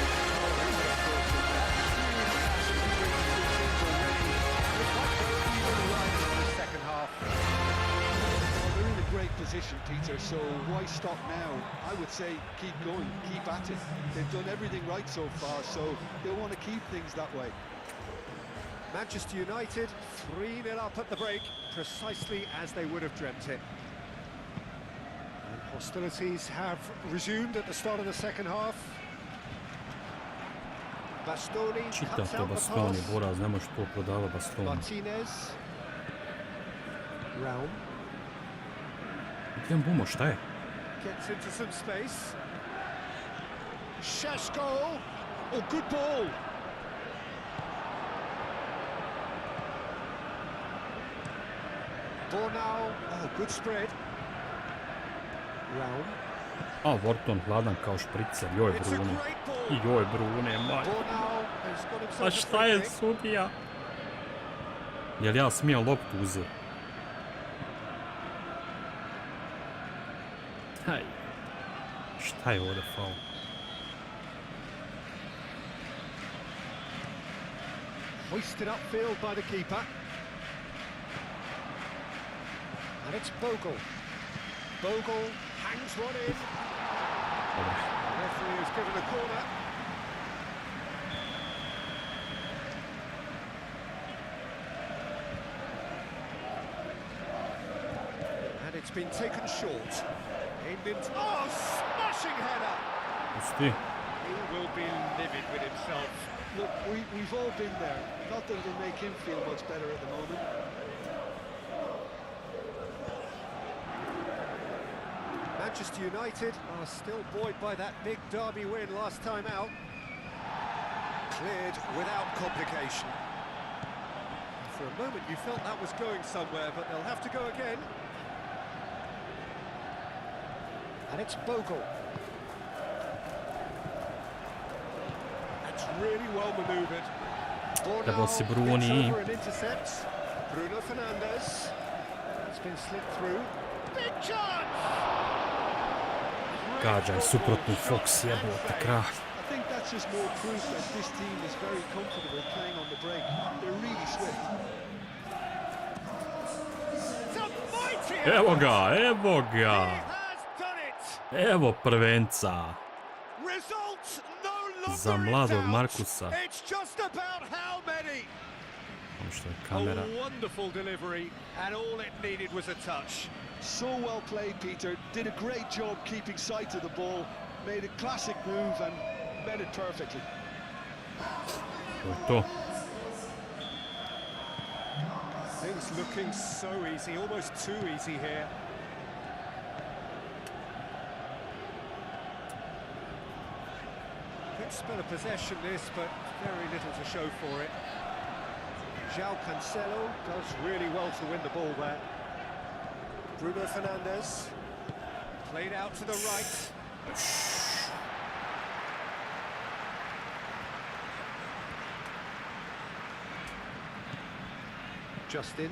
Second half. Well, they're in a great position, Peter, so why stop now? I would say keep going, keep at it. They've done everything right so far, so they'll want to keep things that way. Manchester United 3-0 up at the break, precisely as they would have dreamt it. And hostilities have resumed at the start of the second half. Bastoni Čitav cuts to out the Bastoni, pass. Boraz, ne možeš to prodava Bastoni. Martinez. Raum Gdje Bumo, šta je? gets into some space. Šeško. Oh, good ball. Bornau. Oh, good spread. Raum. A, Vorton hladan kao špricer, joj It's a Brune. great ball. Joj Brune, maj. Bornau has got himself A a šta free je kick. sudija? Jel ja smijem loptu uzeti? Haj. Šta je ovdje faul? Hoisted upfield by the keeper. And it's Bogle. Bogle hangs one in. Dobro. The referee has given a corner. And it's been taken short. Aimed into... Oh, smashing header! Pusti. He will be livid with himself. Look, we've all been there. Not that it'll make him feel much better at the moment. Manchester United are still buoyed by that big derby win last time out. Cleared without complication. For a moment you felt that was going somewhere, but they'll have to go again. And it's Bogle. That's really well manoeuvred. Trebao si Bornau Bruni. gets over and intercepts. Bruno Fernandes. It's been slipped through. Big chance! Gađaj suprotni Fox, jebote kralj. I think that's just more proof that this team is very comfortable playing on the break. They're really swift. It's a mighty Evo effort. ga, evo He ga. has done it. Evo prvenca. Result no longer Za in mladog doubt. Markusa. It's just about how many. Ono što je kamera. A wonderful delivery, and all it needed was a touch. So well played, Peter. Did a great job keeping sight of the ball. Made a classic move and met it perfectly. To je to. Things looking so easy, almost too easy here. Good spell of possession this, but very little to show for it. João Cancelo does really well to win the ball there. Bruno Fernandes played out to the right. Justin.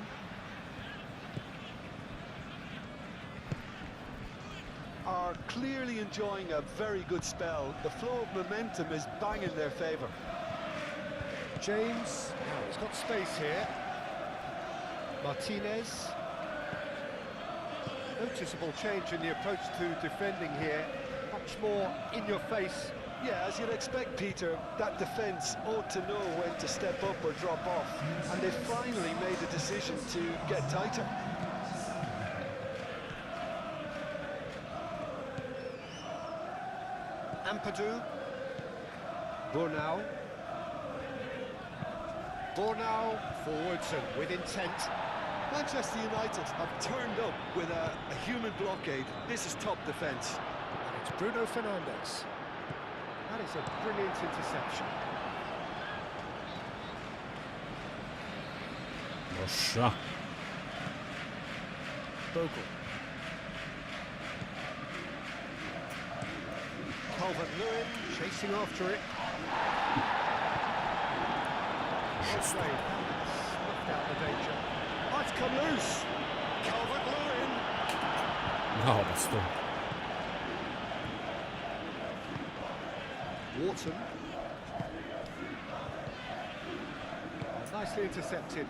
Are clearly enjoying a very good spell. The flow of momentum is bang in their favour. James, now he's got space here. Martinez. Noticeable change in the approach to defending here. Much more in your face. Yeah, as you'd expect, Peter, that defence ought to know when to step up or drop off. And they finally made the decision to get tighter. Ampadu. Bornau. Bornau forwards and with intent. Manchester United have turned up with a human blockade. This is top defence. And it's Bruno Fernandes. That is a brilliant interception. Loša. Bogle. Calvert-Lewin chasing after it. Otkaz snuffed out the danger. Oh, it's come loose. Calvert-Lewin. Bravo, sto. Wharton. Nicely intercepted.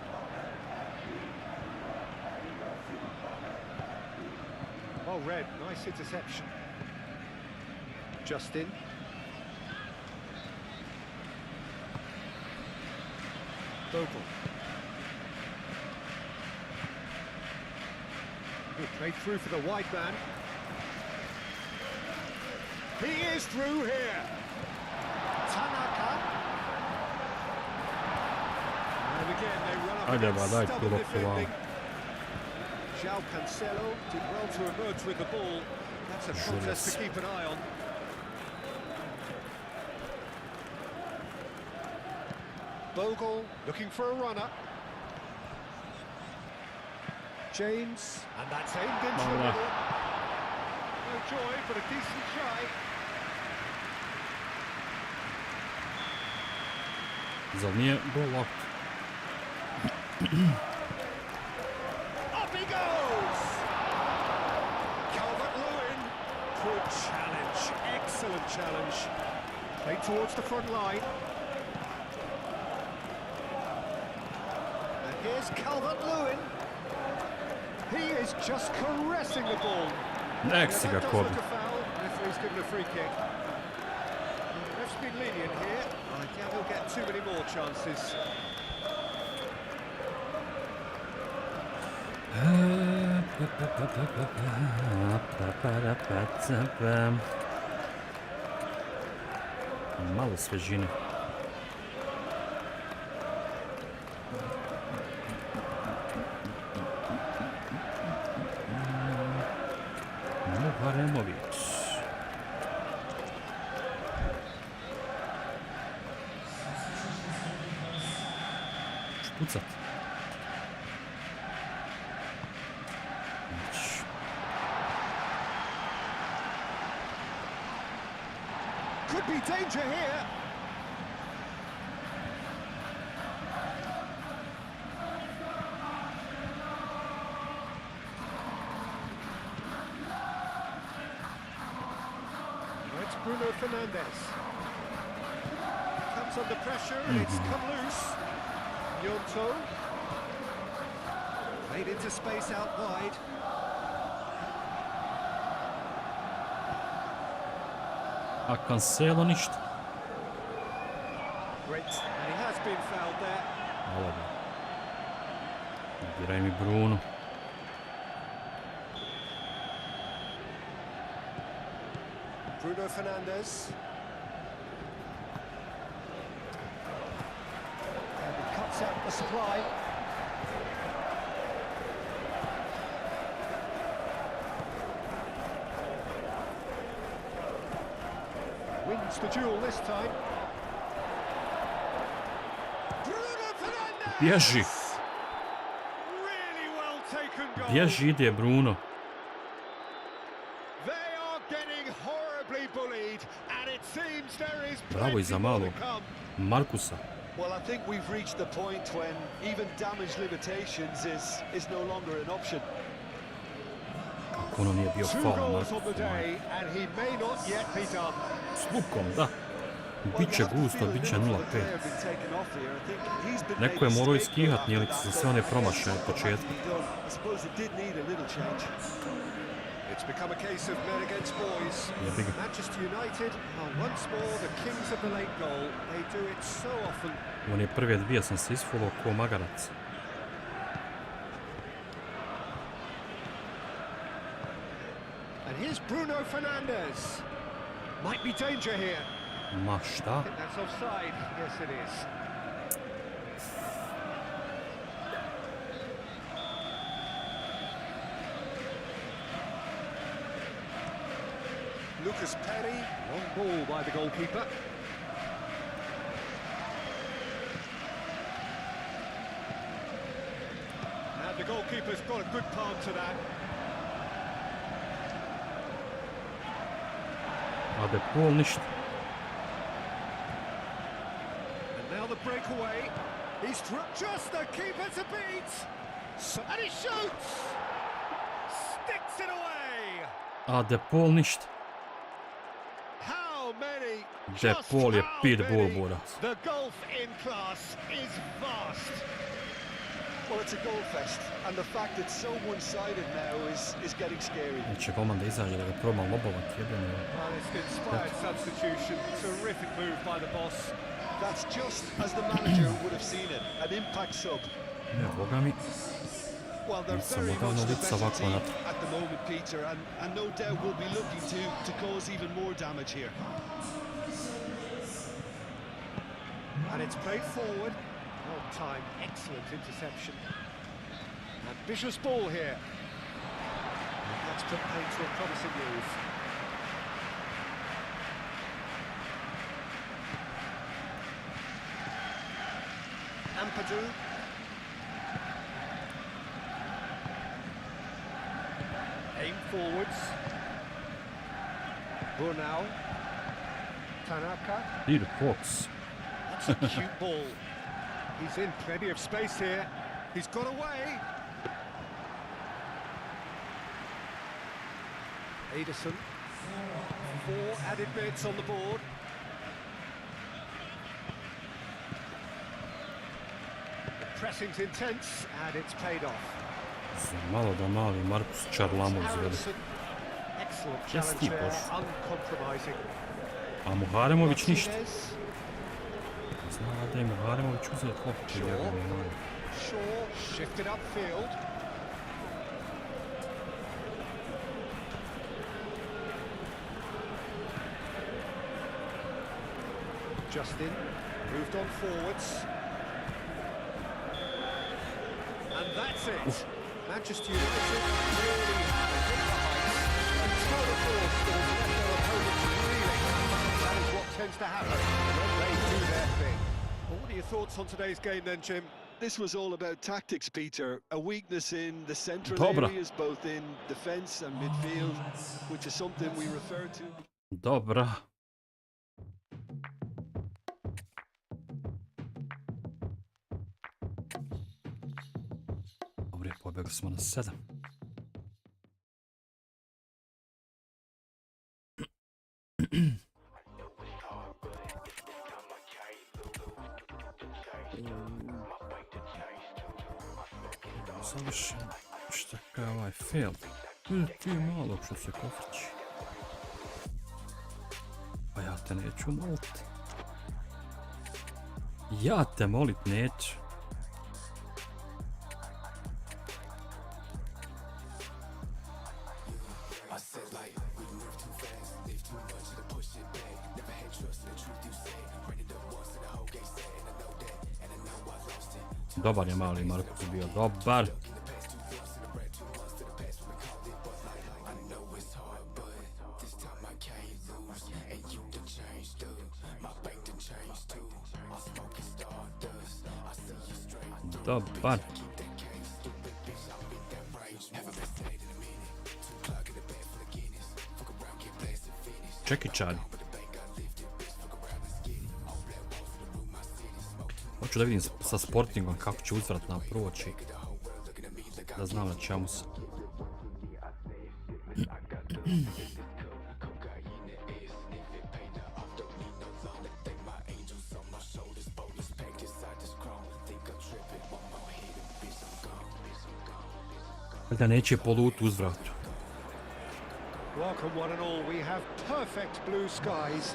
Well read, nice interception. Justin. Bogle. Good play through for the wide man. He is through here. Tanaka. And again they run up Ajde, against daj stubborn pilot hvala. defending. João Cancelo did well to emerge with the ball. That's a contest to keep an eye on. Bogle looking for a runner. James, and that's aimed into the middle. No joy, but a decent try. Zar nije gol? Up he goes! Calvert-Lewin. Good challenge, excellent challenge. Played towards the front line. And here's Calvert-Lewin. He is just caressing the ball. Nek si ga That does kobi. look a foul. Referee's given a free kick. The ref's been lenient here. I doubt he'll get too many more chances. Malo svežine. Muharemović. Špucat. Could be danger here. It's Bruno Fernandes. Comes under pressure and it's come loose. Yonto. Played into space out wide. A Cancelo ništa. Great. And he has been fouled there. Hvala ga. Diraj mi Bruno. Bruno Fernandes. And he cuts out the supply. Wins the duel this time. Bruno Fernandes! Bježi. Really well taken goal. Bježi, ide Bruno. They are getting horribly bullied, and it seems there is Bravo i za plenty more malo. to come. Markusa. Well, I think we've reached the point when even damage limitations is no longer an option. Kako Kako ono nije bio Two faul, goals on Marko? the day, and he may not yet be done. S lukom, da. Biće gusto, biće 0-5. Neko je morao iskihat Nijelica za sve one promašaje od početka. It's become a case of men against boys. Jebi ga. Manchester United are once more the kings of the late goal. They do it so often. One prve dvije sam se isfulao ko magarac. And here's Bruno Fernandes. Might be danger here. Ma šta? I think that's offside. Yes, it is. Lucas Perry, long ball by the goalkeeper. And the goalkeeper's got a good palm to that. Ade pol ništa. And now the breakaway. He's just the keeper to beat. And he shoots. Sticks it away. Ade pol ništa. How many? De Just Paul je how pitbull, many? Boras. The golf in class is vast. Well, it's a goal fest, and the fact it's so one-sided now is getting scary. Neće golman da izađe da ga proba lobovat, jebeno. Well, it's an inspired substitution. Terrific move by the boss. That's just as the manager would have seen it, an impact sub. Ne, boga mi. Well, they're Nisam very odavno much the lica better ovako team na at the moment, Peter, and no doubt will be looking to cause even more damage here. And it's played forward. Well timed, excellent interception. Ambitious ball here. And that's put paid to a promising move. Ampadu. Aim forwards. Burnau. Tanaka. Peter Fox. That's a cute ball. He's in plenty of space here. He's got away. Ederson. 4 added minutes on the board. The pressing's intense and it's paid off. Za malo da mali Markus Čarlamu izvede. Aronson. Excellent Yes, challenge he there, was. uncompromising. A Muharemović ništa. Martinez. Zna da je Muharemović uzeo loptu, jebeno. Shaw shifted upfield. Justin moved on forwards. And that's it. Manchester United really have hit the heights. A tour de force that has left their opponents reeling. That is what tends to happen when they do their thing. Well, what are your thoughts on today's game then, Jim? This was all about tactics, Peter. A weakness in the central Dobra. areas, both in defence and midfield, which is something we refer to. Dobra. Dobre, pobjegli smo na 7. Završen. Šta kao ovaj fail? Ti malo što se kofrići. Pa ja te neću molit. Ja te molit neću. Dobar je mali Markus bio, dobar. Dobar. Čekičari. Hoću da vidim sa Sportingom kako će uzvratno proći. Da znam na čemu se. Da neće polut uzvratu. Welcome one and all. We have perfect blue skies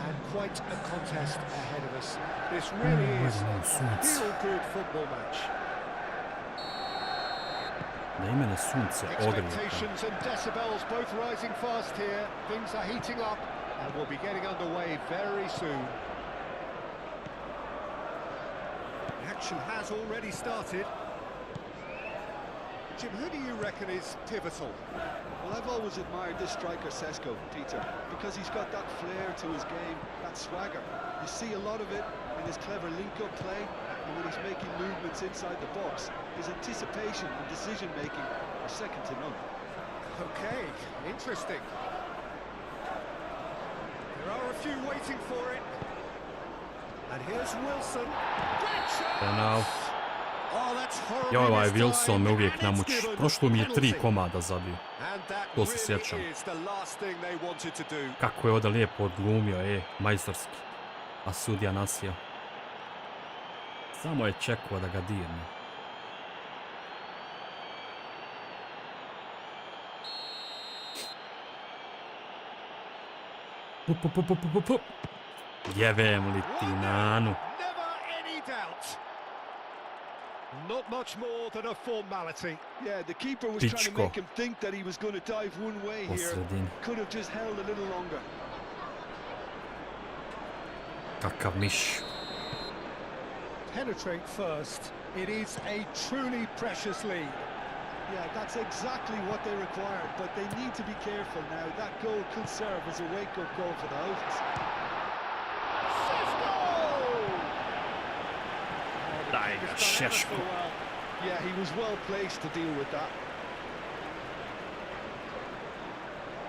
and quite a contest ahead of us. This really is a feel-good football match. Da imene sunce ogrije. Expectations and decibels both rising fast here. Things are heating up and we'll be getting underway very soon. The action has already started. Jim, who do you reckon is pivotal? Well, I've always admired this striker, Sesko, Peter, because he's got that flair to his game, that swagger. You see a lot of it in his clever link-up play, and when he's making movements inside the box, his anticipation and decision-making are second to none. Okay, interesting. There are a few waiting for it. And here's Wilson. Great shot! Penal. Oh, that's horribly Ja, ovaj mistimed, Wilson me uvijek and it's namuči. given Prošlo mi je 3 penalty. komada zabio. And that To se really sjećam. is the last thing they wanted to do. Kako je ovdje lijepo odglumio, majstorski. A sudija nasija. Samo je čekao da ga dirne. Pup. Jevem li ti nanu. Never any doubt. Not much more than a formality. Yeah, the keeper was trying to Pičko. make him think that he was going to dive one way Po here. sredini. Could have just held a little longer. Kakav miš. Penetrate first. It is a truly precious lead. Yeah, that's exactly what they required, but they need to be careful now. That goal could serve as a wake-up goal for the hosts. Daj ga, Šeško. Yeah, he was well placed to deal with that.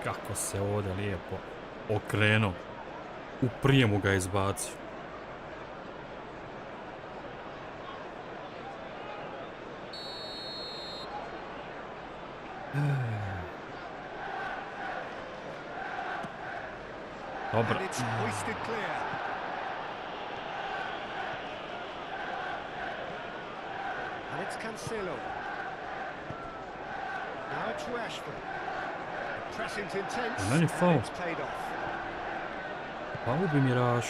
Kako se ovdje lijepo okrenuo. U prijemu ga izbacio. Dobro. And it's hoisted clear. And it's Cancelo. Now it's Rashford. Pressing's intense. And then he foul. It's paid off. Pa ubi mi Raš.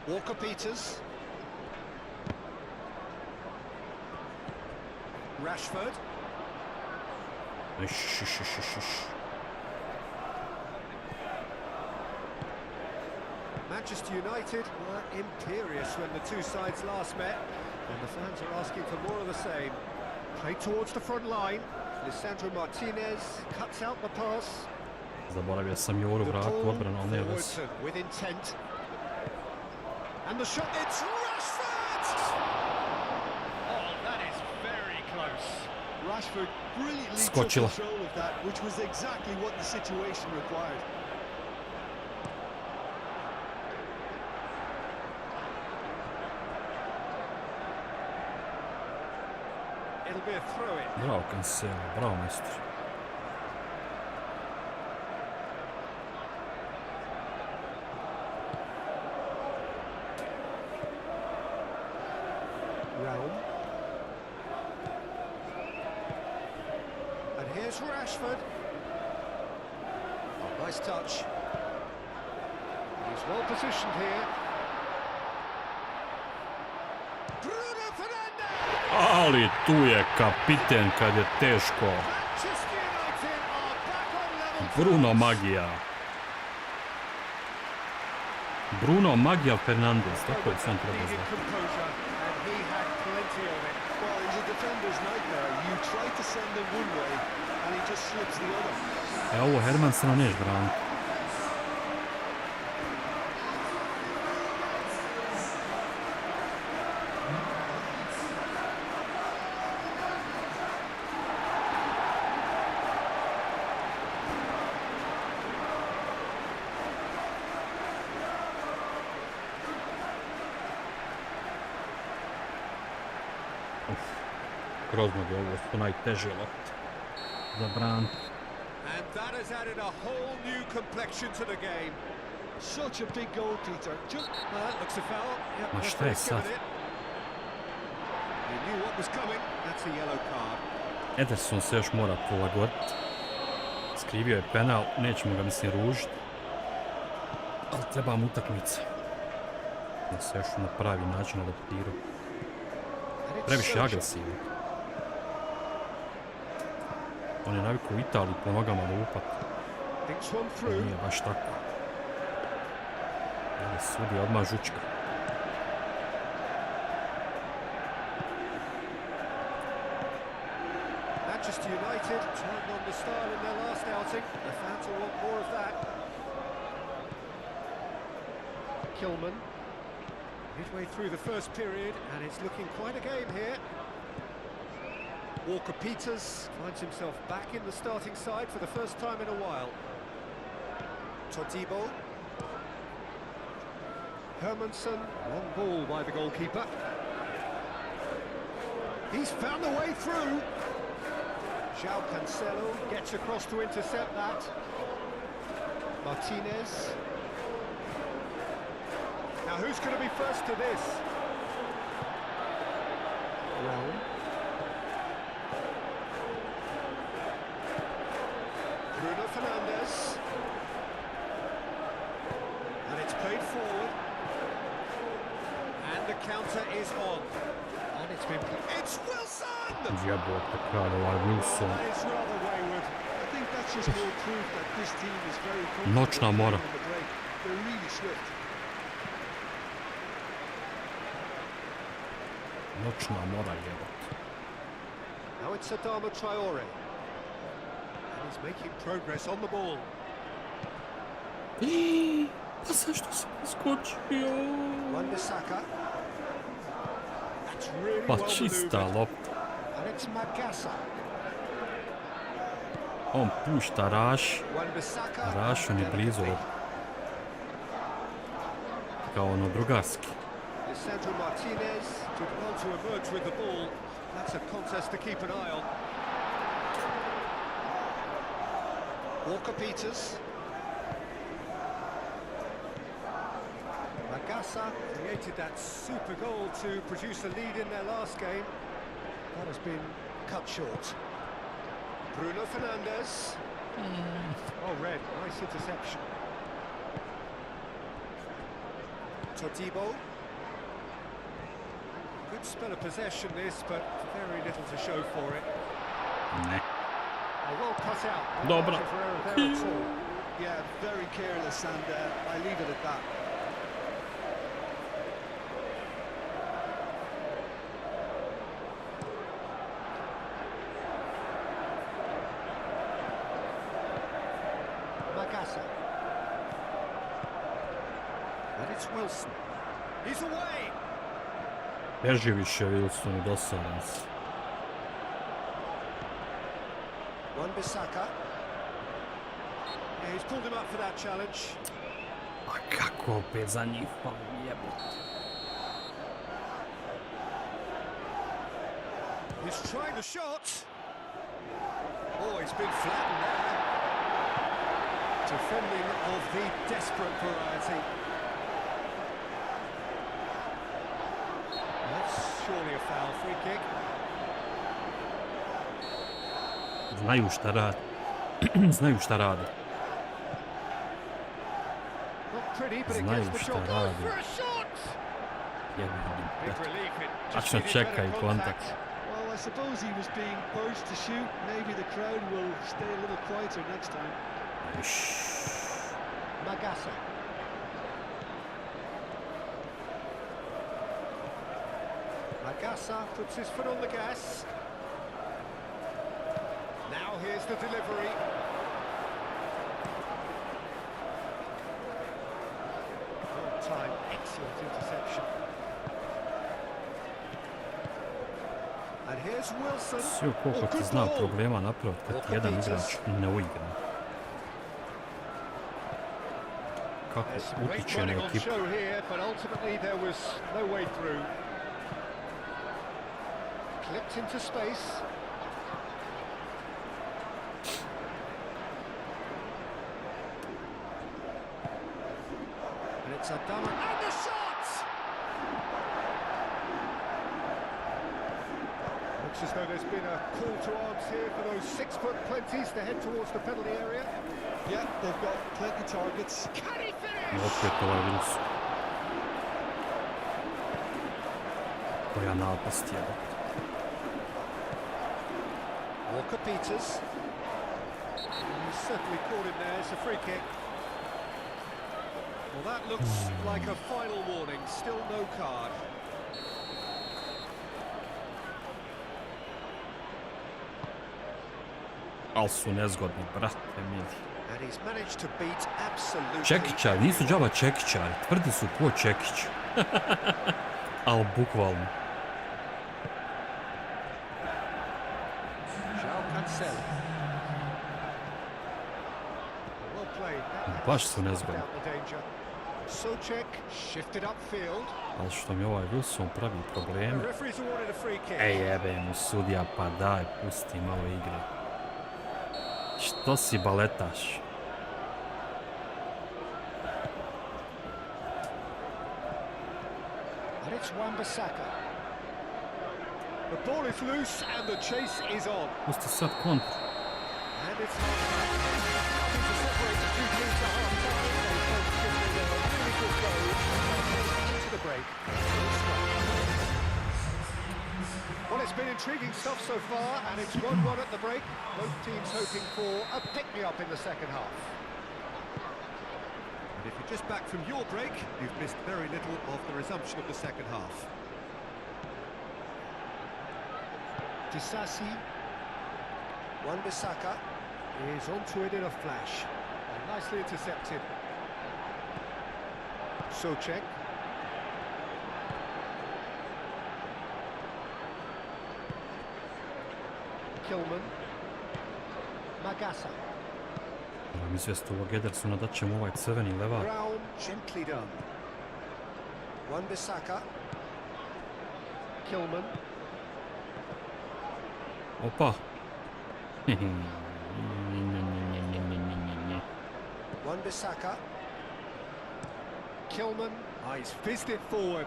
Walker Peters. Rashford. Manchester United were imperious when the two sides last met, and the fans are asking for more of the same. Play towards the front line. Lisandro Martinez cuts out the pass. Zaboravio sam Joru The vratu ball odbranu, ali ne vez. forward with intent. And the shot, it's Rashford! Oh, that is very close. Rashford brilliantly took Skočila. control of that, which was exactly what the situation required. It'll be a throw-in. Bravo Cancelo, bravo majstor. Realm. And here's Rashford. Oh, nice touch. He's well positioned here. Bruno Fernandes! Ali tu je kapiten kad je teško. Manchester United are back on level Bruno terms. Magija. Bruno Magija Fernandes, tako je sam treba Needed zvati. composure, and he had plenty of it. Well, he's a defender's nightmare. You try to send him one way, and he just slips the other. Ovo Hermansena neš braniti. Kroz noge, ovo su najteže lopte za braniti. And that has added a whole new complexion to the game. Such a big goal, Peter. Just Well, that looks a foul. Yep, Ma šta je referee's given sad? it. He knew what was coming. That's a yellow card. Ederson se još mora prilagoditi. Skrivio je penal, nećemo ga mislim ružiti. Ali treba mu utakmica. Da se još na pravi način adaptirao. And it's Previše Sezona. agresivno. On je navikao u Italiji po nogama lupat. Thinks one To through. nije baš tako. Ali sudi odmah žučka. Manchester United turned on the style in their last outing. The fans will want more of that. Kilman. Midway through the first period, and it's looking quite a game here. Walker-Peters finds himself back in the starting side for the first time in a while. Todibo. Hermansen, long ball by the goalkeeper. He's found a way through. João Cancelo gets across to intercept that. Martinez. Now who's going to be first to this? Well. Bruno Fernandes. And it's played forward. And the counter is on. And it's been... It's Wilson! Jebote kralj, ovaj Wilson. That is rather wayward. I think that's just more proof that this team is very comfortable Noćna mora. on the break. They're really swift. Noćna mora jebote. Now it's Adama Traore. And he's making progress on the ball. Pa zašto sam skočio? Wan-Bissaka. That's really Pa well čista maneuvered. lopta. And it's Magassa. On pušta Raš. Wan-Bissaka. Raš on je blizu. Kao ono drugarski. Lisandro Martinez did well to emerge with the ball. That's a contest to keep an eye on. Walker-Peters. Magassa created that super goal to produce a lead in their last game. That has been cut short. Bruno Fernandes. Oh, red. Nice interception. Todibo. Good spell of possession this, but very little to show for it. Ne. A well cut out. No Dobra. margin for error there at all. Yeah, very careless, and I leave it at that. Magassa. And it's Wilson. He's away. Beži više Wilsonu, dosadan si. Wan-Bissaka. Yeah, he's pulled him up for that challenge. A kako opet za njih pa jebote. He's trying the shot. Oh, he's been flattened there. Defending of the desperate variety. That's surely a foul, free kick. Znaju šta rade. Znaju šta rade. Not pretty, but it Znaju gets the šta job done radi. for a shot. Jebim. Big relief. It just Tačno needed čeka better i kontakt. Well, I suppose he was being urged to shoot. Maybe the crowd will stay a little quieter next time. Magassa. Magassa puts his foot on the gas. Now here's the delivery. Long time, excellent interception. And here's Wilson. Sve koliko ti zna problema napraviti kad ti jedan igrač ne uigra. Kako There's some great utiče na running on ekipu. show here, but ultimately there was no way through. Clipped into space. And it's Adama. And the shot! Looks as though there's been a call to arms here for those 6-foot plenties to head towards the penalty area. Yeah, they've got plenty targets. Can he I finish? opet ovaj virus. Koja napast je. Walker Peters. He's certainly caught him there. It's a free kick. Well, that looks like a final warning. Still no card. Al su nezgodni, brate mili. And he's managed to beat absolutely. Čekićari, nisu džaba čekićari, tvrdi su ko Čekić. Al bukvalno. João Cancelo. Well played. Baš su nezgodni. Out the danger. Souček shifted upfield. Ali što mi ovaj Wilson pravi probleme. The referee's awarded a free kick. Ej jebe mu sudija, pa daj, pusti malo igre. Što si baletaš? And it's Wan-Bissaka. The ball is loose and the chase is on. Pusti sad kontru. And it's half-time. Nothing to separate the two teams at half-time. They both giving it a really good go. Into the break. Well, it's been intriguing stuff so far, and it's 1-1 at the break. Both teams hoping for a pick-me-up in the second half. And if you're just back from your break, you've missed very little of the resumption of the second half. Disasi. Wan-Bissaka is onto it in a flash. And nicely intercepted. Souček. Kilman. Magasa. Moram izvijesti ovog Edersona da ćemo ovaj crveni levar. Brown gently done. Wan-Bissaka. Kilman. Opa. Wan-Bissaka. Kilman. Oh, he's fizzed it forward.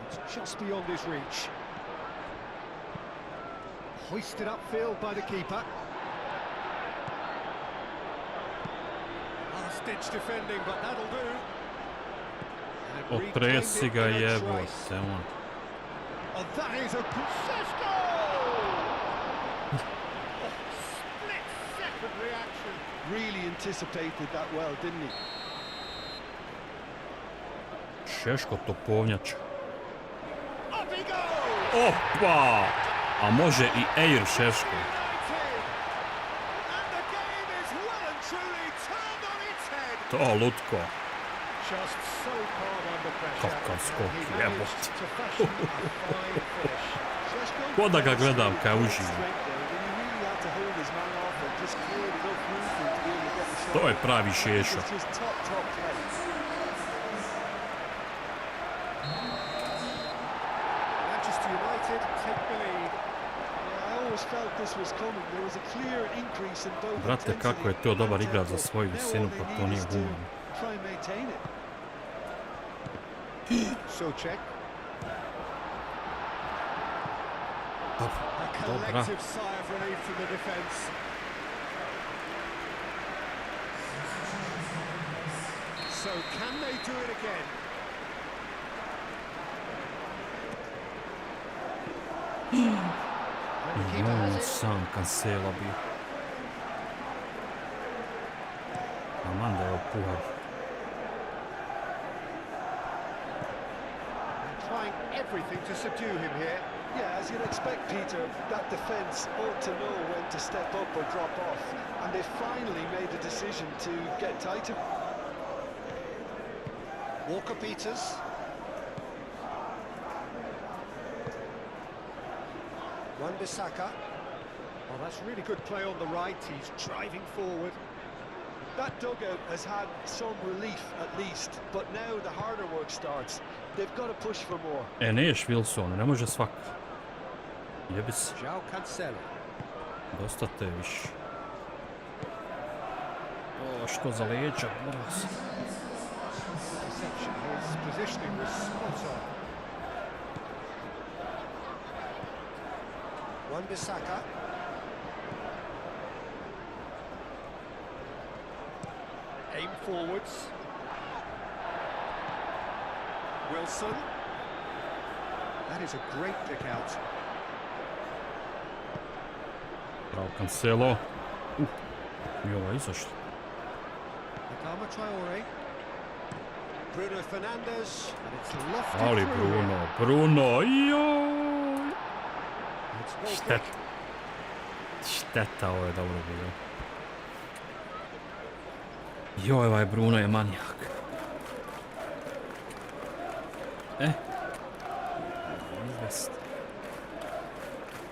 It's just beyond his reach. Hoisted upfield by the keeper. Last-ditch defending, but that'll do. And Otresi ga reclaimed it in a jebote try. on. Oh, that is a Procesor! Split-second reaction. Really anticipated that well, didn't he? Šeško topovnjača. Up he goes! Opa! A može i Air Šeško. And the game is well and truly turned on its head. To lutko. Just so calm under pressure. Kakav skok, He managed jebote. to fashion a fine finish. Ko da ga gledam kao uživo. Straight there, when he really had to hold his man off and just cleared enough room for him to be able to get the shot. To je pravi Šešo. It's just top play. Manchester United take the lead. Yeah, I always felt this was coming. There was a clear increase in both Brate, intensity kako je to dobar and igrač za tempo. svoju Now visinu, all they pa to need nije is to humano. try and maintain it. Souček. Dobro, A dobra. collective sigh of relief from the defence. So can they do it again? And the keeper has No, it. sam Cancelo bio. Aman da je opuhao. Trying everything to subdue him here. Yeah, as you'd expect, Peter, that defence ought to know when to step up or drop off. And they finally made a decision to get tighter. Walker Peters. Wan-Bissaka. Oh, that's really good play on the right. He's driving forward. That dugout has had some relief at least, but now the harder work starts. They've got to push for more. Neš Wilson, ne može svak. Jebi se. João Cancelo. Dosta te više. O, što za leđa, moram se. Deception. His positioning was spot on. Wan-Bissaka. Aim forwards. Wilson. That is a great kick out. Bravo, Cancelo. Mi ovo izašlo. Adama Traore. Bruno Fernandes. And it's lofted Ali through here. Bruno, joj! It's goal Štet. kick. Šteta, ovo je dobro bilo. Joj, ovaj Bruno je manijak. Izvest.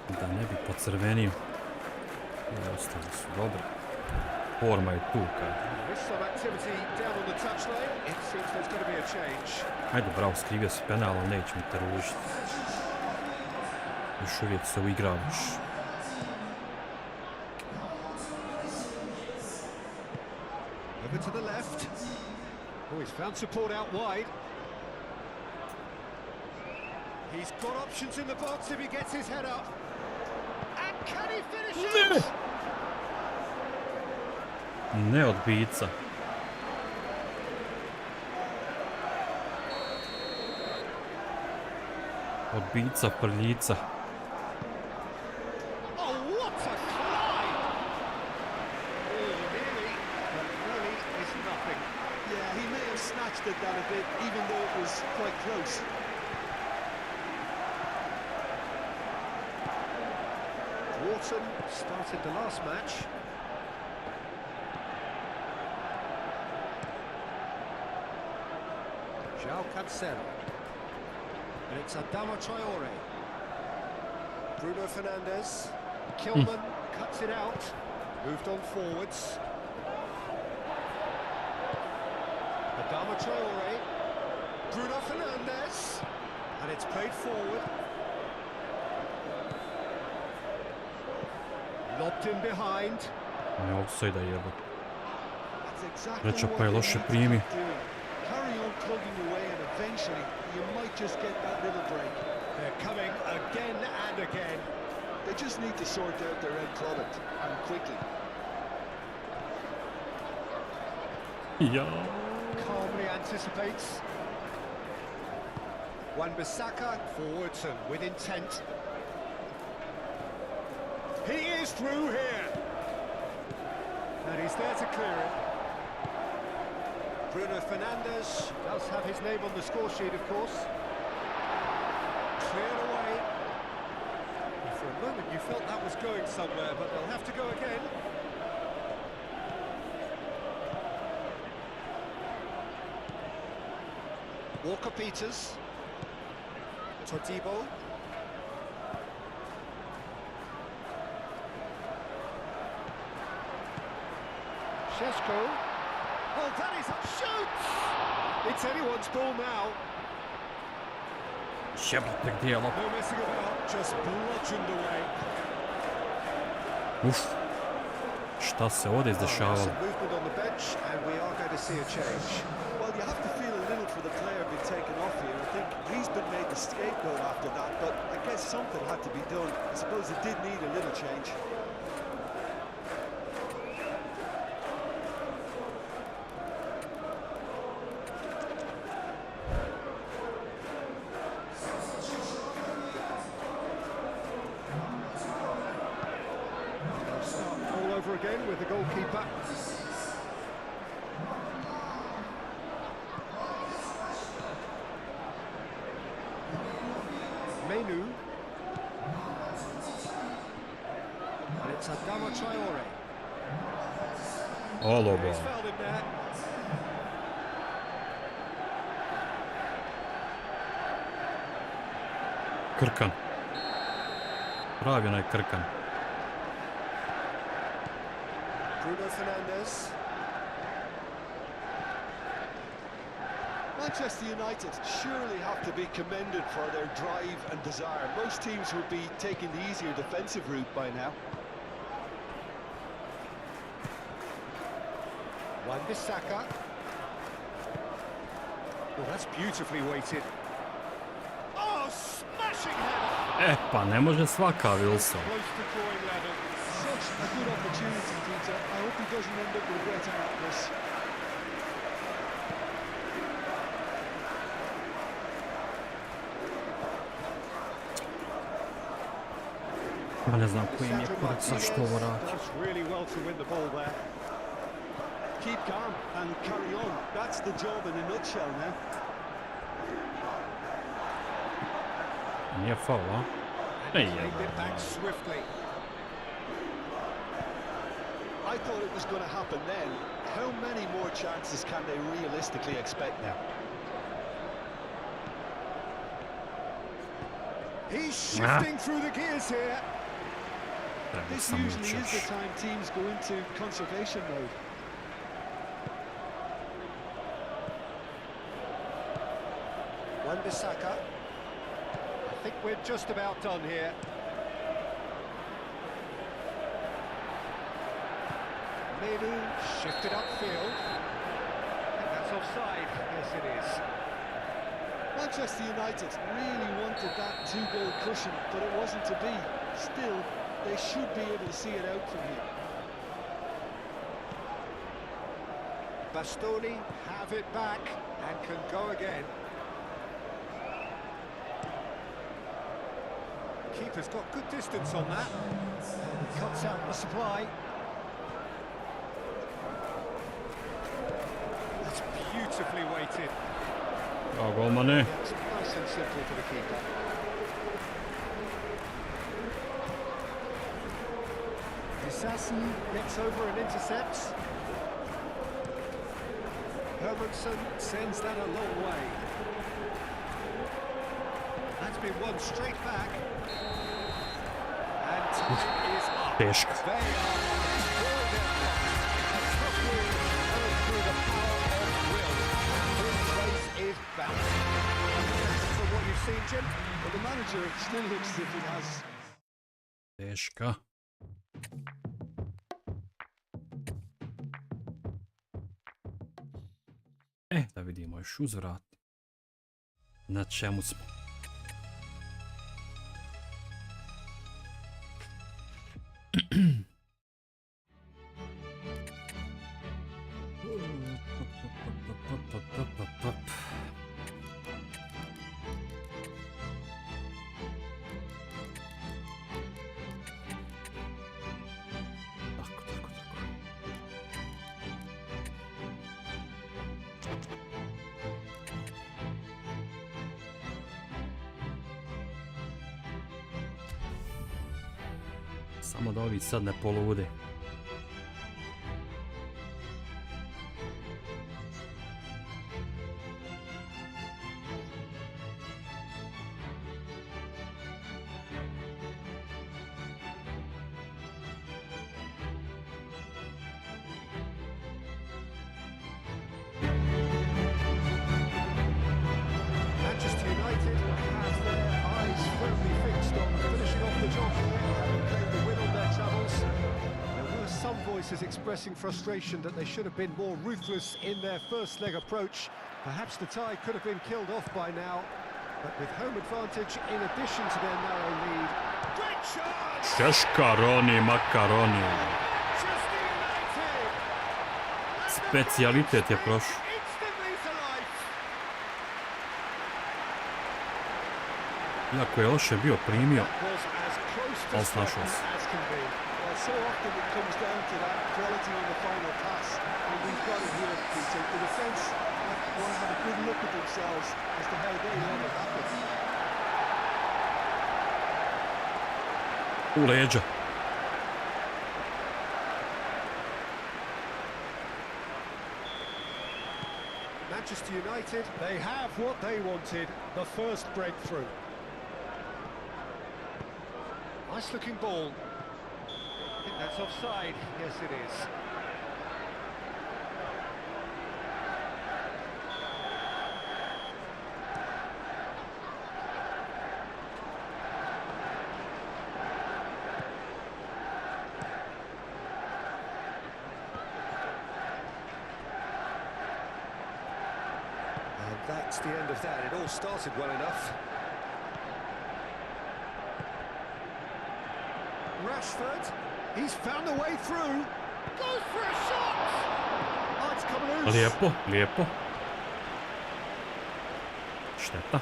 Da ne bi pocrvenio. I ostali su dobri. Forma je tu kad. There's some activity down on the touchline. It seems there's going to be a change. Ajde, bravo, skrivio si penal, ali neće mi te ružiti. Još uvijek se uigravaš. Over to the left. Oh, he's found support out wide. He's got options in the box if he gets his head up. And can he finish it? Ne od bica. Od bica prljica. Oh, what a climb! Oh, nearly, but really is nothing. Yeah, he may have snatched at that a bit, even though it was quite close. Wharton started the last match. João Cancelo. And it's Adama Traore. Bruno Fernandes. Kilman cuts it out. Moved on forwards. Adama Traore. Bruno Fernandes. And it's played forward. Lobbed in behind. Ne offside jebo. That's exactly Reče what pa je they loše need to primi. keep doing. Carry on plugging away, and eventually you might just get that little break. They're coming again and again. They just need to sort out their end product, and quickly. Ja. Calmly anticipates. Wan-Bissaka forwards and with intent. He is through here. And he's there to clear it. Bruno Fernandes does have his name on the score sheet, of course. Cleared away. And for a moment you felt that was going somewhere, but they'll have to go again. Walker-Peters. Todibo. Šeško. Oh, that is a shoot! It's anyone's ball now. Šebrate gdje lop. No messing about, just bludgeoned away. Uf. Šta se ovdje There's izdešavalo? some movement on the bench, and we are going to see a change. Well, you have to feel a little for the player being taken off here. I think he's been made the scapegoat after that, but I guess something had to be done. I suppose it did need a little change. Start all over again with the goalkeeper. Menu. And it's Adama Traore. Olobo. He's fouled him there. Krkan. Pravi onaj krkan. Bruno Fernandes. Manchester United surely have to be commended for their drive and desire. Most teams would be taking the easier defensive route by now. Wan-Bissaka. Well, that's beautifully weighted. Oh, smashing header! Pa ne može svaka, Wilson. Close to drawing level. Such a good opportunity, Peter. I hope he doesn't end up regretting this. Ma ne znam koji mi je kurac zašto ovo radi. Does really well to win the ball there. Keep calm and carry on. That's the job in a nutshell now. Nije faul, a? Ej, Claimed it back swiftly. I thought it was going to happen then. How many more chances can they realistically expect now? He's shifting through the gears here. Treba This samo usually ući is još. the time teams go into conservation mode. Wan-Bissaka. I think we're just about done here. Menu shifted upfield. I think that's offside. Yes, it is. Manchester United really wanted that two-goal cushion, but it wasn't to be. Still, they should be able to see it out from here. Bastoni have it back and can go again. Keeper's got good distance on that. Cuts out the supply. That's beautifully weighted. Bravo, golmane. It's nice and simple for the keeper. Disassi gets over and intercepts. Hermanson sends that a long way. That's been won straight back. And time is up. Teško. They are all their blocks. A tough win earned through the power of will. This race is balanced. From what you've seen, Jim, But the manager still looks as if he has Teška. Da vidimo još uzvrat. Na čemu smo? Tako. Samo da ovi sad ne polude. Manchester United have their eyes firmly fixed on finishing off the job and claim the win on their travels. There were some voices expressing frustration that they should have been more ruthless in their first leg approach. Perhaps the tie could have been killed off by now, but with home advantage in addition to their narrow lead. Great shot! Šeškaroni, makaroni. Manchester United! Specijalitet je prošao. Instantly to life! Iako je loše bio primio, Was as close to ali snašao se. as can be. well, so often it comes down to that quality on the final pass. And we've got it here, Peter. The defence will have a good look at themselves as to how they let it happen. U leđa. Manchester United, they have what they wanted, the first breakthrough. Nice looking ball. I think that's offside. Yes, it is. that's the end of that. It all started well enough. Rashford, he's found a way through. Goes for a shot. Oh, it's come loose. Lijepo, lijepo. Šteta.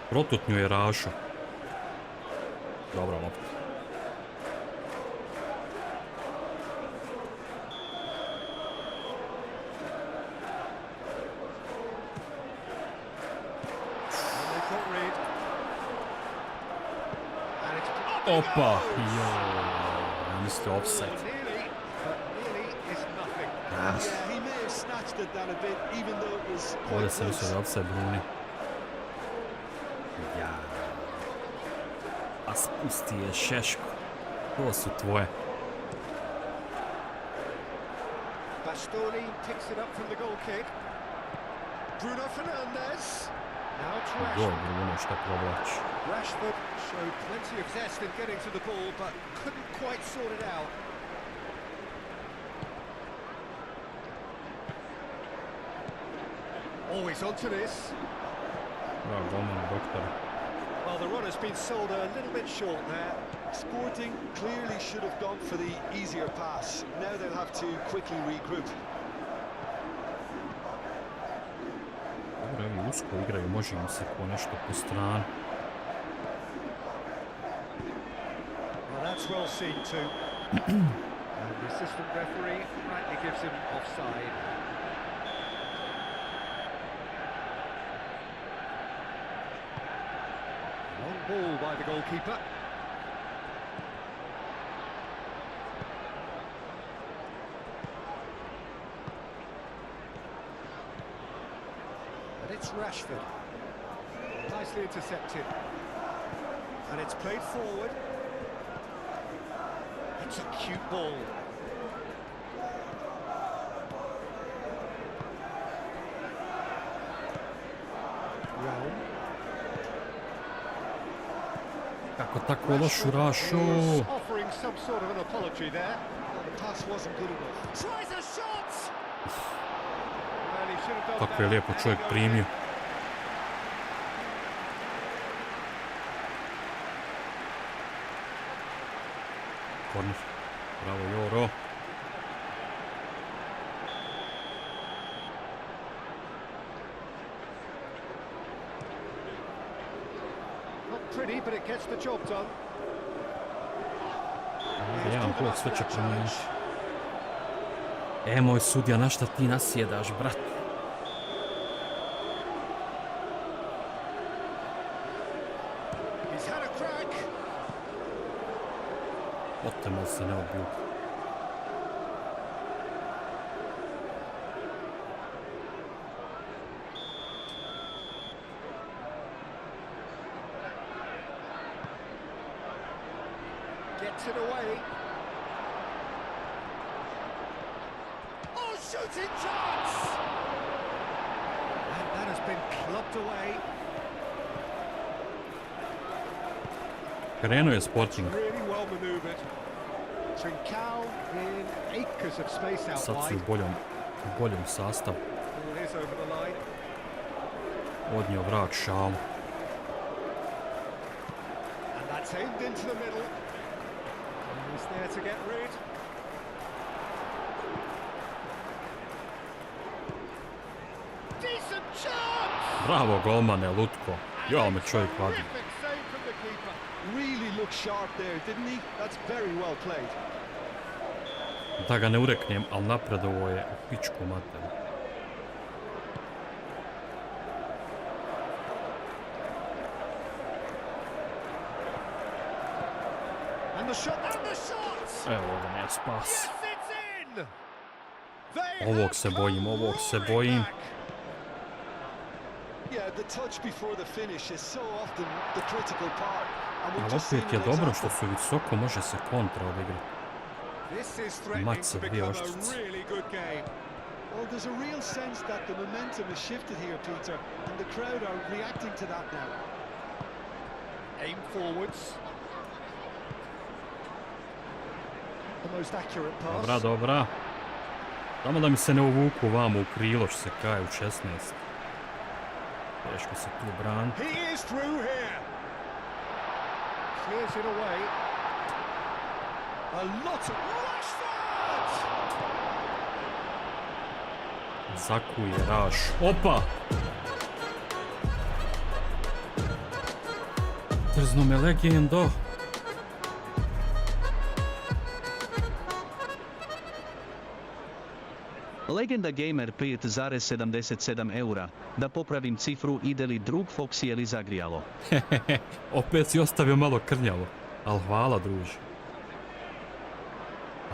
Protutnju je Rašo. Dobra lopta. Opa! Ja mislio offside. Nearly, but nearly is nothing. Yeah, he may have snatched at that a bit, even though it was Ovdje quite se mislio da close. je offside, Bruni. Ja. A spusti je Šešku. To su tvoje. Bastoni picks it up from the goal kick. Bruno Fernandes. Now to Gol, Rashford. Bruno, šta provlači. Rashford showed plenty of zest in getting to the ball, but couldn't quite sort it out. Always onto this. Bravo, golman, doktor. Well, the run has been sold a little bit short there. Sporting clearly should have gone for the easier pass. Now they'll have to quickly regroup. Dobro, evi usko igraju, može im se ko nešto po strani. Well, that's well seen too. And the assistant referee rightly gives him offside. Long ball by the goalkeeper. And it's Rashford. Nicely intercepted. And it's played forward. It's a cute ball. Realm. Kako tako lošu Rašu? Is offering some sort of an apology there. Well, the pass wasn't good enough. Tries a shot. Well, he should have done Kako je better. lijepo čovjek primio. Korner. Bravo, Joro. Not pretty, but it gets the job done. Jedan blok sve će promijeniti. Moj sudija, na šta ti nasjedaš, brat? He's had a crack. Otemal se ne odbiju. Gets it away. Oh, shooting chance! And that has been clubbed away. Krenuo je Sporting. Really well manoeuvred. Trincao in acres of space out Sad su wide. u boljem sastavu. Ball is over the line. Odnio vrag Šalu. And that's aimed into the middle. And he's there to get rid. Decent chance! Bravo golmane, Lutko. Jo, me čovjek vadi. Terrific save from the keeper. Really looked sharp there, didn't he? That's very well played. Da ga ne ureknem, ali napredovo je u pičku materu. And the shot, and the shot! Evo ga, ne spas. Yes, it's in! They Ovog have se come bojim, ovog se roaring bojim. back. Yeah, the touch before the finish is so often the critical part. And we've Ali just seen opet je an dobro example. što su visoko, može se kontra odigrati. This is threatening Mač se to dvije become a oštrice. really good game. Well, there's a real sense that the momentum has shifted here, Peter, and the crowd are reacting to that now. Aim forwards. The most accurate pass. Dobra, dobra. Samo da mi se ne uvuku vamo u krilo što se kaje u 16. Teško se tu brani. He is through here. Clears it away. A lot of Rashford! Zakuje Raš. Opa! Trzno me legendo. Legenda Gamer 5,77 eura. Da popravim cifru, ide li drug Foxy ili zagrijalo? Opet si ostavio malo krnjavo. Al hvala, druže.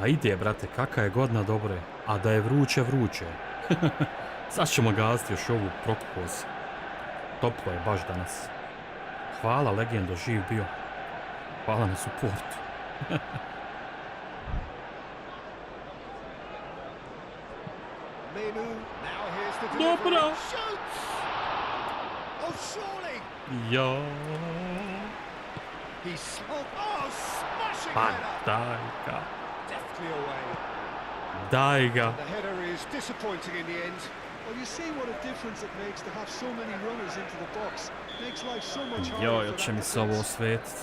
A ide, brate, kaka je godina, dobro je. A da je vruće, vruće. Sad ćemo gaziti još ovu prokupos. Toplo je baš danas. Hvala, legendo, živ bio. Hvala na suportu. Menu, now here's the Dobro. delivery. Shoots! Oh, surely! Ja. He's oh, smashing Pa header! daj ga. Deftly away. Daj ga. The header is disappointing in the end. Well, you see what a difference it makes to have so many runners into the box. Makes life so much harder. Joj, for će that mi se ovo defense. osvetiti.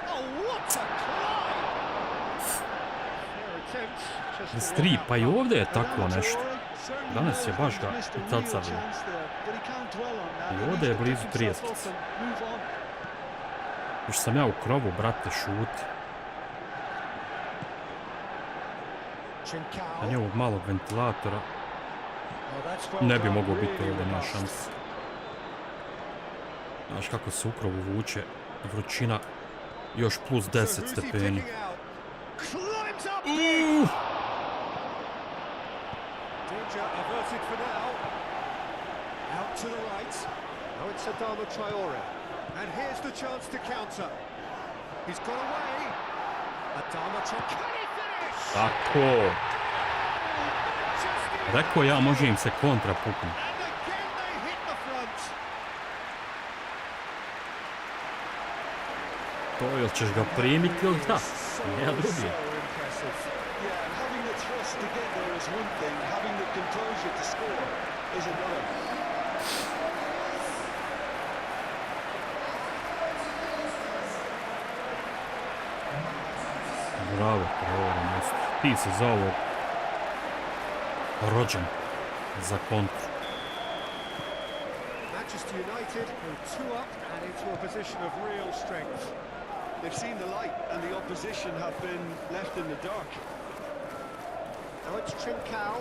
Oh, what a climb! Fair attempt, just the one Strip, pa i outcome. ovdje je Well, tako Adama nešto. Traore certainly Danas je knows baš he's ga missed a real ucacavio. chance there, but he can't dwell on that. I He ovdje je needs to blizu pick himself 30. up and move on. Još sam ja u krovu, brate, šuti. Trincao. Na ovog malog ventilatora Oh, that's well ne bi done, moglo biti really ovdje, nema robust. šanse. Znaš kako se u krovu vuče, vrućina, još plus 10 So who's he stepeni. picking out? Climbs up! Danger averted for now. Out to the right. Now it's Adama Traore. And here's the chance to counter. He's got away. Adama Traore. Can he finish? Tako. Just in Rekao ja, može im se kontra puknuti. And again they hit the front. To ili ćeš ga primiti ili da? So, Ja drugi. so impressive. Yeah, and having the thrust to get there is one thing. Having the composure to score is another. Bravo, Traore, mjesto. Ti si za ovo rođen, za kontru. Manchester United go 2 up and into a position of real strength. They've seen the light, and the opposition have been left in the dark. Now it's Trincao.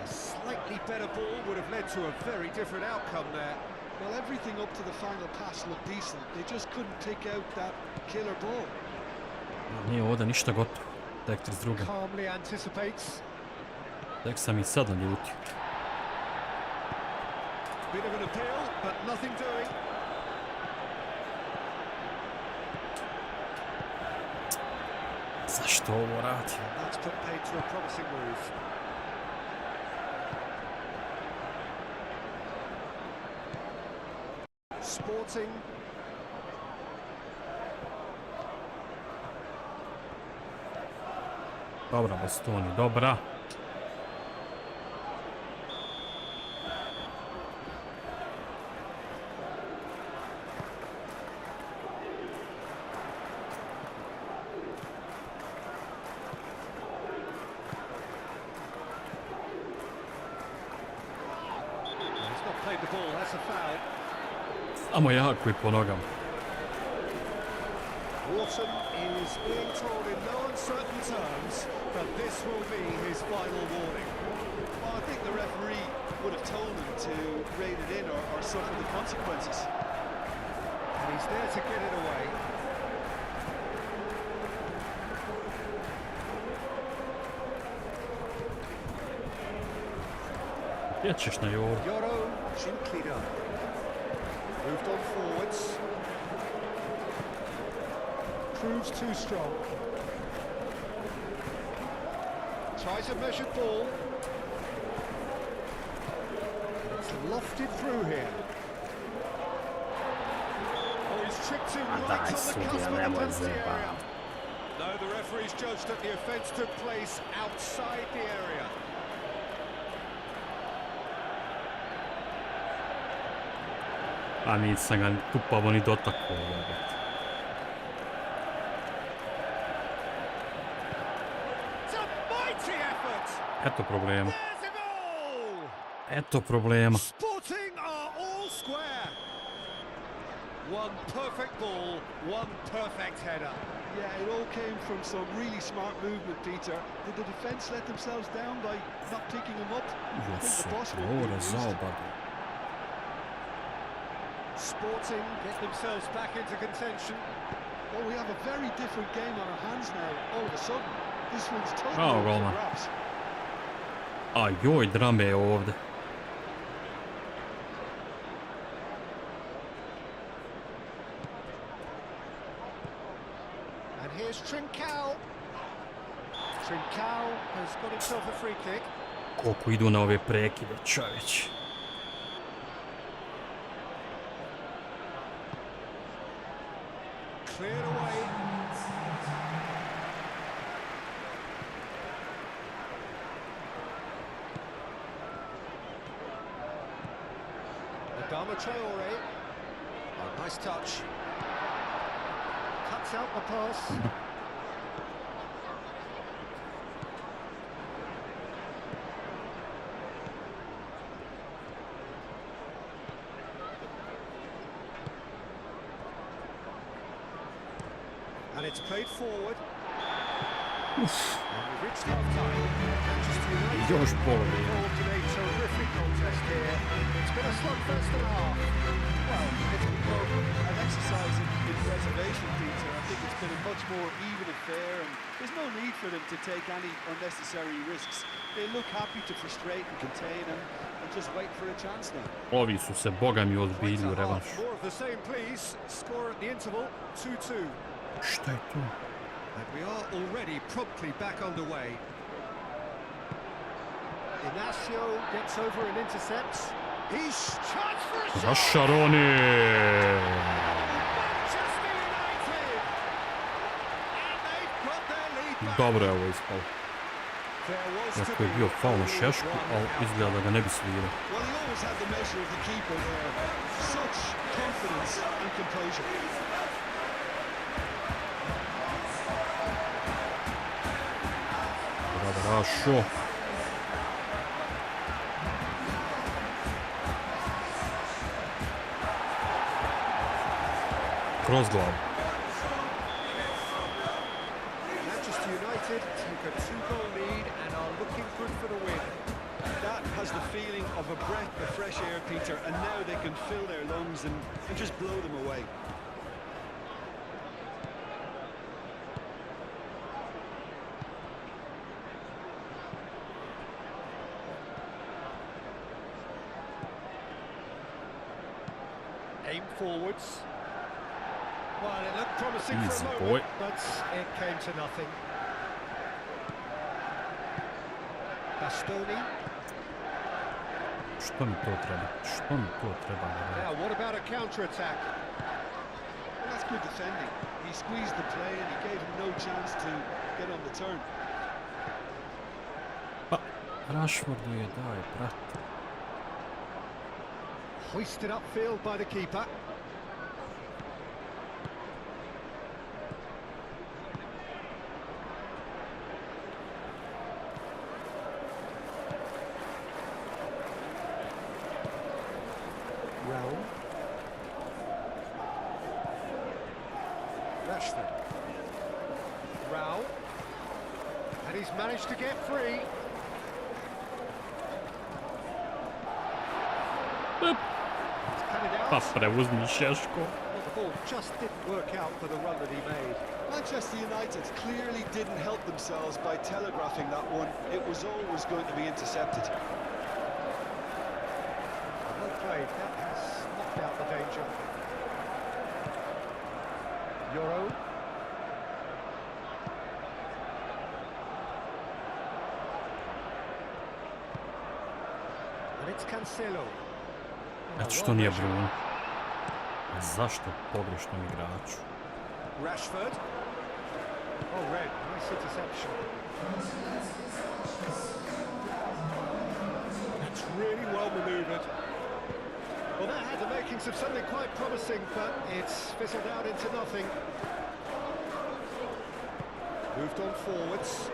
A slightly better ball would have led to a very different outcome there. Well, everything up to the final pass looked decent. They just couldn't pick out that killer ball. Nije ovdje ništa gotovo. Tek 32. Calmly anticipates. Tek sam i sad naljutio. Bit of an appeal, but nothing doing. Zašto ovo radi? That's put paid to a promising move. Sporting. Dobra, Bastoni, dobra. He's not played the ball, that's a foul. Samo jako i po nogama. Wharton is being told in no uncertain terms that this will be his final warning. Well, I think the referee would have told him to rein it in or suffer the consequences. And he's there to get it away. Gdje ćeš na Joru? Yoro Chinklida. Moved on forwards. Proves too strong. Tries a measured ball. It's lofted through here. Oh, he's tricked him A right daj, on the sudija, cusp of the nemoj penalty area. zajebam. No, the referee's judged that the offence took place outside the area. A nisam ga tupavo ni dotakao, jebate. It's a mighty effort. Eto problema. There's a goal. Eto problema. Sporting are all square. One perfect ball, one perfect header. Yeah, it all came from some really smart movement, Peter. Did the defence let themselves down by not picking him up? I think Jesu, the boss would ovo be amused. zaobadu. Sporting get themselves back into contention. Well, we have a very different game on our hands now, all of a sudden. This one's totally Bravo, up for golman. grabs. A joj, drame je ovdje. And here's Trincao. Trincao has got himself a free kick. Koliko idu na ove prekide, čovječ. Cleared away. Adama Traore. Oh, nice touch. Cuts out the pass. And it's played forward. And we've reached half-time. Manchester United Još polovina. involved in a terrific contest here. It's been a slugfest and a half. Well, it's become an exercise in preservation, Peter. I think it's been a much more even affair, and there's no need for them to take any unnecessary risks. They look happy to frustrate and contain and just wait for a chance now. Ovi su se, boga mi, odbili u revanšu. More of the same, please. Score at the interval, 2-2. Šta je to? And we are already promptly back underway. Inacio gets over and intercepts. He's charged for a shot! Rašaroni! Manchester United! And they've got their lead back. Dobro je ovo ispalo. There was to Iako je be bio faul na only Šešku, one ali outcome. izgleda da ga ne bi svirao. Well, he always had the measure of the keeper there. Such confidence and composure. Rašo. Kroz glavu. Manchester United took a 2-goal lead and are looking good for the win. That has the feeling of a breath of fresh air, Peter, and now they can fill their lungs and just blow them away. Aim forwards. Well, it looked promising Easy, for a boy. moment, but it came to nothing. Bastoni. Što mi to treba? Što mi to treba? Now, what about a counter-attack? Well, that's good defending. He squeezed the play and he gave him no chance to get on the turn. Pa, Rashfordu je daj, brate. Hoisted upfield by the keeper. Raul. Rashford. Raul. And he's managed to get free. Cut it Pa out. preuzmi Šeško. Well, the ball just didn't work out for the run that he made. Manchester United clearly didn't help themselves by telegraphing that one. It was always going to be intercepted. Well played. That has knocked out the danger. Euro. And it's Cancelo. Eto što nije Bruno. Zašto pogrešnom igraču? Rashford. Oh, red. Nice interception. That's really well manoeuvred. Well, that had the makings of something quite promising, but it's fizzled out into nothing. Moved on forwards.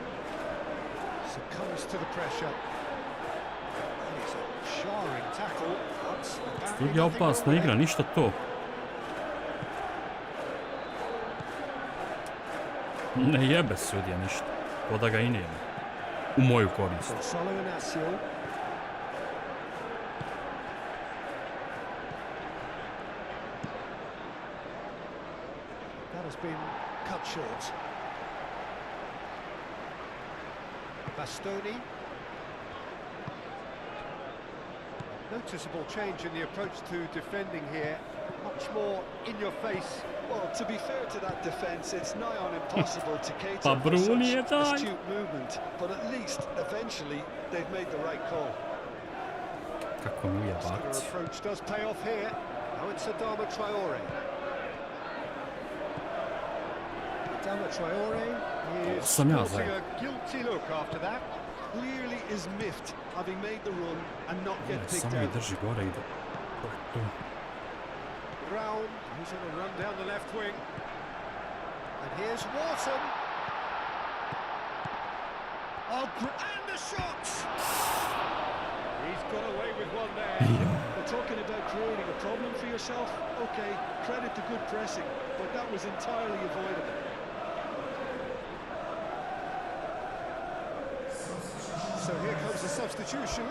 Succumbs to the pressure. And it's a jarring tackle. But apparently Studija nothing wrong opasna with igra, it. ništa to. Ne jebe sudija ništa. Ko da ga i nema. U moju korist. Gonzalo Inacio. That has been cut short. Bastoni. Noticeable change in the approach to defending here. Much more in your face. Well, to be fair to that defence, it's nigh on impossible to cater Pa for such Bruni je taj. astute movement, but at least, eventually, they've made the right call. Kako mi je Their baci. approach does pay off here. Now it's Adama Traore. Adama Traore is Sam ja sporting zajedno. a guilty look after that. Clearly is miffed, having made the run and not get picked Samo je out. drži gore ide. To je to. Brown, who's on a run down the left wing. And here's Wharton. Oh, and the shot! He's got away with one there. We're talking about creating a problem for yourself. Okay, credit to good pressing, but that was entirely avoidable. So here comes the substitution.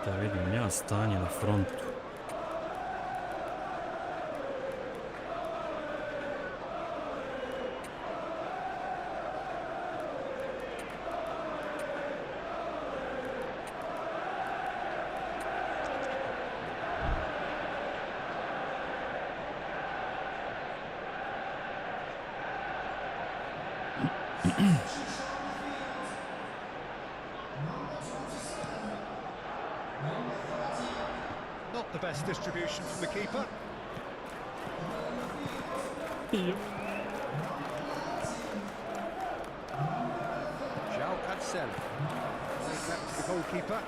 Da vidim ja stanje na frontu. Not the best distribution from the keeper. João Cancelo. Right back to the goalkeeper.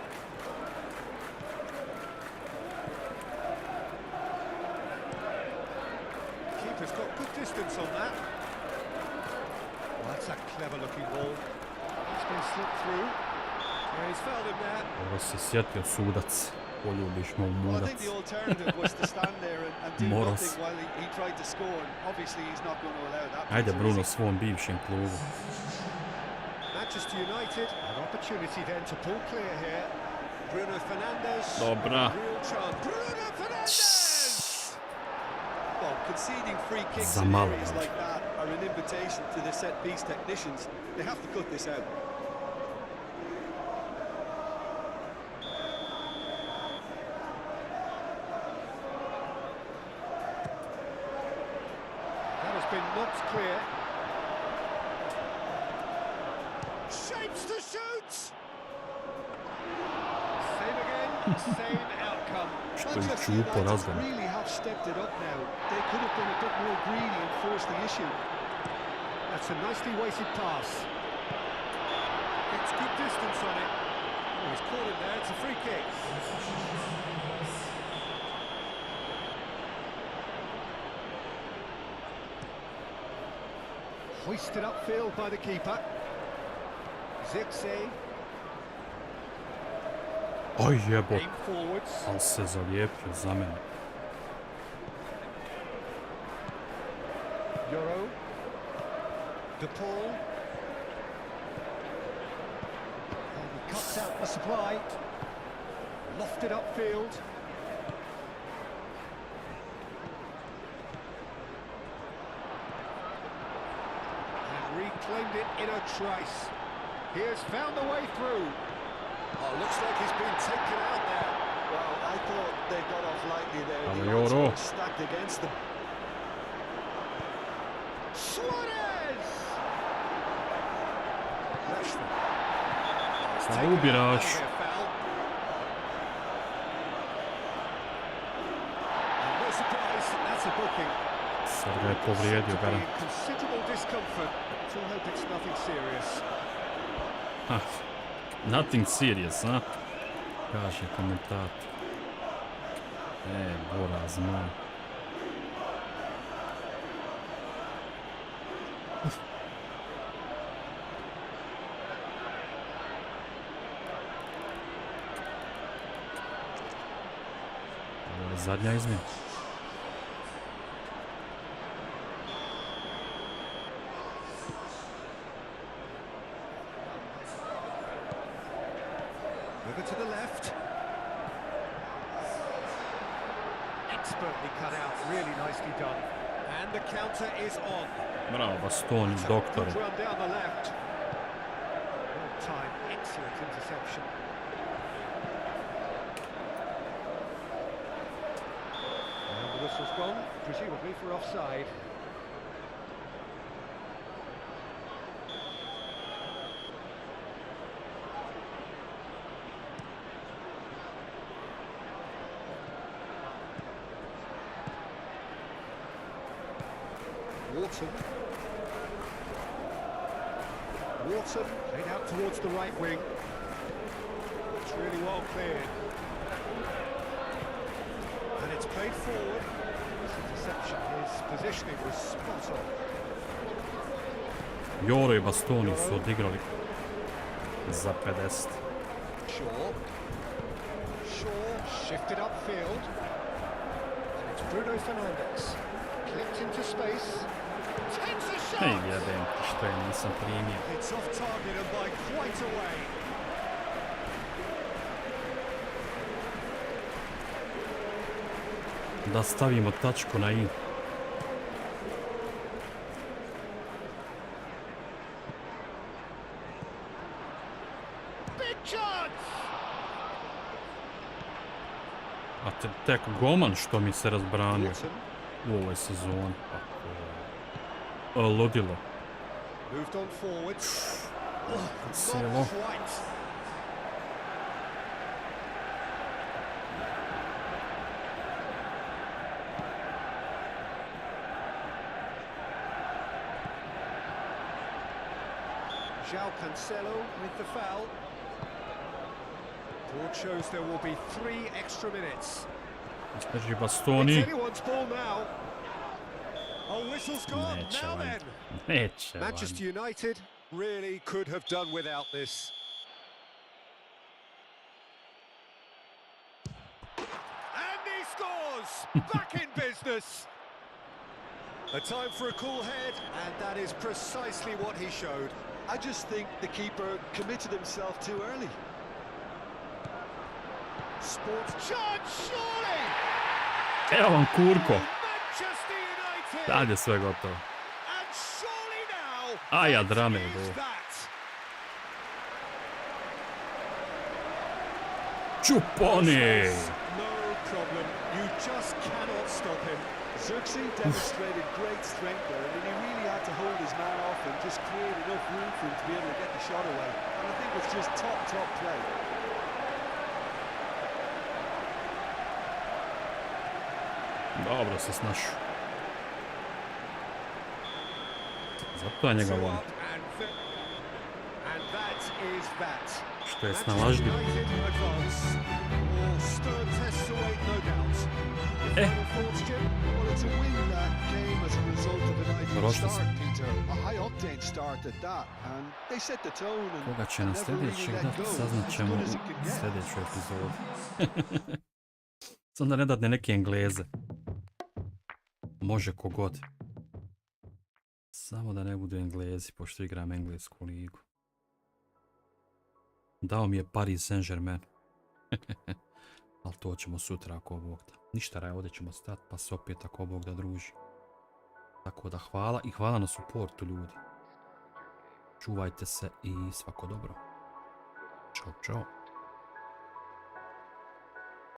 Keeper's got good distance on that. Well, that's a clever looking ball. It's been slipped through. Yeah, he's fouled him there. Ovo se sjetio sudac. Poljubiš me u Well, I mudac. think the alternative was to stand there and do Moros. nothing while he tried to score, and obviously he's not going to allow that. Ajde It's Bruno easy. svom bivšem klubu. Manchester United, an opportunity then to pull clear here. Bruno Fernandes. Dobra. Real chance. Bruno Fernandes! Well, conceding free kicks Za in malo areas dođe. like that are an invitation to the set-piece technicians. They have to cut this out. That has been knocked clear. Shapes to shoot! Same again, same outcome. Što je Manchester čupo United razgledno. really have stepped it up now. They could have been a bit more greedy and forced the issue. That's a nicely weighted pass. Gets good distance on it. Oh, he's caught him there, it's a free kick. Hoisted upfield by the keeper. Zirkzee. Oj jebot, Aim forwards. ali se zalijepio za mene. Euro. De Paul. And he cuts out the supply. Lofted upfield. And reclaimed it in a trice. He has found the way through. Oh, looks like he's been taken out there. Well, I thought they got off lightly there. Bravo, The odds Euro. were stacked against them. Suarez! Rashford. A ubiraš. That'll be a foul. that's a booking. Sad ga je povrijedio, Seems to be garant. in considerable discomfort. So I hope it's nothing serious. Ha, nothing serious, a? Kaže komentator. Boraz moj. Ovo je zadnja izmjena. Over to the left. Expertly cut out, really nicely done. And the counter is on. Bravo, Bastoni, doktore. Good run down the left. Well timed, excellent interception. And the whistle's gone, presumably for offside. Wharton played out towards the right wing. It's really well cleared. And it's played forward. This interception, his positioning was spot on. Joro i Bastoni su odigrali za 50. Shaw shifted upfield. And it's Bruno Fernandes. Clipped into space. Takes a shot! Ej, jebem ti što je nisam primio. It's off target and by quite a way. Da stavimo tačku na i. Big chance! A tek golman što mi se razbranio Wharton u ovoj sezoni. Ludilo. moved on forward. Selo. Not quite. João Cancelo with the foul. Board shows there will be 3 extra minutes. Drži It's Bastoni. anyone's ball now. Oh, whistle's gone. Neće Now valjda. then. Neće Manchester valjda. United really could have done without this. And he scores! Back in business! A time for a cool head, and that is precisely what he showed. I just think the keeper committed himself too early. Sports chance, surely! Evo vam Kurko. Manchester United! Sad je sve gotovo. And surely now, A ja that drame is go. that. Čuponi! No problem. You just cannot stop him. Xerxes demonstrated great strength there. I mean, he really had to hold his man off and just create enough room for him to be able to get the shot away. And I think it's just top play. Dobro se snašu. Zato ja njega Two volim. up and that is that. Što je Manchester snalažljiv. United advance. More stern tests await, no doubt. Your final thoughts, Jim? Well, it's a win that came as a result of an ideal Prošli start, Peter. A high-octane start at that. And they set the tone and Koga će na never sljedećeg really let dati, go. saznat As ćemo good u as it can get. sljedećoj epizodi. Sam da ne dadne neke Engleze. Može kogod. Samo da ne budu Englezi, pošto igram englesku ligu. Dao mi je Paris Saint-Germain. Ali to ćemo sutra ako Bog da. Ništa Raja, ovdje ćemo stati pa se opet ako Bog da druži. Tako da hvala i hvala na suportu ljudi. Čuvajte se i svako dobro. Ćao, čao.